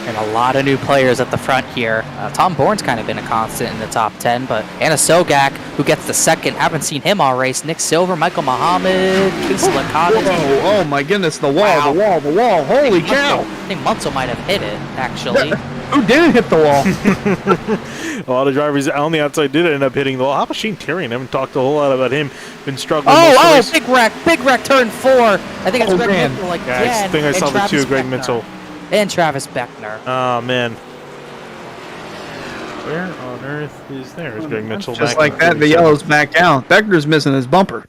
And a lot of new players at the front here. Tom Bourne's kind of been a constant in the top 10, but Anna Sogak, who gets the second, haven't seen him all race. Nick Silver, Michael Muhammad, Casey Licata. Oh my goodness, the wall, Wow. the wall. Holy cow. I think Munsell might have hit it, actually. Who didn't hit the wall? A lot of drivers on the outside did end up hitting the wall. How about Shane Terrian? I haven't talked a whole lot about him. Been struggling. Big wreck, turn 4. I think it's Greg man. Mitchell, like Yeah, I think I saw the two, Greg Beckner. Mitchell. And Travis Beckner. Oh, man. Where on earth is there? Is Greg Mitchell Just back like in that, the 37? yellow's back out. Beckner's missing his bumper.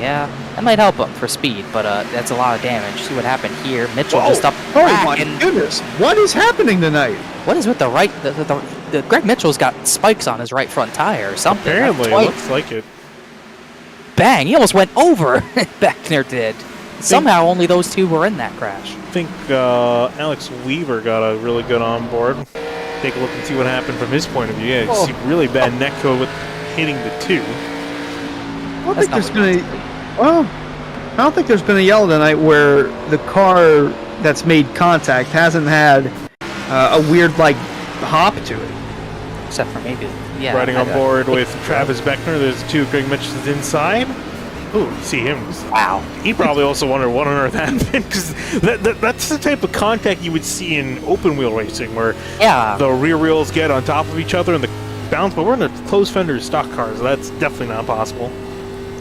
Yeah, that might help him for speed, but that's a lot of damage. See what happened here. Mitchell Whoa. just up Oh my and goodness. What is happening tonight? what is with the right? The Greg Mitchell's got spikes on his right front tire or something. Apparently, it Twice. looks like it. Bang! He almost went over. Beckner did. Somehow only those two were in that crash. I think Alex Weaver got a really good onboard. Take a look and see what happened from his point of view. Yeah, you see really bad neck code with hitting the two. I don't think there's been I don't think there's been a yellow tonight where the car that's made contact hasn't had a weird like hop to it. Except for maybe, yeah. Riding on board with Travis Beckner. There's two Greg Mitchells inside. Ooh, see him. Wow. He probably also wondered what on earth happened, because that's the type of contact you would see in open wheel racing, where Yeah. the rear wheels get on top of each other and the bounce. But we're in a closed fender stock car, so that's definitely not possible.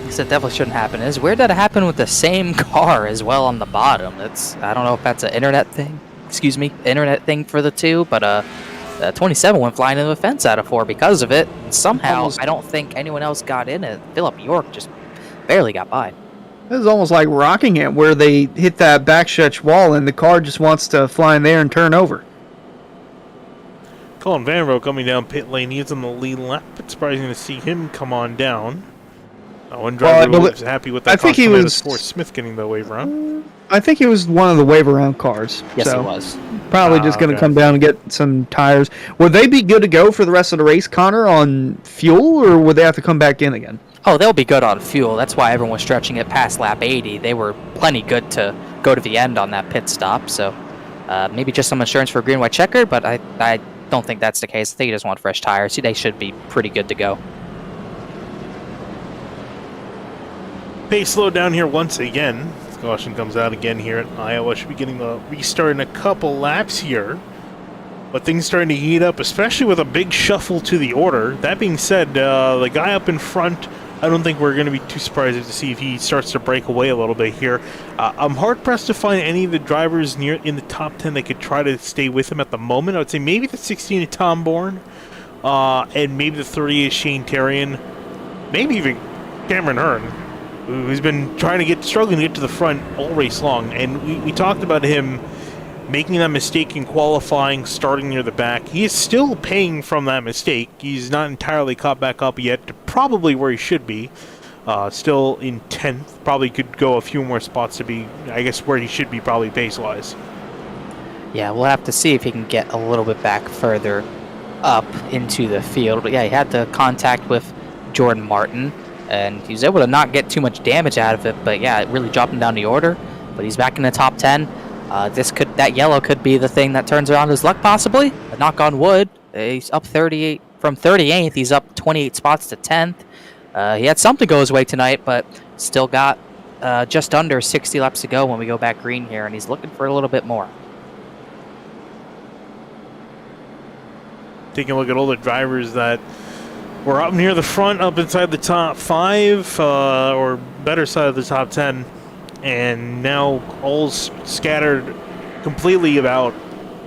It definitely shouldn't happen. It's weird that it happened with the same car as well on the bottom. I don't know if that's an internet thing. Excuse me, internet thing for the two, but 27 went flying into the fence out of 4 because of it. And somehow, I don't think anyone else got in it. Philip York just barely got by. This is almost like Rockingham, where they hit that backstretch wall and the car just wants to fly in there and turn over. Colin Vanderbilt coming down pit lane. He's on the lead lap. It's surprising to see him come on down. One driver was happy with that. I think he was Fort Smith getting the wave around. I think he was one of the wave around cars. Yes, so he was. Probably just going to okay. come down and get some tires. Would they be good to go for the rest of the race, Connor, on fuel, or would they have to come back in again? Oh, they'll be good on fuel. That's why everyone was stretching it past lap 80. They were plenty good to go to the end on that pit stop. So maybe just some insurance for green, white, checkered, but I don't think that's the case. I think he just want fresh tires. They should be pretty good to go. Pace slowed down here once again. Caution comes out again here at Iowa. Should be getting a restart in a couple laps here. But things starting to heat up, especially with a big shuffle to the order. That being said, the guy up in front, I don't think we're going to be too surprised to see if he starts to break away a little bit here. I'm hard-pressed to find any of the drivers near in the top 10 that could try to stay with him at the moment. I would say maybe the 16 is Tom Bourne, and maybe the 30 is Shane Terrian, maybe even Cameron Hearn, who's been struggling to get to the front all race long. And we talked about him making that mistake in qualifying, starting near the back. He is still paying from that mistake. He's not entirely caught back up yet to probably where he should be. Still in 10th. Probably could go a few more spots to be, I guess, where he should be probably pace-wise. Yeah, we'll have to see if he can get a little bit back further up into the field. But yeah, he had the contact with Jordan Martin, and he was able to not get too much damage out of it. But yeah, it really dropped him down the order. But he's back in the top 10. That yellow could be the thing that turns around his luck, possibly. A knock on wood. He's up 38 from 38th. He's up 28 spots to 10th. He had something go his way tonight, but still got just under 60 laps to go when we go back green here, and he's looking for a little bit more. Taking a look at all the drivers that were up near the front, up inside the top 5, or better side of the top 10. And now all scattered completely about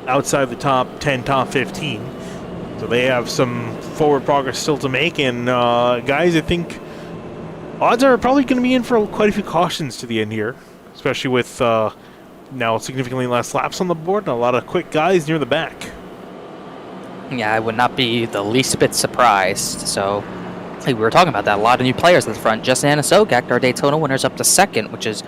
outside the top 10, top 15. So they have some forward progress still to make. And guys, I think odds are probably going to be in for quite a few cautions to the end here, especially with now significantly less laps on the board and a lot of quick guys near the back. Yeah, I would not be the least bit surprised. So, like we were talking about that, a lot of new players in the front. Justin Anasogak, our Daytona winner's up to 2nd, which is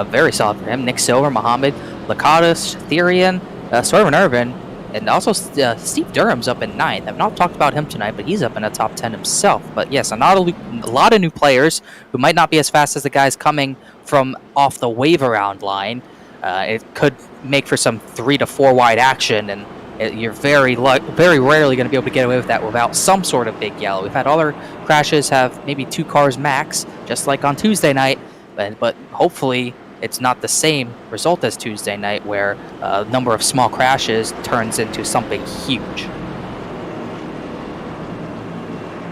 very solid for him. Nick Silver, Muhammad, Lakatos, Therian, Sorvin Irvin, And also, Steve Durham's up in 9th. I've not talked about him tonight, but he's up in the top 10 himself. But yes, a lot of new players who might not be as fast as the guys coming from off the wave around line. It could make for some 3 to 4 wide action, and you're very rarely going to be able to get away with that without some sort of big yellow. We've had other crashes have maybe 2 cars max, just like on Tuesday night, but hopefully it's not the same result as Tuesday night, where a number of small crashes turns into something huge.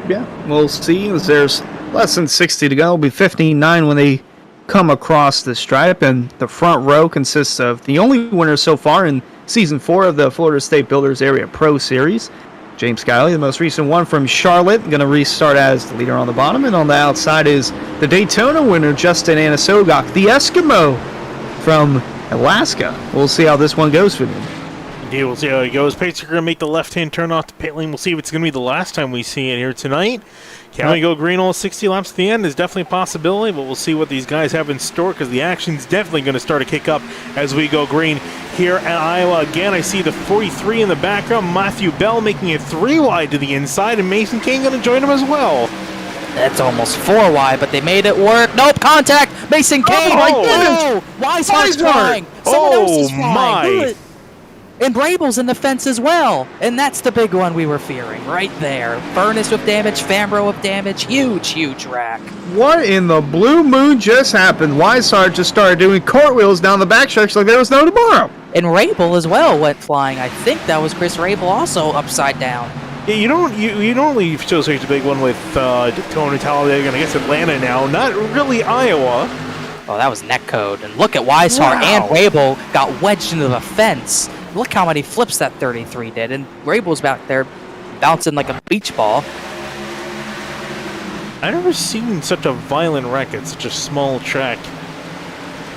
Yeah, we'll see. As there's less than 60 to go. It'll be 15-9 when they come across the stripe, and the front row consists of the only winner so far in Season 4 of the Florida State Builders Area Pro Series. James Kiley, the most recent one from Charlotte, going to restart as the leader on the bottom. And on the outside is the Daytona winner, Justin Anasogok, the Eskimo from Alaska. We'll see how this one goes for them. Indeed, we'll see how it goes. Pacer going to make the left-hand turn off the pit lane. We'll see if it's going to be the last time we see it here tonight. Can we go green all 60 laps at the end? Is definitely a possibility, but we'll see what these guys have in store, because the action's definitely going to start to kick up as we go green here at Iowa. Again, I see the 43 in the background. Matthew Bell making it 3 wide to the inside, and Mason Kane going to join him as well. That's almost 4 wide, but they made it work. Nope, contact! Mason Kane! Oh, Weisehart's flying! Someone else is flying! My. And Brable's in the fence as well. And that's the big one we were fearing right there. Furnace with damage, Fambro with damage. Huge wreck. What in the blue moon just happened? Weishart just started doing cartwheels down the backstretch like there was no tomorrow. And Rabel as well went flying. I think that was Chris Rabel also upside down. Yeah, you don't really show such a big one with Tony Talladega and I guess Atlanta now. Not really Iowa. Oh, that was netcode. And look at Weishart and Rabel got wedged into the fence. Look how many flips that 33 did, and Rabel's back there bouncing like a beach ball. I've never seen such a violent wreck at such a small track.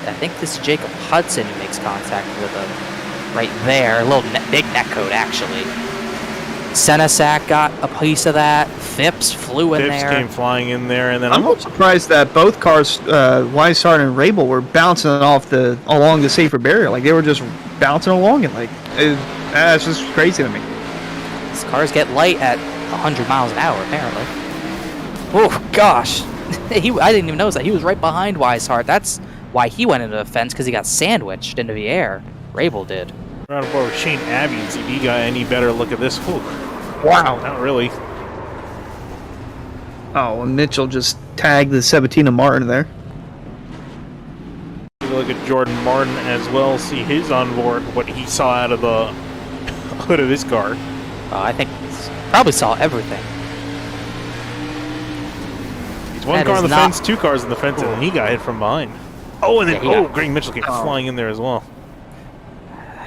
I think this is Jacob Hudson who makes contact with him right there. A little big netcode, actually. Senesac got a piece of that. Phipps flew in there. Phipps came flying in there, and then I'm surprised that both cars, Weishart and Rabel, were bouncing off along the safer barrier. Like they were just bouncing along it. Like that's just crazy to me. These cars get light at 100 miles an hour, apparently. Oh gosh, I didn't even notice that he was right behind Weishart. That's why he went into the fence, because he got sandwiched into the air. Rabel did. Round of applause with Shane Abbey and see if he got any better look at this. Whew. Wow. Not really. Oh, and Mitchell just tagged the Sabatina Martin there. Take a look at Jordan Martin as well. See his onboard, what he saw out of the hood of his car. I think he probably saw everything. He's one car on the fence, 2 cars on the fence, and then he got hit from behind. Oh, and then Greg Mitchell came flying in there as well.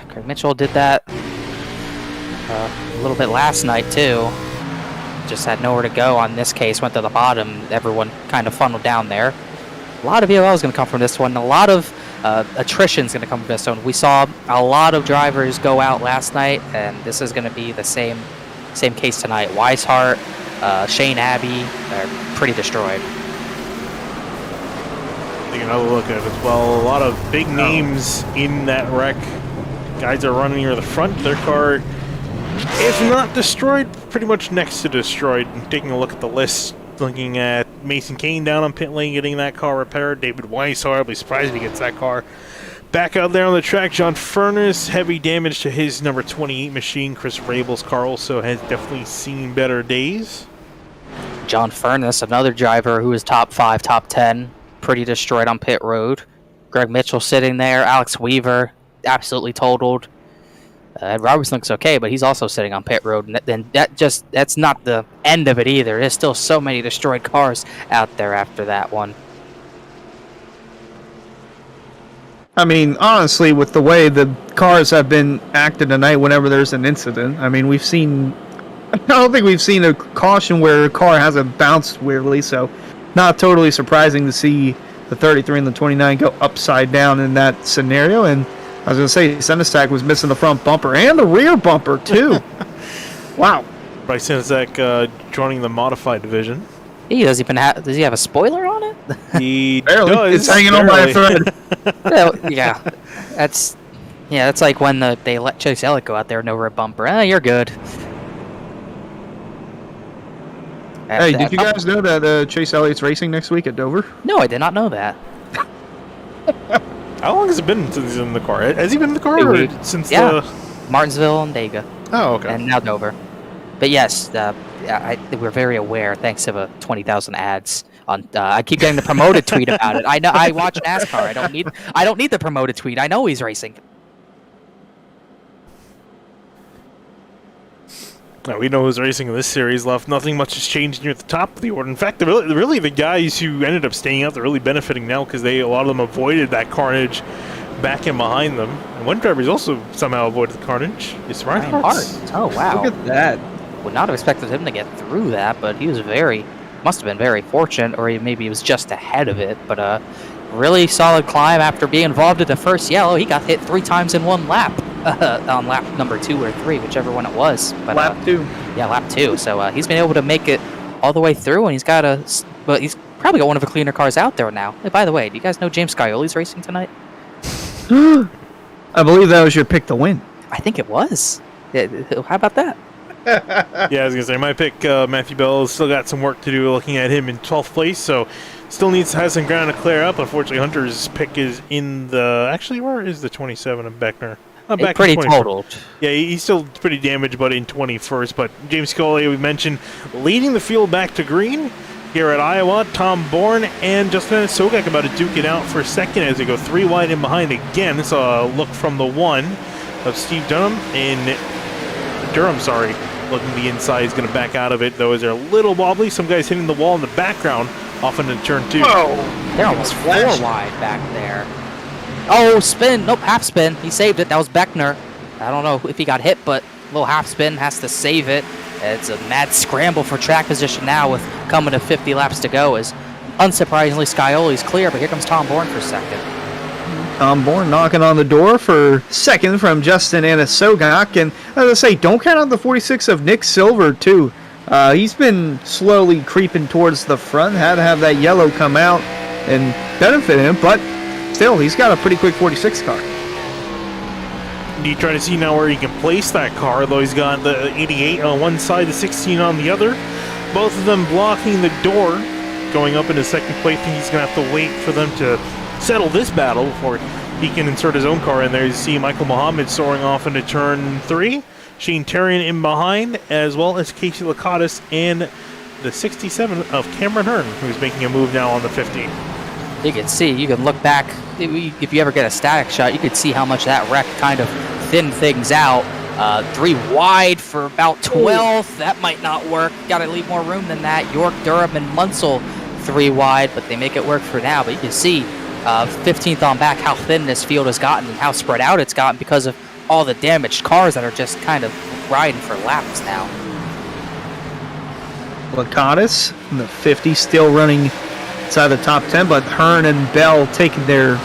Greg Mitchell did that a little bit last night too. Just had nowhere to go on this case, went to the bottom. Everyone kind of funneled down there. A lot of VOL is going to come from this one. A lot of attrition is going to come from this one. We saw a lot of drivers go out last night, and this is going to be the same case tonight. Weishart, Shane Abbey are pretty destroyed. Take another look at it as well. A lot of big names in that wreck. Guys are running near the front. Their car, if not destroyed, pretty much next to destroyed. Taking a look at the list, looking at Mason Kane down on pit lane, getting that car repaired. David Weishart, I'll be surprised if he gets that car back out there on the track. John Furness, heavy damage to his number 28 machine. Chris Rabel's car also has definitely seen better days. John Furness, another driver who was top 5, top 10, pretty destroyed on pit road. Greg Mitchell sitting there. Alex Weaver, absolutely totaled. Ed Robertson looks okay, but he's also sitting on pit road, and that's not the end of it either. There's still so many destroyed cars out there after that one. I mean, honestly, with the way the cars have been acting tonight whenever there's an incident, I mean, I don't think we've seen a caution where a car hasn't bounced weirdly, so not totally surprising to see the 33 and the 29 go upside down in that scenario. And I was going to say, Senesac was missing the front bumper and the rear bumper, too. Wow. Bryce Senesac joining the modified division. He does he have a spoiler on it? He barely. does. It's hanging on by a thread. Yeah, Yeah, it's like when they let Chase Elliott go out there and over a bumper. You're good. Hey, did you guys know that Chase Elliott's racing next week at Dover? No, I did not know that. How long has it been since he's in the car? Has he been in the car since the Martinsville and Dega? Oh, okay. And now Dover. But yes, we're very aware thanks to the 20,000 ads on. I keep getting the promoted tweet about it. I know. I watch NASCAR. I don't need the promoted tweet. I know he's racing. Now, we know who's racing in this series left. Nothing much has changed near the top of the order. In fact, really the guys who ended up staying out, they're really benefiting now because a lot of them avoided that carnage back in behind them. And one driver's also somehow avoided the carnage. It's Ryan Hart. Oh, wow. Look at that. Would not have expected him to get through that, but he was must have been very fortunate, or maybe he was just ahead of it. But really solid climb after being involved in the first yellow. He got hit 3 times in 1 lap. On lap number 2 or 3, whichever one it was. But, lap 2. Yeah, lap 2. So he's been able to make it all the way through, and he's probably got one of the cleaner cars out there now. Hey, by the way, do you guys know James Scioli's racing tonight? I believe that was your pick to win. I think it was. Yeah, how about that? Yeah, I was gonna say my pick. Matthew Bell has still got some work to do. Looking at him in 12th place, so still has some ground to clear up. Unfortunately, Hunter's pick is in the. Actually, where is the 27 of Beckner? Back pretty totaled. Yeah, he's still pretty damaged, but in 21st. But James Scully, we mentioned, leading the field back to green here at Iowa. Tom Bourne and Justin Sogak about to duke it out for second as they go 3 wide in behind again. This a look from the 1 of Steve Durham. Looking the inside. He's going to back out of it, though, as they're a little wobbly. Some guys hitting the wall in the background off into turn 2. Oh, they're almost 4 wide back there. Oh, spin. Nope, half spin. He saved it. That was Beckner. I don't know if he got hit, but a little half spin has to save it. It's a mad scramble for track position now with coming to 50 laps to go as, unsurprisingly, Scioli's clear, but here comes Tom Bourne for second. Tom Bourne knocking on the door for second from Justin Anasogak. And as I say, don't count out the 46 of Nick Silver, too. He's been slowly creeping towards the front. Had to have that yellow come out and benefit him, but still, he's got a pretty quick 46 car. You try to see now where he can place that car, though he's got the 88 on one side, the 16 on the other. Both of them blocking the door going up into second place. I think he's going to have to wait for them to settle this battle before he can insert his own car in there. You see Michael Muhammad soaring off into turn 3. Shane Terrian in behind, as well as Casey Lakatos and the 67 of Cameron Hearn, who's making a move now on the 50. You can look back, if you ever get a static shot, you could see how much that wreck kind of thinned things out. 3 wide for about 12th. That might not work. Got to leave more room than that. York, Durham, and Munsell 3 wide, but they make it work for now. But you can see 15th on back how thin this field has gotten and how spread out it's gotten because of all the damaged cars that are just kind of riding for laps now. Lakatos in the 50 still running inside the top 10, but Hearn and Bell taking their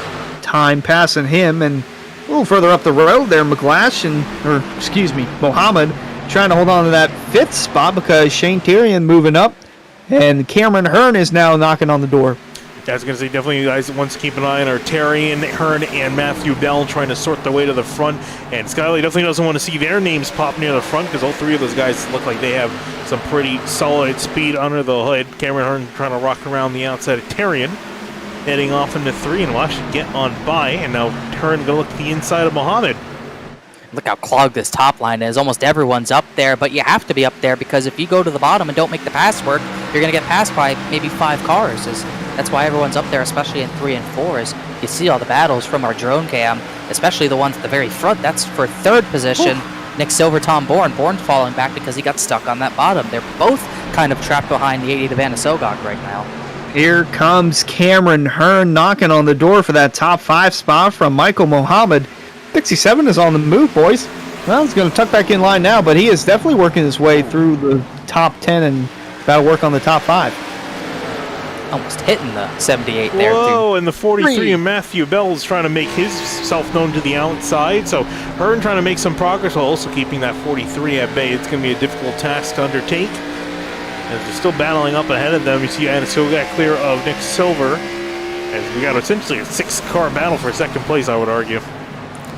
time passing him, and a little further up the road there, Mohammed trying to hold on to that 5th spot because Shane Terrian moving up, and Cameron Hearn is now knocking on the door. Yeah, I was going to say, definitely you guys want to keep an eye on our Terrian, Hearn, and Matthew Bell trying to sort their way to the front. And Skyly definitely doesn't want to see their names pop near the front because all 3 of those guys look like they have some pretty solid speed under the hood. Cameron Hearn trying to rock around the outside of Terrian, heading off into 3, and watch it get on by. And now Hearn going to look at the inside of Muhammad. Look how clogged this top line is. Almost everyone's up there, but you have to be up there because if you go to the bottom and don't make the pass work, you're going to get passed by maybe 5 cars. That's why everyone's up there, especially in 3 and 4, is you see all the battles from our drone cam, especially the ones at the very front. That's for 3rd position. Ooh. Nick Silver, Tom Bourne. Bourne's falling back because he got stuck on that bottom. They're both kind of trapped behind the 80 of Anasogak right now. Here comes Cameron Hearn knocking on the door for that top 5 spot from Michael Mohammed. 67 is on the move, boys. Well, he's going to tuck back in line now, but he is definitely working his way through the top 10 and about to work on the top 5. Almost hitting the 78 there. Whoa, and the 43 of Matthew Bell is trying to make himself known to the outside. So Hearn trying to make some progress while also keeping that 43 at bay. It's going to be a difficult task to undertake. As they're still battling up ahead of them, you see Anasogak clear of Nick Silver. As we got essentially a 6-car battle for 2nd place, I would argue.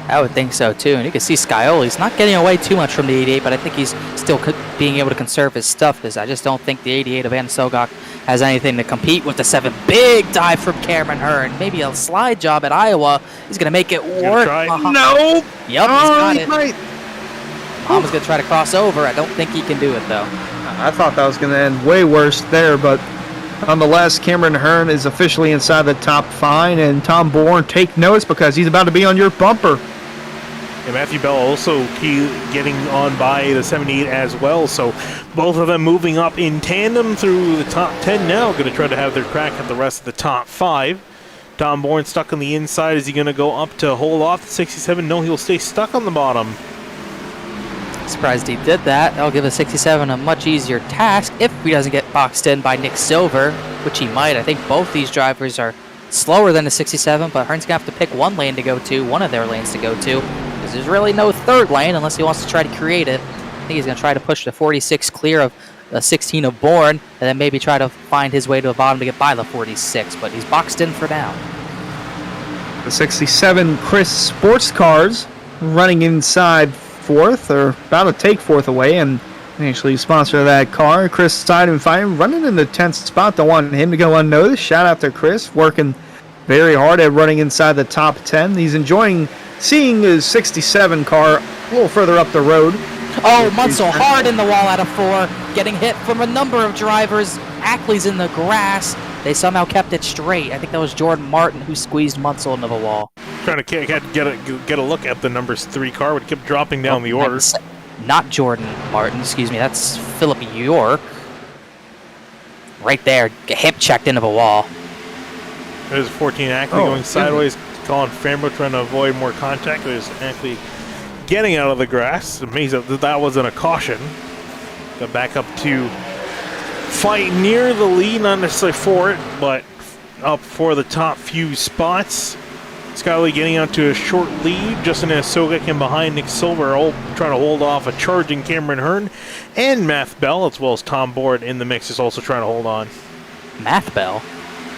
I would think so too, and you can see Scioli's not getting away too much from the 88, but I think he's still being able to conserve his stuff, because I just don't think the 88 of Van Sogok has anything to compete with the 7. Big dive from Cameron Hearn, maybe a slide job at Iowa. He's gonna make it work. No! Yep, he's got it. Might. Mama's gonna try to cross over. I don't think he can do it though. I thought that was going to end way worse there, but nonetheless, Cameron Hearn is officially inside the top 5, and Tom Bourne, take notice because he's about to be on your bumper. And Matthew Bell also getting on by the 78 as well, so both of them moving up in tandem through the top 10 now. Going to try to have their crack at the rest of the top 5. Tom Bourne stuck on the inside. Is he going to go up to hold off the 67? No, he'll stay stuck on the bottom. Surprised he did that. That'll give the 67 a much easier task if he doesn't get boxed in by Nick Silver, which he might. I think both these drivers are slower than the 67, but Hearn's going to have to pick one lane to go to, one of their lanes to go to, because there's really no third lane unless he wants to try to create it. I think he's going to try to push the 46 clear of the 16 of Bourne, and then maybe try to find his way to the bottom to get by the 46, but he's boxed in for now. The 67 Chris Sports Cars running inside 4th, or about to take 4th away, and actually sponsor that car. Chris Side and Fine running in the 10th spot. Don't want him to go unnoticed. Shout out to Chris, working very hard at running inside the top 10. He's enjoying seeing his 67 car a little further up the road. Oh, Munsell hard in the wall out of 4, getting hit from a number of drivers. Ackley's in the grass. They somehow kept it straight. I think that was Jordan Martin who squeezed Munsell into the wall. Trying to get a look at the numbers 3 car, but it kept dropping down the order. Not Jordan Martin, excuse me. That's Philip York. Right there, get hip checked into the wall. There's 14 Ackley going sideways. Colin Fambro trying to avoid more contact. There's Ackley getting out of the grass. Amazing that wasn't a caution. Got back up to fight near the lead, not necessarily for it, but up for the top few spots. Scully getting out to a short lead. Justin Asogak in behind Nick Silver, all trying to hold off a charging Cameron Hearn. And Math Bell, as well as Tom Board in the mix, is also trying to hold on. Math Bell?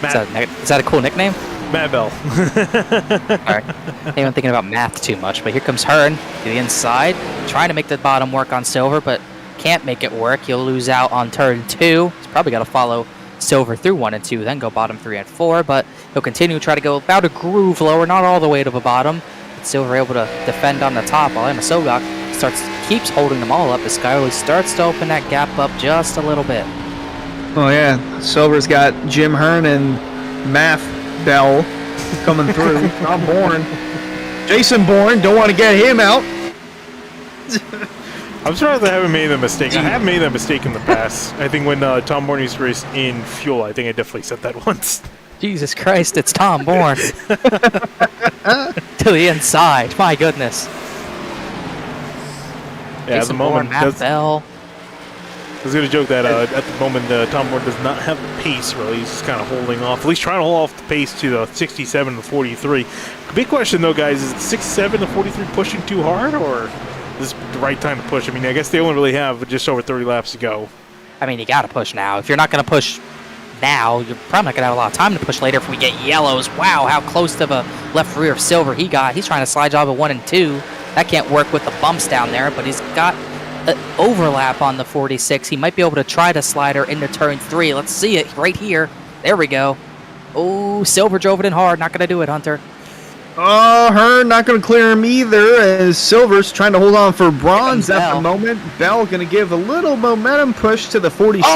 Is that a cool nickname? Matt Bell. All right. I ain't even thinking about math too much, but here comes Hearn to the inside, trying to make the bottom work on Silver, but can't make it work. He'll lose out on turn 2. He's probably got to follow Silver through 1 and 2, then go bottom 3 and 4, but he'll continue to try to go about a groove lower, not all the way to the bottom. But Silver able to defend on the top, while Emma Sogok keeps holding them all up as Skyler starts to open that gap up just a little bit. Oh yeah, Silver's got Jim Hearn and Math Bell coming through. Tom Bourne. Jason Bourne, don't want to get him out. I'm surprised I haven't made the mistake. I have made that mistake in the past. I think when Tom Bourne used to race in Fuel, I think I definitely said that once. Jesus Christ, it's Tom Bourne. To the inside, my goodness. Yeah, at the moment, Matt Bell. I was going to joke that at the moment, Tom Bourne does not have the pace, really. He's just kind of holding off, at least trying to hold off the pace to the 67 and 43. Big question, though, guys, is 67 and 43 pushing too hard, or is this the right time to push? I mean, I guess they only really have just over 30 laps to go. I mean, you got to push now. If you're not going to push now, you're probably not going to have a lot of time to push later if we get yellows. Wow, how close to the left rear of Silver he got. He's trying to slide job at 1 and 2. That can't work with the bumps down there, but he's got an overlap on the 46. He might be able to try to slide her into turn 3. Let's see it right here. There we go. Oh, Silver drove it in hard. Not going to do it, Hunter. Oh, Hearn not going to clear him either, as Silver's trying to hold on for bronze at the moment. Bell going to give a little momentum push to the 46.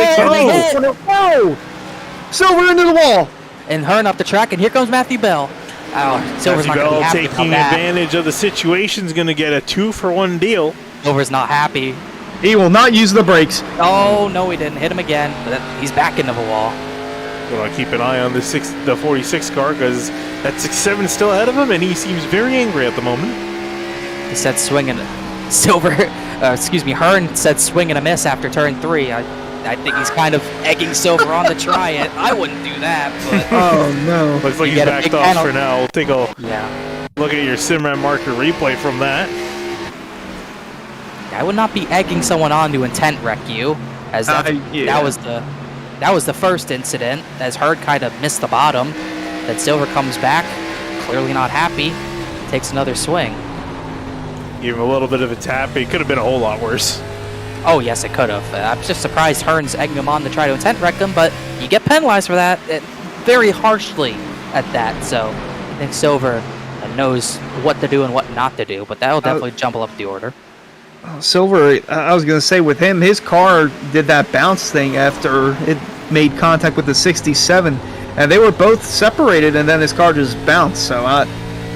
Oh, Silver into the wall. And Hearn up the track, and here comes Matthew Bell. Oh, Silver's not going to be happy taking advantage of the situation, is going to get a 2-for-1 deal. Silver's not happy. He will not use the brakes. Oh, no, he didn't. Hit him again. But he's back into the wall. Well, keep an eye on the 46 car, because that 67 is still ahead of him, and he seems very angry at the moment. He said swing and Hearn said swing and a miss after turn 3. I think he's kind of egging Silver on to try it. I wouldn't do that, but oh no. Looks like he's backed off for now. We'll take a look at your Simran marker replay from that. I would not be egging someone on to intent wreck you, as that was the first incident, as Hearn kind of missed the bottom. Then Silver comes back, clearly not happy, takes another swing. Gave him a little bit of a tap. It could have been a whole lot worse. Oh, yes, it could have. I'm just surprised Hearn's egging him on to try to intent wreck him, but you get penalized for that very harshly at that. So I think Silver knows what to do and what not to do, but that'll definitely jumble up the order. Silver, I was going to say with him, his car did that bounce thing after it made contact with the 67, and they were both separated, and then his car just bounced. So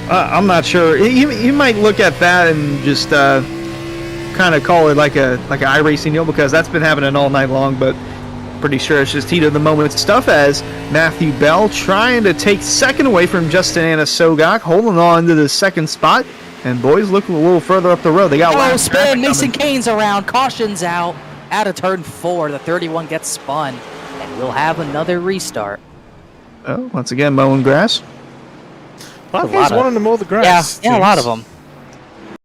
I'm not sure. He might look at that and just kind of call it like a iRacing deal, because that's been happening all night long, but pretty sure it's just heat of the moment stuff, as Matthew Bell trying to take second away from Justin Anasogok, holding on to the second spot. And boys looking a little further up the road. They got spin. Mason Kane's around. Caution's out of turn 4. The 31 gets spun, and we'll have another restart. Oh, once again, mowing grass. A lot of guys wanting to mow the grass. Yeah, a lot of them.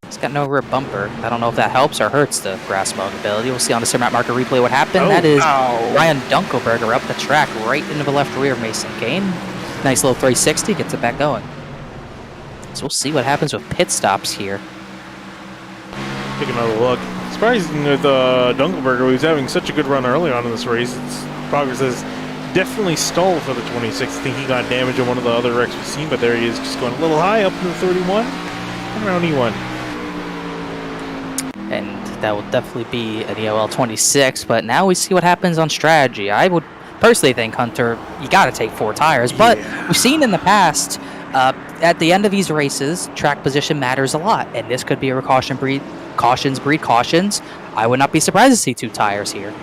It's got no rear bumper. I don't know if that helps or hurts the grass mowing ability. We'll see on the Sim Marker replay what happened. That is Ryan Dunkelberger up the track, right into the left rear of Mason Kane. Nice little 360, gets it back going. So we'll see what happens with pit stops here. Take another look. Surprising with Dunkelberger, who was having such a good run early on in this race. Its progress has definitely stalled for the 26. I think he got damage on one of the other wrecks we've seen, but there he is, just going a little high up in the 31 and around E1. And that will definitely be an EOL 26, but now we see what happens on strategy. I would personally think, Hunter, you got to take 4 tires, but we've seen in the past, at the end of these races, track position matters a lot, and this could be a cautions breed cautions. I would not be surprised to see 2 tires here.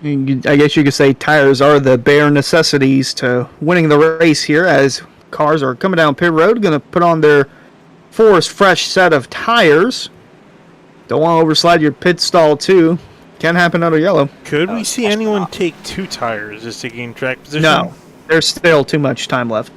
I guess you could say tires are the bare necessities to winning the race here, as cars are coming down pit road, going to put on their forced fresh set of tires. Don't want to overslide your pit stall too. Can happen under yellow. Could we see anyone take 2 tires just to gain track position? No, there's still too much time left.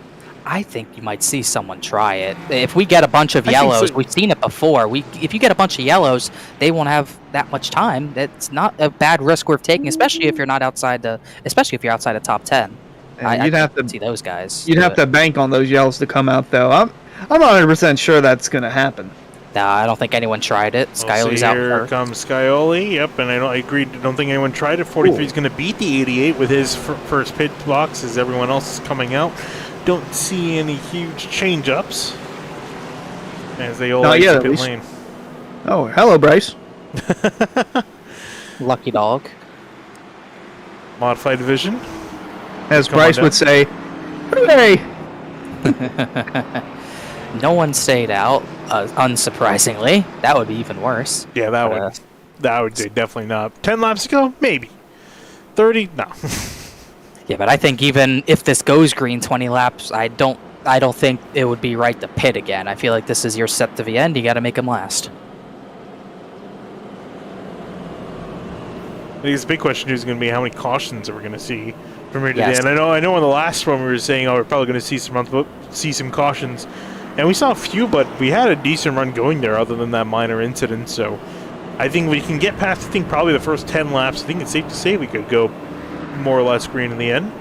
I think you might see someone try it. If we get a bunch of yellows, we've seen it before. If you get a bunch of yellows, they won't have that much time. That's not a bad risk worth taking, especially if you're not outside especially if you're outside the top 10. You'd have to see those guys. You'd have to bank on those yellows to come out, though. I'm not 100% sure that's going to happen. Nah, I don't think anyone tried it. Scioli's out here first. Comes Scioli. Yep, and I agree. Don't think anyone tried it. 43 is going to beat the 88 with his first pit box as everyone else is coming out. Don't see any huge change-ups as they all exit pit lane. Oh, hello, Bryce. Lucky dog. Modified division. As Bryce would say, hooray! No one stayed out, unsurprisingly. That would be even worse. Yeah, that would say definitely not. 10 laps ago, maybe. 30, no. Yeah, but I think even if this goes green 20 laps, I don't think it would be right to pit again. I feel like this is your set to the end. You got to make them last. I think the big question is going to be how many cautions are we going to see from here to the end. I know on the last one we were saying, we're probably going to see some cautions, and we saw a few, but we had a decent run going there other than that minor incident. So I think we can get past, probably the first 10 laps. I think it's safe to say we could go more or less green in the end.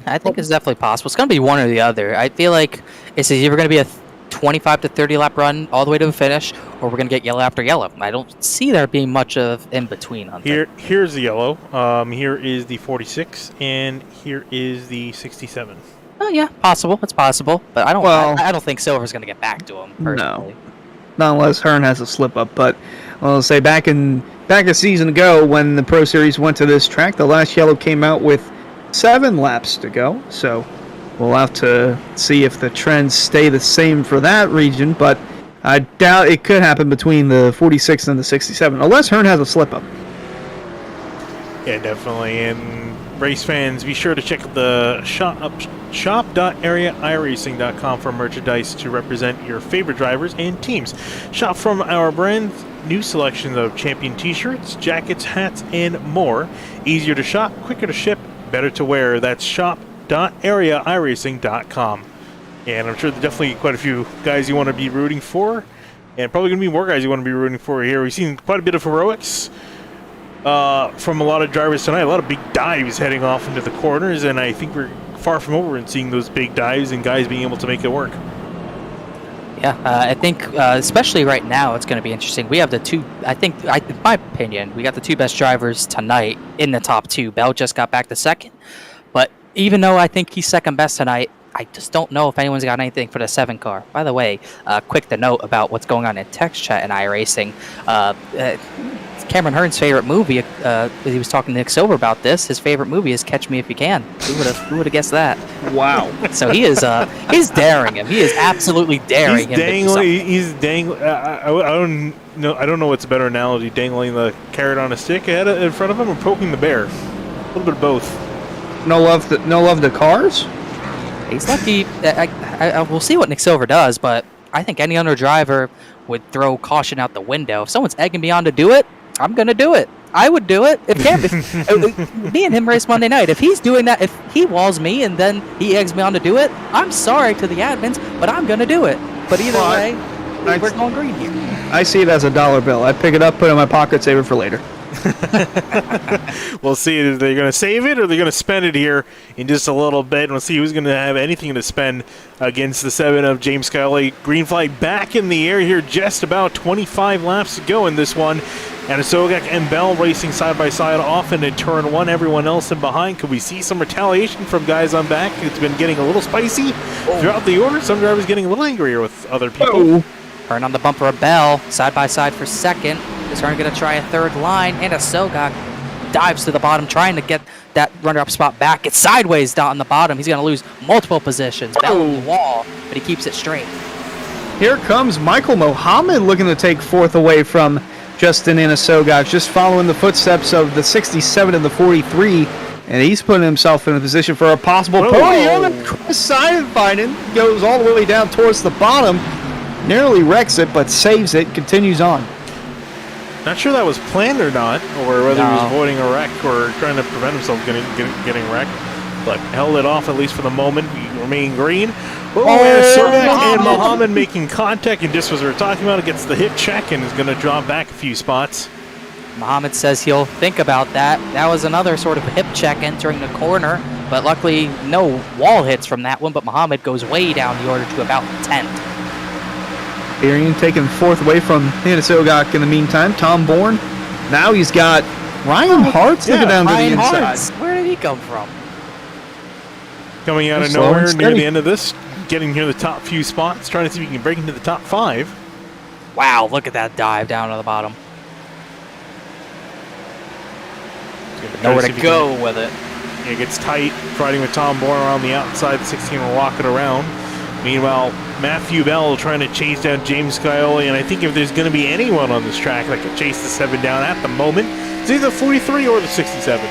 I think it's definitely possible. It's going to be one or the other. I feel like it's either going to be a 25 to 30 lap run all the way to the finish, or we're going to get yellow after yellow. I don't see there being much of in between. Here's the yellow. Here is the 46, and here is the 67. Oh yeah, possible. It's possible, but I don't think Silver's going to get back to him personally. No, not unless Hearn has a slip up. But I'll say back a season ago when the Pro Series went to this track, the last yellow came out with 7 laps to go. So we'll have to see if the trends stay the same for that region, but I doubt it could happen between the 46 and the 67, unless Hearn has a slip-up. Yeah, definitely. And race fans, be sure to check out the shop.areaiRacing.com for merchandise to represent your favorite drivers and teams. Shop from our brand new selection of champion t-shirts, jackets, hats, and more. Easier to shop, quicker to ship, better to wear. That's shop.areaiRacing.com. And I'm sure there's definitely quite a few guys you want to be rooting for, and probably going to be more guys you want to be rooting for here. We've seen quite a bit of heroics from a lot of drivers tonight, a lot of big dives heading off into the corners, and I think we're far from over in seeing those big dives and guys being able to make it work. Yeah, I think especially right now it's going to be interesting. We have the two. In my opinion, we got the two best drivers tonight in the top two. Bell just got back to second, but even though I think he's second best tonight, I just don't know if anyone's got anything for the 7 car. By the way, quick to note about what's going on in text chat and iRacing. Cameron Hearn's favorite movie. He was talking to Nick Silver about this. His favorite movie is Catch Me If You Can. Who would have guessed that? Wow. So he is. He's daring him. He is absolutely daring him. He's dangling. I don't know what's a better analogy: dangling the carrot on a stick in front of him, or poking the bear. A little bit of both. No love to cars. He's lucky. We'll see what Nick Silver does, but I think any other driver would throw caution out the window. If someone's egging me on to do it, I'm gonna do it. I would do it. If me and him race Monday night, if he's doing that, if he walls me and then he eggs me on to do it, I'm sorry to the admins, but I'm gonna do it. But either way, we're going green here. I see it as a dollar bill. I pick it up, put it in my pocket, save it for later. We'll see if they're going to save it or they're going to spend it here in just a little bit. And we'll see who's going to have anything to spend against the 7 of James Scully. Green flag back in the air here, just about 25 laps to go in this one. And Sogak and Bell racing side by side off into turn 1. Everyone else in behind. Could we see some retaliation from guys on back? It's been getting a little spicy throughout the order. Some drivers getting a little angrier with other people. Hearn on the bumper of Bell, side by side for second. Is Hearn going to try a third line? And Sogak dives to the bottom, trying to get that runner-up spot back. It's sideways down on the bottom. He's going to lose multiple positions. Bell on the wall, but he keeps it straight. Here comes Michael Mohammed looking to take fourth away from Justin Sogak, just following the footsteps of the 67 and the 43. And he's putting himself in a position for a possible podium. Chris Seidenfeinen goes all the way down towards the bottom. Narrowly wrecks it, but saves it, continues on. Not sure that was planned or not, or whether he was avoiding a wreck or trying to prevent himself getting wrecked. But held it off, at least for the moment. We remain green. And Muhammad making contact, and just as we were talking about, it gets the hit check and is going to drop back a few spots. Muhammad says he'll think about that. That was another sort of hip check entering the corner, but luckily no wall hits from that one, but Muhammad goes way down the order to about 10th. Arian taking fourth away from Sogak in the meantime. Tom Bourne. Now he's got Ryan Hart's looking down to the inside. Hartz. Where did he come from? Coming out of nowhere near the end of this, getting near the top few spots, trying to see if he can break into the top 5. Wow, look at that dive down to the bottom. Nowhere to go with it. It gets tight, fighting with Tom Bourne around the outside. The 16 will rock it around. Meanwhile, Matthew Bell trying to chase down James Scioli, and I think if there's going to be anyone on this track that can chase the 7 down at the moment, it's either the 43 or the 67.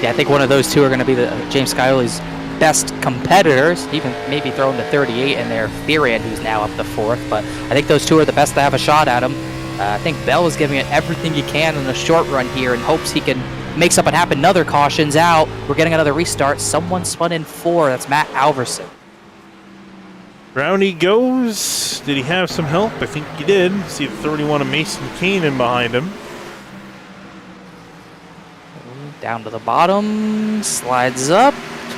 Yeah, I think one of those two are going to be the James Scioli's best competitors, even maybe throwing the 38 in there, Furian, who's now up the 4th, but I think those two are the best to have a shot at him. I think Bell is giving it everything he can in the short run here and hopes he can make something happen. Another caution's out. We're getting another restart. Someone spun in 4. That's Matt Alverson. Round he goes. Did he have some help? I think he did. See the 31 of Mason Kane in behind him. Down to the bottom, slides up.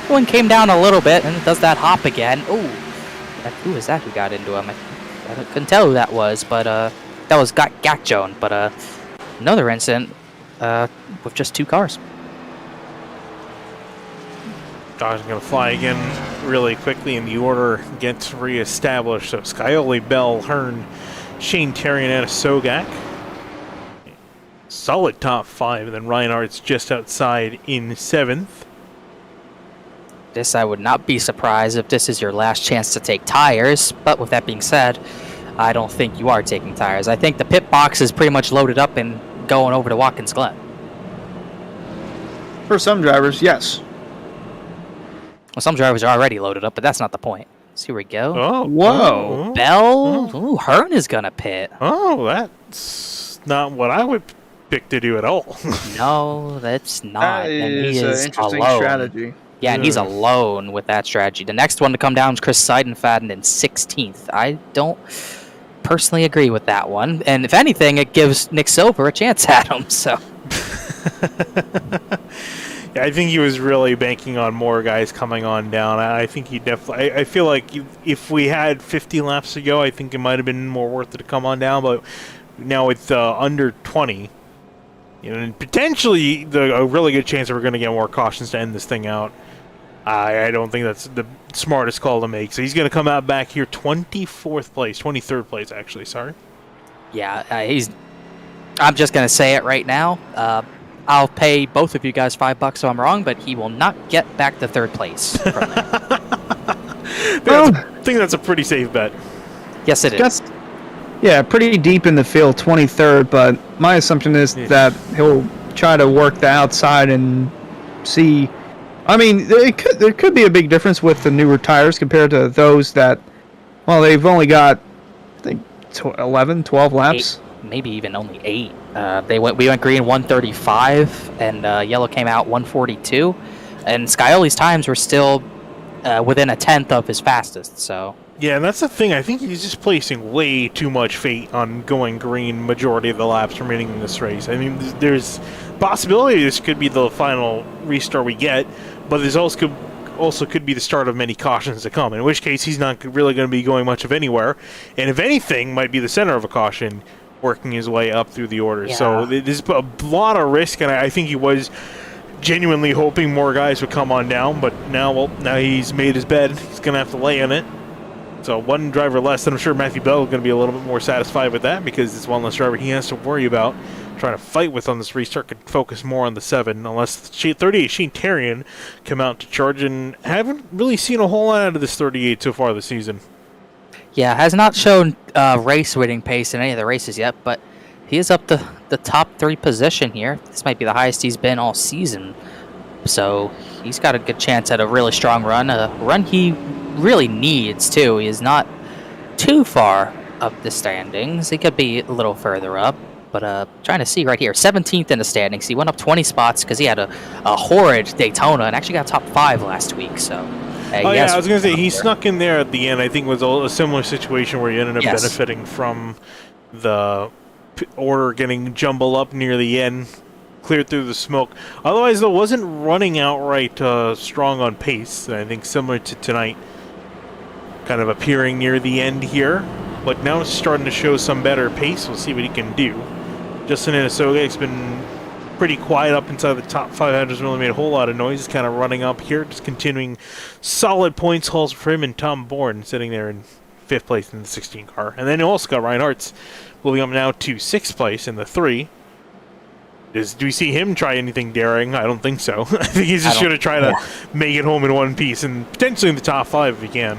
One came down a little bit and does that hop again. Ooh, who is that who got into him? I couldn't tell who that was, but that was Gakjon. But another incident with just 2 cars. Dodge going to fly again really quickly, and the order gets reestablished. So Scioli, Bell, Hearn, Shane Terry, and Sogak. Solid top 5, and then Reinhardt's just outside in 7th. This, I would not be surprised if this is your last chance to take tires, but with that being said, I don't think you are taking tires. I think the pit box is pretty much loaded up and going over to Watkins Glen. For some drivers, yes. Well, some drivers are already loaded up, but that's not the point. So here we go. Oh, whoa. Bell. Ooh, Hearn is going to pit. Oh, that's not what I would pick to do at all. No, that's not. That and he is is an interesting alone. strategy. Yeah, and he's alone with that strategy. The next one to come down is Chris Seidenfaden in 16th. I don't personally agree with that one. And if anything, it gives Nick Silver a chance at him. So. I think he was really banking on more guys coming on down. I think he definitely. I feel like if we had 50 laps to go, I think it might have been more worth it to come on down. But now it's under 20, and potentially a really good chance that we're going to get more cautions to end this thing out. I don't think that's the smartest call to make. So he's going to come out back here 23rd place, actually. Sorry. Yeah, I'm just going to say it right now. I'll pay both of you guys $5 if I'm wrong, but he will not get back to third place from there. I think that's a pretty safe bet. Yes, it is. Yeah, pretty deep in the field, 23rd, but my assumption is that he'll try to work the outside and see. I mean, there could be a big difference with the newer tires compared to those that, well, they've only got, I think, 11, 12 laps. 8, maybe even only 8. We went green 135, and yellow came out 142, and Scioli's times were still within a tenth of his fastest. So yeah, and that's the thing. I think he's just placing way too much fate on going green majority of the laps remaining in this race. I mean, there's possibility this could be the final restart we get, but there's also could be the start of many cautions to come. In which case, he's not really going to be going much of anywhere, and if anything, might be the center of a caution, working his way up through the order. Yeah. So there's a lot of risk, and I think he was genuinely hoping more guys would come on down, but now he's made his bed. He's going to have to lay in it. So one driver less, and I'm sure Matthew Bell is going to be a little bit more satisfied with that because it's one less driver he has to worry about trying to fight with on this restart. Could focus more on the 7, unless 38 Shane Terrian come out to charge, and haven't really seen a whole lot out of this 38 so far this season. Yeah, has not shown race-winning pace in any of the races yet, but he is up to the top 3 position here. This might be the highest he's been all season. So he's got a good chance at a really strong run, a run he really needs, too. He is not too far up the standings. He could be a little further up, but trying to see right here. 17th in the standings. He went up 20 spots because he had a horrid Daytona and actually got top 5 last week, so... I was going to say, he snuck in there at the end. I think it was a similar situation where he ended up benefiting from the order getting jumbled up near the end, cleared through the smoke. Otherwise, though, wasn't running outright strong on pace. I think similar to tonight, kind of appearing near the end here. But now it's starting to show some better pace. We'll see what he can do. Justin Anasoga has been pretty quiet up inside the top 5. Hasn't really made a whole lot of noise. He's kind of running up here, just continuing solid points hauls for him, and Tom Bourne sitting there in 5th place in the 16 car. And then you also got Ryan Hartz moving up now to 6th place in the 3. Do we see him try anything daring? I don't think so. I think he's just going to try to make it home in one piece and potentially in the top 5 if he can.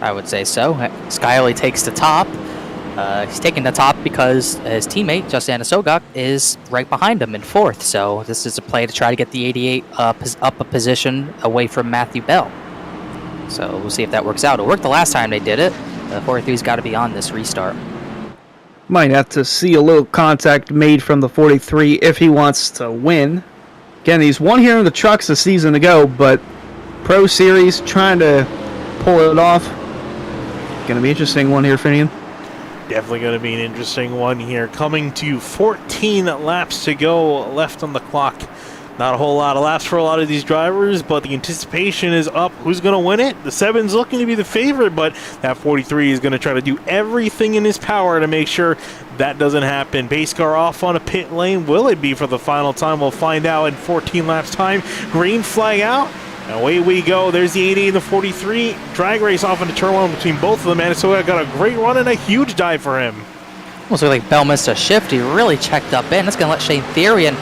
I would say so. Scioli takes the top. He's taking the top because his teammate, Justin Anasoga, is right behind him in 4th. So this is a play to try to get the 88 up a position away from Matthew Bell. So we'll see if that works out. It worked the last time they did it. The 43's got to be on this restart. Might have to see a little contact made from the 43 if he wants to win. Again, he's won here in the trucks a season ago, but Pro Series trying to pull it off. Going to be an interesting one here, Finian. Definitely going to be an interesting one here. Coming to 14 laps to go left on the clock. Not a whole lot of laps for a lot of these drivers, but the anticipation is up. Who's going to win it? The 7's looking to be the favorite, but that 43 is going to try to do everything in his power to make sure that doesn't happen. Pace car off on a pit lane. Will it be for the final time? We'll find out in 14 laps time. Green flag out. And away we go. There's the 88 and the 43. Drag race off into turn 1 between both of them. Anasoga got a great run and a huge dive for him. Almost like Bell missed a shift. He really checked up in. That's going to let Shane Therian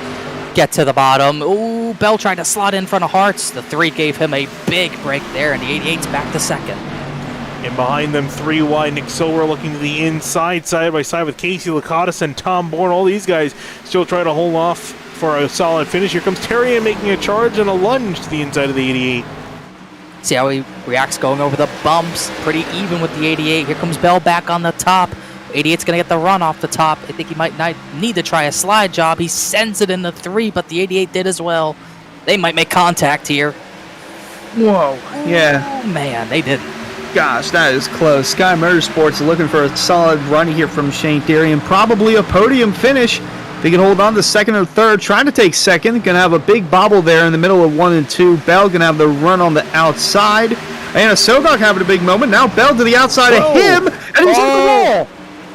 get to the bottom. Ooh, Bell trying to slot in front of Hartz. The 3 gave him a big break there, and the 88's back to 2nd. And behind them, 3 wide. Nick Silver looking to the inside, side by side with Casey Lakatos and Tom Bourne. All these guys still trying to hold off for a solid finish. Here comes Terrian making a charge and a lunge to the inside of the 88. See how he reacts going over the bumps. Pretty even with the 88. Here comes Bell back on the top. 88's going to get the run off the top. I think he might need to try a slide job. He sends it in the 3, but the 88 did as well. They might make contact here. Whoa. Yeah. Oh, man, they didn't. Gosh, that is close. Sky Motorsports looking for a solid run here from Shane Therian. Probably a podium finish. They can hold on to second or third, trying to take second. Gonna have a big bobble there in the middle of 1 and 2. Bell gonna have the run on the outside. And a Sogok having a big moment. Now Bell to the outside of him, and he's on the wall.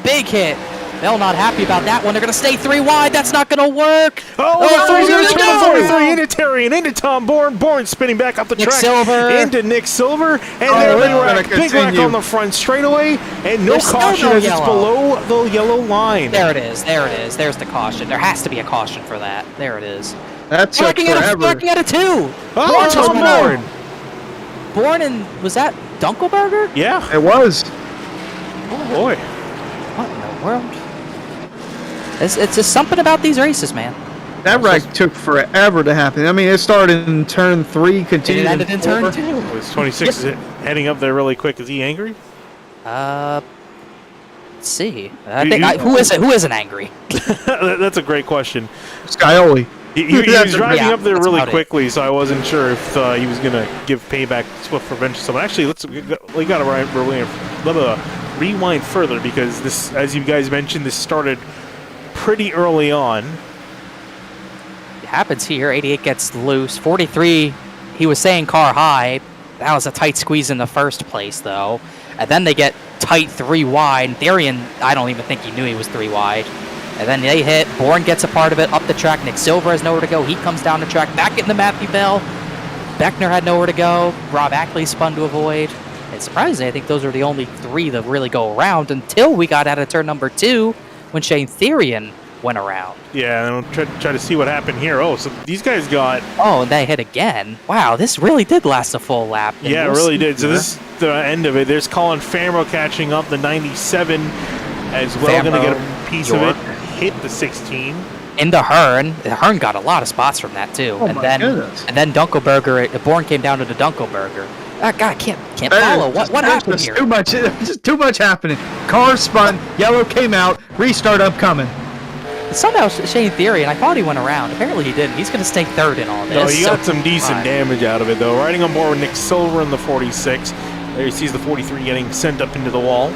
Big hit. Bell not happy about that one. They're going to stay 3 wide. That's not going to work. He's going to turn the 43 into into Terry and into Tom Bourne. Bourne spinning back up the Nick track Silver. into Nick Silver. And there they rack. Big rack on the front straightaway. And no There's caution still no as it's yellow. below the yellow line. There it is. There it is. There's the caution. There has to be a caution for that. There it is. That took forever. Working at a 2. Oh, Tom Bourne. Bourne and was that Dunkelberger? Yeah. It was. Oh, boy. What in the world? It's just something about these races, man. That wreck took forever to happen. I mean, it started in turn 3, continued It ended in turn 2. Was 26 heading up there really quick? Is he angry? Let's see. I think who isn't angry? That's a great question. Scioli. He was driving yeah, up there that's really about it. quickly, so I wasn't sure if he was going to give payback swift revenge to someone. Actually, we got to rewind further because this, as you guys mentioned, this started pretty early on. It happens here. 88 gets loose. 43, he was saying car high. That was a tight squeeze in the first place, though. And then they get tight 3 wide. And Therian, I don't even think he knew he was 3 wide. And then they hit. Bourne gets a part of it up the track. Nick Silver has nowhere to go. He comes down the track back into Matthew Bell. Beckner had nowhere to go. Rob Ackley spun to avoid. And surprisingly, I think those are the only 3 that really go around until we got out of turn number 2 when Shane Therian went around. Yeah, and I'll try to see what happened here. Oh, so these guys got... Oh, and they hit again. Wow, this really did last a full lap. Yeah, it really did. So this is the end of it. There's Colin Famro catching up, the 97 as well. Going to get a piece of it. Hit the 16. Into Hearn. Hearn got a lot of spots from that, too. Oh, my goodness. And then Dunkelberger, Bourne came down to the Dunkelberger. God, I can't follow. What happened here? Just too much happening. Car spun, yellow came out, restart upcoming. Somehow Shane Theory, and I thought he went around. Apparently he didn't. He's going to stay 3rd in all this. No, he got some decent damage out of it, though. Riding on board with Nick Silver in the 46. There he sees the 43 getting sent up into the wall.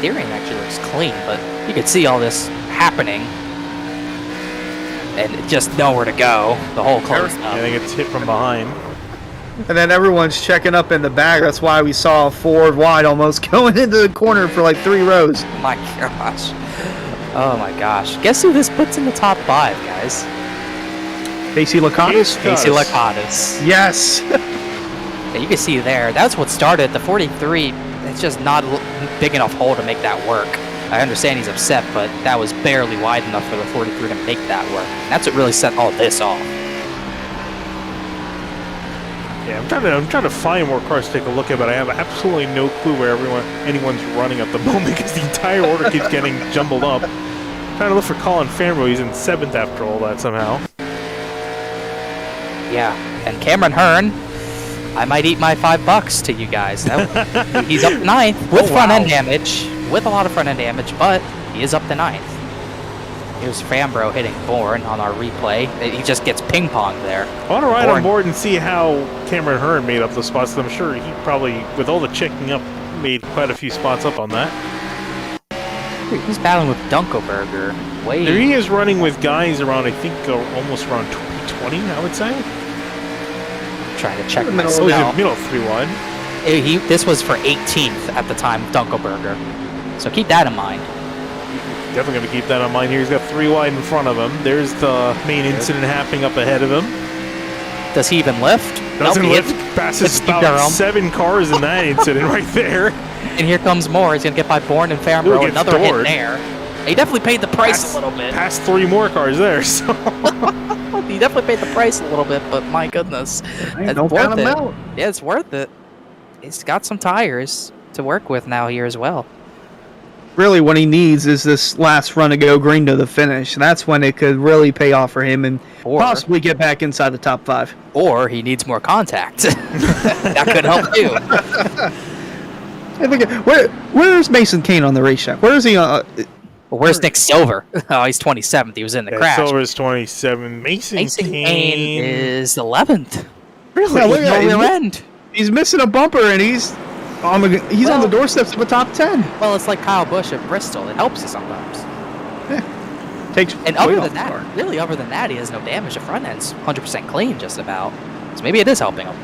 Theory actually looks clean, but you could see all this happening. And just nowhere to go. The whole closed up. I think it's hit from behind. And then everyone's checking up in the back. That's why we saw 4 wide almost going into the corner for like 3 rows. My gosh. Oh my gosh. Guess who this puts in the top 5, guys? Casey Lacatus? Casey Lacatus. Yes. Yeah, you can see there. That's what started. The 43, it's just not a big enough hole to make that work. I understand he's upset, but that was barely wide enough for the 43 to make that work. That's what really set all this off. Yeah, I'm trying to find more cars to take a look at, but I have absolutely no clue where anyone's running at the moment because the entire order keeps getting jumbled up. I'm trying to look for Colin Famro. He's in 7th after all that somehow. Yeah, and Cameron Hearn, I might eat my $5 to you guys. He's up 9th with front end damage, with a lot of front end damage, but he is up to 9th. Here's Fambro hitting Bourne on our replay. He just gets ping-ponged there. I want to ride on board and see how Cameron Hearn made up the spots. I'm sure he probably, with all the checking up, made quite a few spots up on that. He's battling with Dunkelberger. There he is running with guys around, I think, almost around 20, I would say. Trying to check the myself. Middle 3-1. This was for 18th at the time, Dunkelberger. So keep that in mind. Definitely going to keep that in mind here. He's got 3 wide in front of him. There's the main incident happening up ahead of him. Does he even lift? Doesn't lift. Passes about 7 cars in that incident right there. And here comes more. He's going to get by Bourne and Fambro. Another hit there. He definitely paid the price a little bit. Passed 3 more cars there. So. He definitely paid the price a little bit, but my goodness. It's worth it. Yeah, it's worth it. He's got some tires to work with now here as well. Really, what he needs is this last run to go green to the finish. That's when it could really pay off for him and possibly get back inside the top 5. Or he needs more contact. That could help too. Where's Mason Kane on the racetrack? Where is he? Where's Nick Silver? Oh, he's 27th. He was in the crash. Silver's 27. Mason Kane is 11th. Really? No rear end. He's missing a bumper, and he's on the doorsteps of a top 10. Well, it's like Kyle Busch at Bristol. It helps you sometimes. Yeah. takes And weight other off than the that, car. really, other than that, he has no damage. The front end's 100% clean, just about. So maybe it is helping him.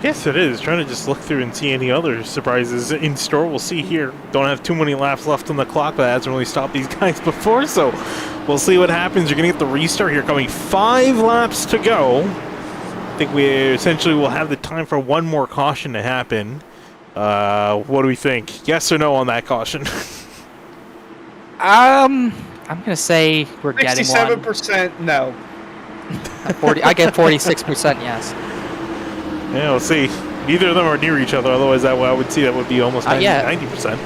Yes, it is. Trying to just look through and see any other surprises in store. We'll see here. Don't have too many laps left on the clock, but that hasn't really stopped these guys before, so we'll see what happens. You're going to get the restart here coming. 5 laps to go. I think we essentially will have the time for one more caution to happen. What do we think? Yes or no on that caution? I'm gonna say we're getting one. 67% no. 40. I get 46%. Yes. Yeah, we'll see. Neither of them are near each other, otherwise I would see that would be almost 90%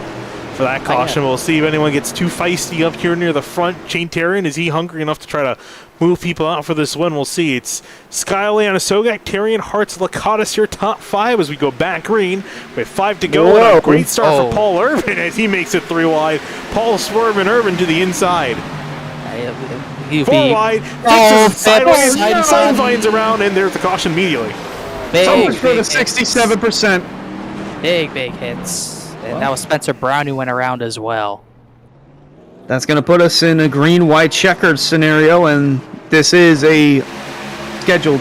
for that caution. We'll see if anyone gets too feisty up here near the front. Shane Terrian, is he hungry enough to try to move people out for this win? We'll see. It's Skyley on a Sogak, Terrian, Hartz, Lakatos here, top 5 as we go back green. We have 5 to go. And a great start for Paul Irvin as he makes it 3 wide. Paul swerving Irvin to the inside. 4 wide. Sideways. Side finds around, and there's the caution immediately. So much for the 67%. Big hits. And that was Spencer Brown who went around as well. That's going to put us in a green-white checkered scenario, and this is a scheduled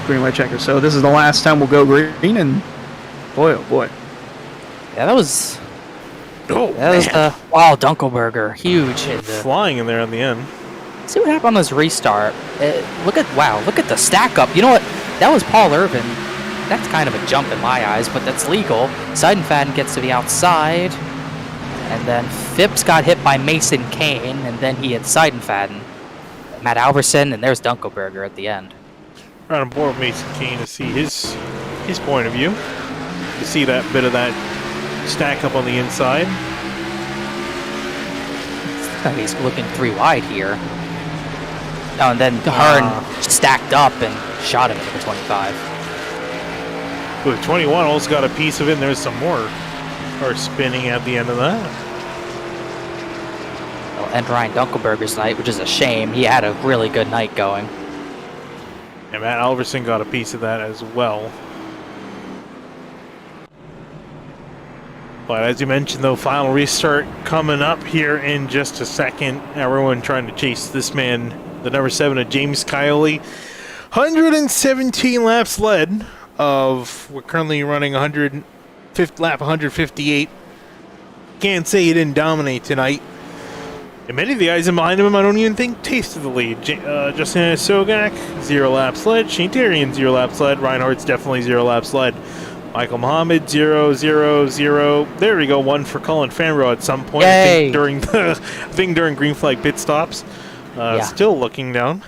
green-white checker. So this is the last time we'll go green, and boy, oh boy. Yeah, that was wow, Dunkelberger, huge hit. Flying in there in the end. See what happened on this restart. Look at the stack up. You know what? That was Paul Irvin. That's kind of a jump in my eyes, but that's legal. Seidenfaden gets to the outside. And then Phipps got hit by Mason Kane, and then he hit Seidenfaden. Matt Alverson, and there's Dunkelberger at the end. Right on board with Mason Kane to see his point of view. To see that bit of that stack up on the inside. He's looking 3 wide here. Oh, and then Hearn stacked up and shot him into the 25. With 21 also got a piece of it, and there's some more are spinning at the end of that. Well, and Ryan Dunkelberger's night, which is a shame. He had a really good night going. And Matt Alverson got a piece of that as well. But as you mentioned, though, final restart coming up here in just a second. Everyone trying to chase this man, the number 7 of James Kiley. 117 laps led of, we're currently running 158. Can't say he didn't dominate tonight. And many of the guys in behind him, I don't even think tasted the lead. Justin Sogak, 0 laps led. Shane Terrian, 0 laps led. Reinhardt's definitely 0 laps led. Michael Muhammad, 0, 0, 0. There we go, 1 for Colin Fanro at some point. Yay. I think during green flag pit stops. Still looking down.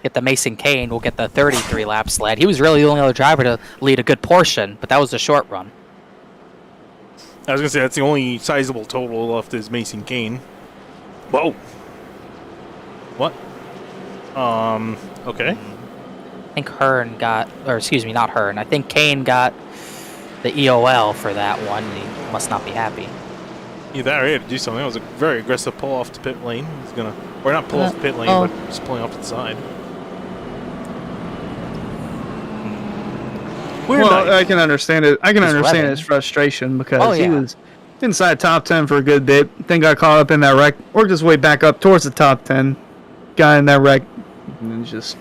Get the Mason Kane, we'll get the 33 lap sled. He was really the only other driver to lead a good portion, but that was a short run. I was going to say, that's the only sizable total left is Mason Kane. Whoa. What? Okay. I think Hearn got, or excuse me, not Hearn. I think Kane got the EOL for that one. He must not be happy. Either he had to do something. That was a very aggressive pull off the pit lane. He's going to, or not pull off the pit lane, but just pulling off to the side. Well, I can understand it. I can understand his frustration because he was inside top 10 for a good bit. Then got caught up in that wreck. Worked his way back up towards the top 10. Got in that wreck. And just,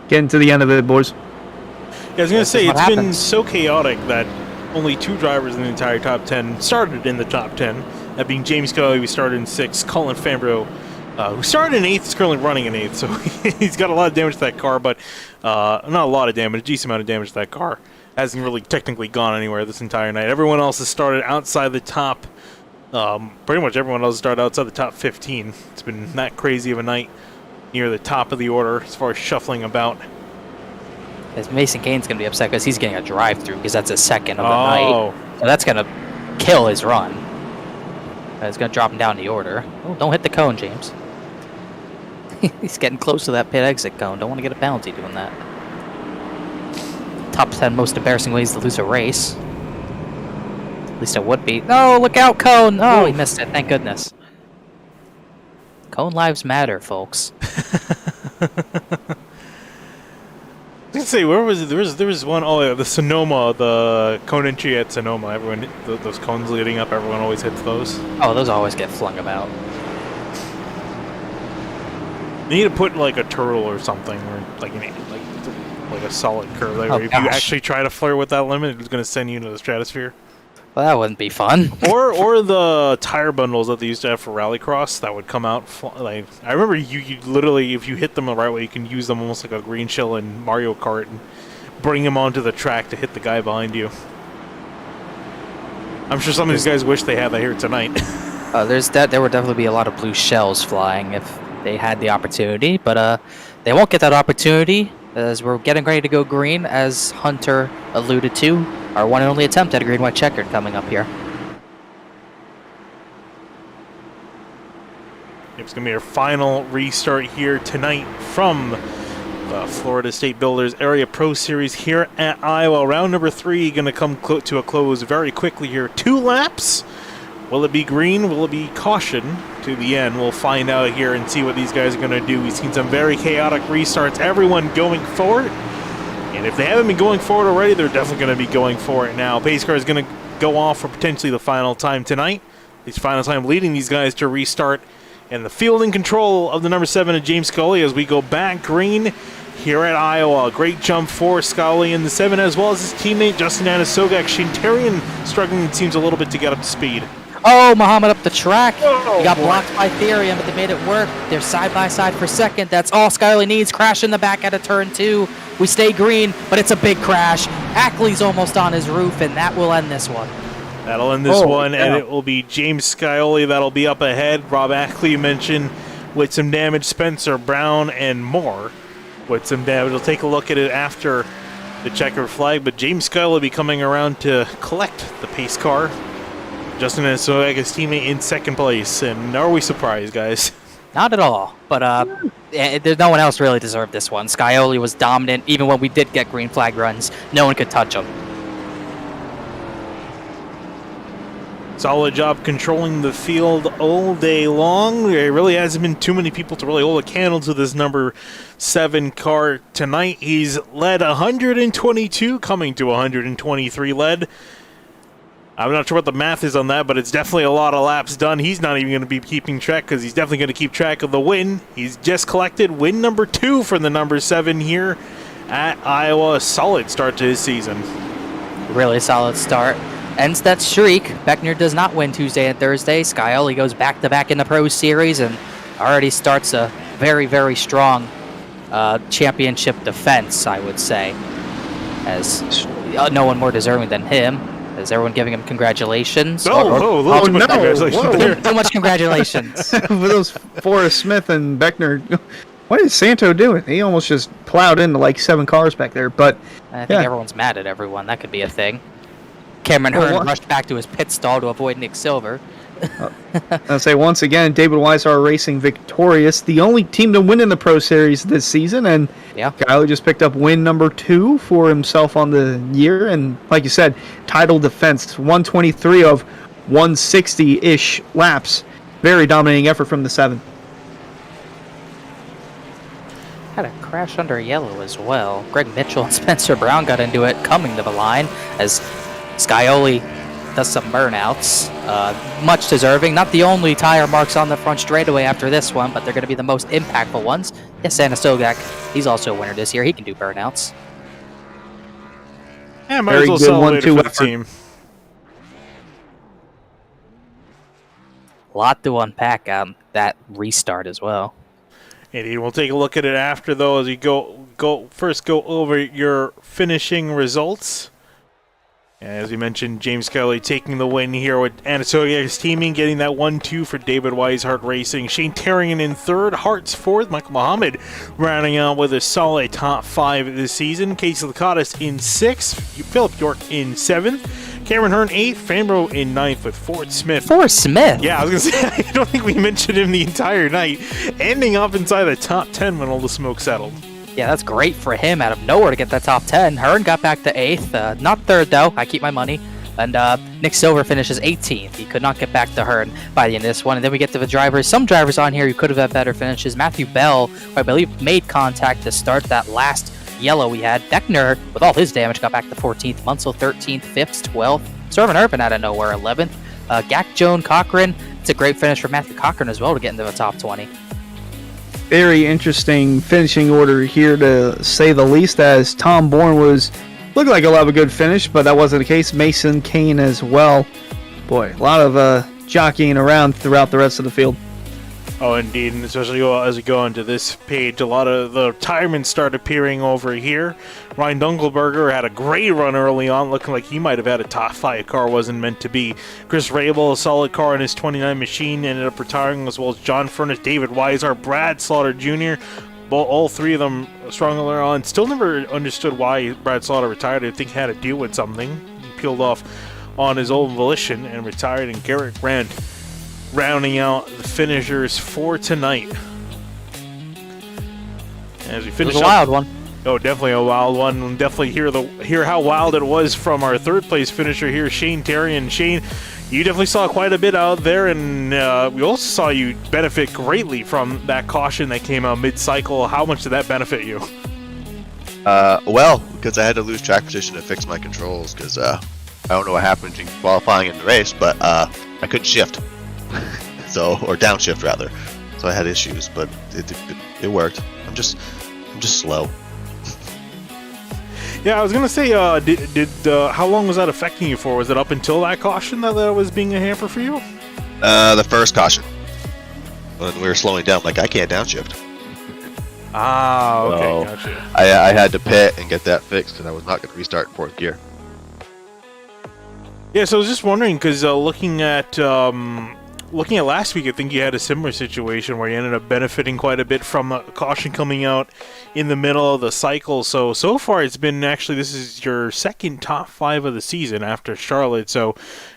getting to the end of it, boys. Yeah, I was going to say, it's been so chaotic that only 2 drivers in the entire top 10 started in the top 10. That being James Kelly, who started in 6th. Colin Fambro, who started in 8th, is currently running in 8th. So he's got a lot of damage to that car, but not a lot of damage, a decent amount of damage to that car. Hasn't really technically gone anywhere this entire night. Everyone else has started outside the top. Pretty much everyone else started outside the top 15. It's been that crazy of a night near the top of the order as far as shuffling about. As Mason Kane's going to be upset because he's getting a drive-through because that's his second of the night. So that's going to kill his run. It's going to drop him down the order. Oh, don't hit the cone, James. He's getting close to that pit exit cone. Don't want to get a penalty doing that. Top 10 most embarrassing ways to lose a race. At least it would be. No, look out, cone! Oh, he missed it. Thank goodness. Cone lives matter, folks. Let's see, where was it? There was one. Oh, yeah, the Sonoma, the cone entry at Sonoma. Everyone, those cones leading up, everyone always hits those. Oh, those always get flung about. They need to put like a turtle or something, or like a solid curve. Like, if you actually try to flirt with that limit, it's going to send you into the stratosphere. Well, that wouldn't be fun. or the tire bundles that they used to have for Rallycross that would come out. Like, I remember you literally, if you hit them the right way, you can use them almost like a green shell in Mario Kart and bring them onto the track to hit the guy behind you. I'm sure some of these guys wish they had that here tonight. There would definitely be a lot of blue shells flying if they had the opportunity, but they won't get that opportunity as we're getting ready to go green, as Hunter alluded to. Our one and only attempt at a green-white checkered coming up here. It's going to be our final restart here tonight from the Florida State Builders Area Pro Series here at Iowa. Round number 3 going to come to a close very quickly here. 2 laps. Will it be green? Will it be caution to the end? We'll find out here and see what these guys are going to do. We've seen some very chaotic restarts. Everyone going for it. And if they haven't been going for it already, they're definitely going to be going for it now. Pace car is going to go off for potentially the final time tonight. His final time leading these guys to restart. And the field in control of the number 7 of James Scully as we go back green here at Iowa. Great jump for Scully in the 7, as well as his teammate Justin Anasogak. Shintarian struggling, it seems, a little bit to get up to speed. Oh, Muhammad up the track. Oh, he got boy. blocked by Therian, but they made it work. They're side by side for second. That's all Scully needs. Crash in the back out of turn 2. We stay green, but it's a big crash. Ackley's almost on his roof, and that will end this one. That'll end this one, and it will be James Scioli that'll be up ahead. Rob Ackley, you mentioned, with some damage. Spencer Brown and more with some damage. We'll take a look at it after the checkered flag, but James Scioli will be coming around to collect the pace car. Justin Anasogak's teammate in second place, and are we surprised, guys? Not at all, but there's no one else really deserved this one. Scioli was dominant. Even when we did get green flag runs, no one could touch him. Solid job controlling the field all day long. There really hasn't been too many people to really hold a candle to this number 7 car tonight. He's led 122, coming to 123 led. I'm not sure what the math is on that, but it's definitely a lot of laps done. He's not even going to be keeping track because he's definitely going to keep track of the win. He's just collected win number 2 for the number 7 here at Iowa. A solid start to his season. Really solid start. Ends that streak. Beckner does not win Tuesday and Thursday. Scioli goes back-to-back in the Pro Series and already starts a very, very strong championship defense, I would say. As no one more deserving than him. Is everyone giving him congratulations? Too much congratulations. For those Forrest Smith and Beckner, what is Santo doing? He almost just plowed into like 7 cars back there. But I think everyone's mad at everyone. That could be a thing. Cameron Hearn rushed back to his pit stall to avoid Nick Silver. I'll say once again, David Weiss Racing victorious, the only team to win in the Pro Series this season, and Kylie just picked up win number 2 for himself on the year, and like you said, title defense, 123 of 160-ish laps, very dominating effort from the 7. Had a crash under yellow as well. Greg Mitchell and Spencer Brown got into it coming to the line as Scioli does some burnouts. Much deserving. Not the only tire marks on the front straightaway after this one, but they're going to be the most impactful ones. Yes, Anasogak, he's also a winner this year. He can do burnouts. Yeah, might as well celebrate it for the team. A lot to unpack on that restart as well. Indeed, we'll take a look at it after, though, as we go over your finishing results. As we mentioned, James Kelly taking the win here with Anasogak's teaming, getting that 1-2 for David Weishart Racing. Shane Terrian in 3rd, Hart's 4th, Michael Muhammad rounding out with a solid top 5 this season. Casey Lakatos in 6th, Philip York in 7th, Cameron Hearn 8th, Fanbro in 9th with Fort Smith. Fort Smith? Yeah, I was going to say, I don't think we mentioned him the entire night, ending up inside the top 10 when all the smoke settled. Yeah, that's great for him out of nowhere to get that top 10. Hearn got back to 8th. Not 3rd, though. I keep my money. And Nick Silver finishes 18th. He could not get back to Hearn by the end of this one. And then we get to the drivers. Some drivers on here who could have had better finishes. Matthew Bell, who I believe made contact to start that last yellow we had. Beckner, with all his damage, got back to 14th. Munsell, 13th. Phipps, 12th. Servant Urban out of nowhere, 11th. Gak Joan Cochran. It's a great finish for Matthew Cochran as well to get into the top 20. very interesting finishing order here, to say the least, as Tom Bourne was looked like he'll have a good finish, but that wasn't the case. Mason Kane as well. Boy, a lot of jockeying around throughout the rest of the field. Oh, indeed, and especially as we go onto this page, a lot of the retirements start appearing over here. Ryan Dunkelberger had a great run early on, looking like he might have had a top 5 car, wasn't meant to be. Chris Rabel, a solid car in his 29 machine, ended up retiring, as well as John Furnace, David Weiser, Brad Slaughter Jr., all three of them strong earlier on. Still never understood why Brad Slaughter retired. I think he had to deal with something. He peeled off on his own volition and retired, and Garrett Grant rounding out the finishers for tonight. As we finish It was a wild one. Oh, definitely a wild one. We'll definitely hear how wild it was from our third place finisher here, Shane Terry. And Shane, you definitely saw quite a bit out there, and we also saw you benefit greatly from that caution that came out mid-cycle. How much did that benefit you? Well, because I had to lose track position to fix my controls, because I don't know what happened in qualifying in the race, but I couldn't shift. Or downshift rather. So I had issues, but it worked. I'm just slow. Yeah, I was gonna say, how long was that affecting you for? Was it up until that caution that was being a hamper for you? The first caution, when we were slowing down, like I can't downshift. Ah, okay, So, gotcha. I had to pit and get that fixed because I was not going to restart in fourth gear. Yeah, so I was just wondering, because looking at last week, I think you had a similar situation where you ended up benefiting quite a bit from a caution coming out in the middle of the cycle. So far it's been actually, this is your second top 5 of the season after Charlotte. So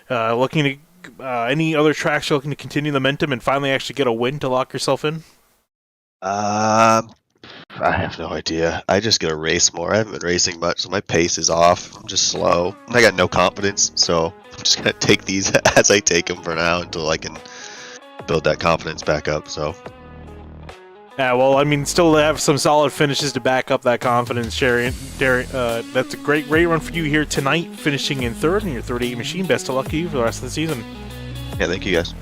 looking to any other tracks you're looking to continue the momentum and finally actually get a win to lock yourself in? I have no idea. I just gotta race more. I haven't been racing much, so my pace is off. I'm just slow. I got no confidence, so I'm just gonna take these as I take them for now until I can build that confidence back up. So. Yeah, well, I mean, still have some solid finishes to back up that confidence, Sherry. That's a great run for you here tonight, finishing in third in your 38 machine. Best of luck to you for the rest of the season. Yeah, thank you guys.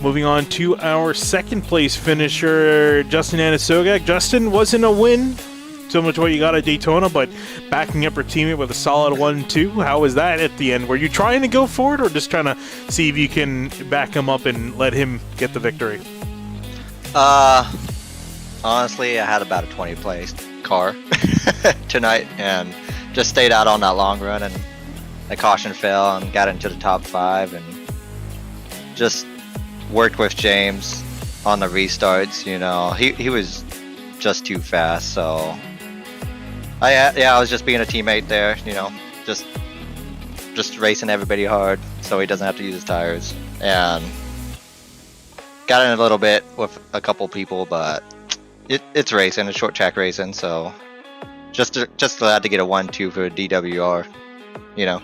Moving on to our second place finisher, Justin Anisogak. Justin, wasn't a win, similar to what you got at Daytona, but backing up your teammate with a solid 1-2. How was that at the end? Were you trying to go for it, or just trying to see if you can back him up and let him get the victory? Honestly, I had about a 20 place car tonight, and just stayed out on that long run, and the caution fell and got into the top 5, and just worked with James on the restarts. You know, he was just too fast, so I was just being a teammate there, you know, just racing everybody hard so he doesn't have to use his tires, and got in a little bit with a couple people, but it's racing, it's short track racing, so just glad to get a 1-2 for a DWR, you know.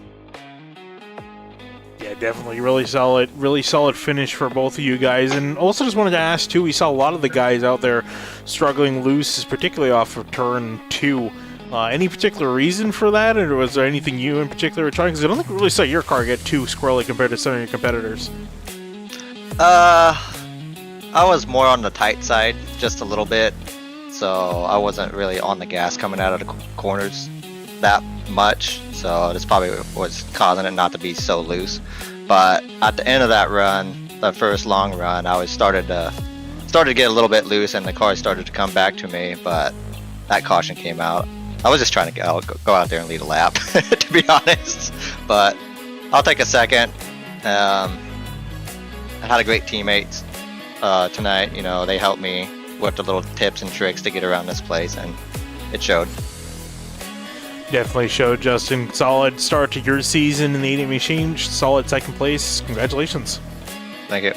Yeah, definitely. Really solid finish for both of you guys. And also just wanted to ask, too, we saw a lot of the guys out there struggling loose, particularly off of turn 2. Any particular reason for that, or was there anything you in particular were trying? Because I don't think we really saw your car get too squirrely compared to some of your competitors. I was more on the tight side, just a little bit, so I wasn't really on the gas coming out of the corners that much, so that's probably what's causing it not to be so loose. But at the end of that run, the first long run, I was started to get a little bit loose, and the car started to come back to me, but that caution came out. I was just trying to go out there and lead a lap, to be honest, but I'll take a second. I had a great teammates tonight. You know, they helped me with the little tips and tricks to get around this place, and it showed. Definitely showed, Justin. Solid start to your season in the 80 machine. Solid second place. Congratulations. Thank you.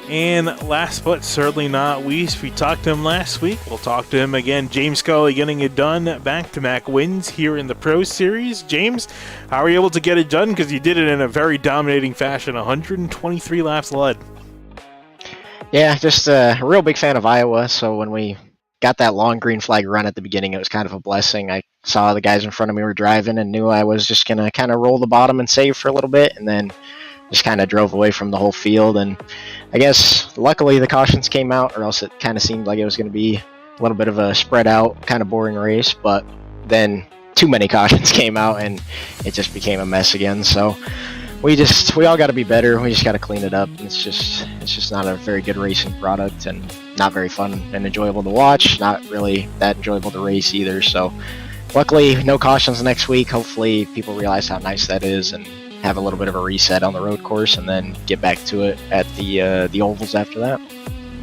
And last but certainly not least, we talked to him last week. We'll talk to him again. James Scully getting it done. Back-to-back wins here in the Pro Series. James, how are you able to get it done? Because you did it in a very dominating fashion. 123 laps led. Yeah, just a real big fan of Iowa. So when we got that long green flag run at the beginning, it was kind of a blessing. I saw the guys in front of me were driving and knew I was just going to kind of roll the bottom and save for a little bit. And then just kind of drove away from the whole field. And I guess luckily the cautions came out, or else it kind of seemed like it was going to be a little bit of a spread out, kind of boring race. But then too many cautions came out, and it just became a mess again. So we all got to be better. We just got to clean it up. It's just not a very good racing product, and not very fun and enjoyable to watch. Not really that enjoyable to race either. So luckily, no cautions next week. Hopefully, people realize how nice that is and have a little bit of a reset on the road course, and then get back to it at the ovals after that.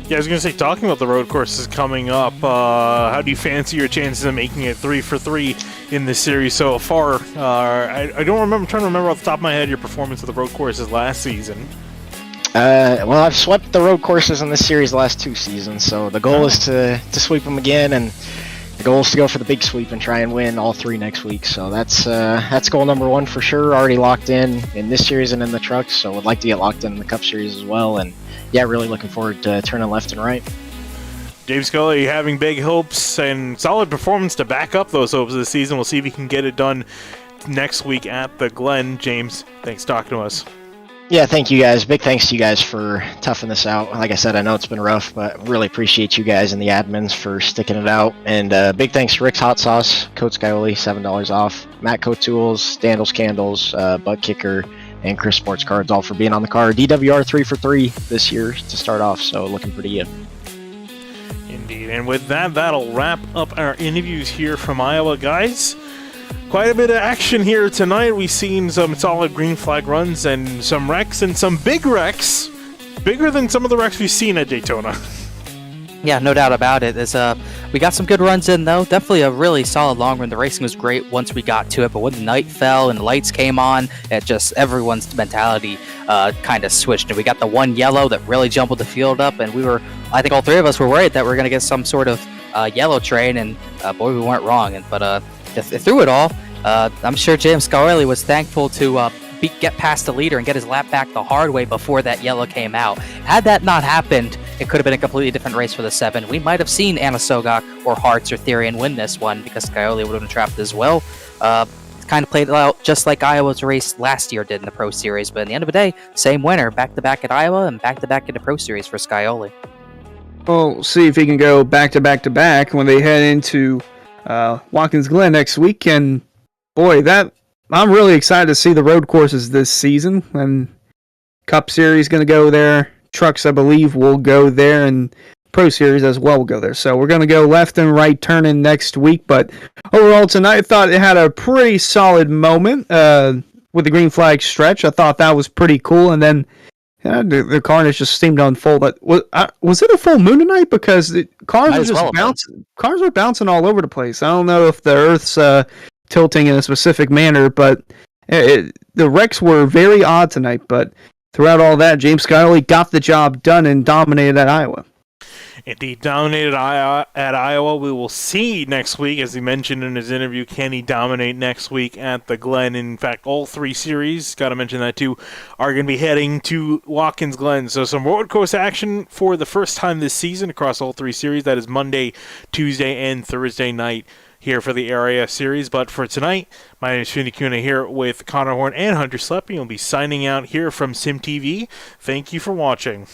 Yeah, I was going to say, talking about the road courses coming up, how do you fancy your chances of making it 3 for 3 in this series so far? I don't remember. I'm trying to remember off the top of my head your performance of the road courses last season. Well, I've swept the road courses in this series the last 2 seasons, so the goal is to sweep them again, and the goal is to go for the big sweep and try and win all 3 next week. So that's goal number 1 for sure. Already locked in this series and in the trucks, so would like to get locked in the Cup Series as well. And yeah, really looking forward to turning left and right. James Scully having big hopes and solid performance to back up those hopes this season. We'll see if he can get it done next week at the Glen. James, thanks for talking to us. Yeah, thank you guys. Big thanks to you guys for toughing this out. Like I said, I know it's been rough, but really appreciate you guys and the admins for sticking it out. And big thanks to Rick's Hot Sauce, Code Skyoli, $7 off, Matt Coat Tools, Dandles Candles, Butt Kicker, and Chris Sports Cards, all for being on the car. DWR 3 for 3 this year to start off, so looking pretty good. Indeed. And with that, that'll wrap up our interviews here from Iowa, guys. Quite a bit of action here tonight. We've seen some solid green flag runs and some wrecks, and some big wrecks. Bigger than some of the wrecks we've seen at Daytona. Yeah, no doubt about it. We got some good runs in, though. Definitely a really solid long run. The racing was great once we got to it, but when the night fell and the lights came on, it just everyone's mentality kind of switched. And we got the one yellow that really jumbled the field up, and I think all 3 of us were worried that we were going to get some sort of yellow train, and boy, we weren't wrong. But through it all, I'm sure James Scarelli was thankful to get past the leader and get his lap back the hard way before that yellow came out. Had that not happened, it could have been a completely different race for the 7. We might have seen Anna Sogok or Hartz or Therian win this one because Scioli would have been trapped as well. Kind of played out just like Iowa's race last year did in the Pro Series, but at the end of the day, same winner, back-to-back at Iowa and back-to-back in the Pro Series for Scioli. Well, see if he can go back-to-back when they head into Watkins Glen next week. And boy, I'm really excited to see the road courses this season. And Cup Series going to go there. Trucks, I believe, will go there, and Pro Series as well will go there. So we're going to go left and right turning next week. But overall tonight, I thought it had a pretty solid moment with the green flag stretch. I thought that was pretty cool. And then the carnage just seemed to unfold. Was it a full moon tonight? Because cars were just bouncing. Cars were bouncing all over the place. I don't know if the Earth's tilting in a specific manner, but the wrecks were very odd tonight. But throughout all that, James Scioli got the job done and dominated at Iowa. Indeed, dominated at Iowa. We will see next week, as he mentioned in his interview, can he dominate next week at the Glen? In fact, all 3 series, got to mention that too, are going to be heading to Watkins Glen. So some road course action for the first time this season across all 3 series. That is Monday, Tuesday, and Thursday night here for the area series. But for tonight, my name is Finney Kuna here with Connor Horn and Hunter Sleppy. We'll be signing out here from SimTV. Thank you for watching.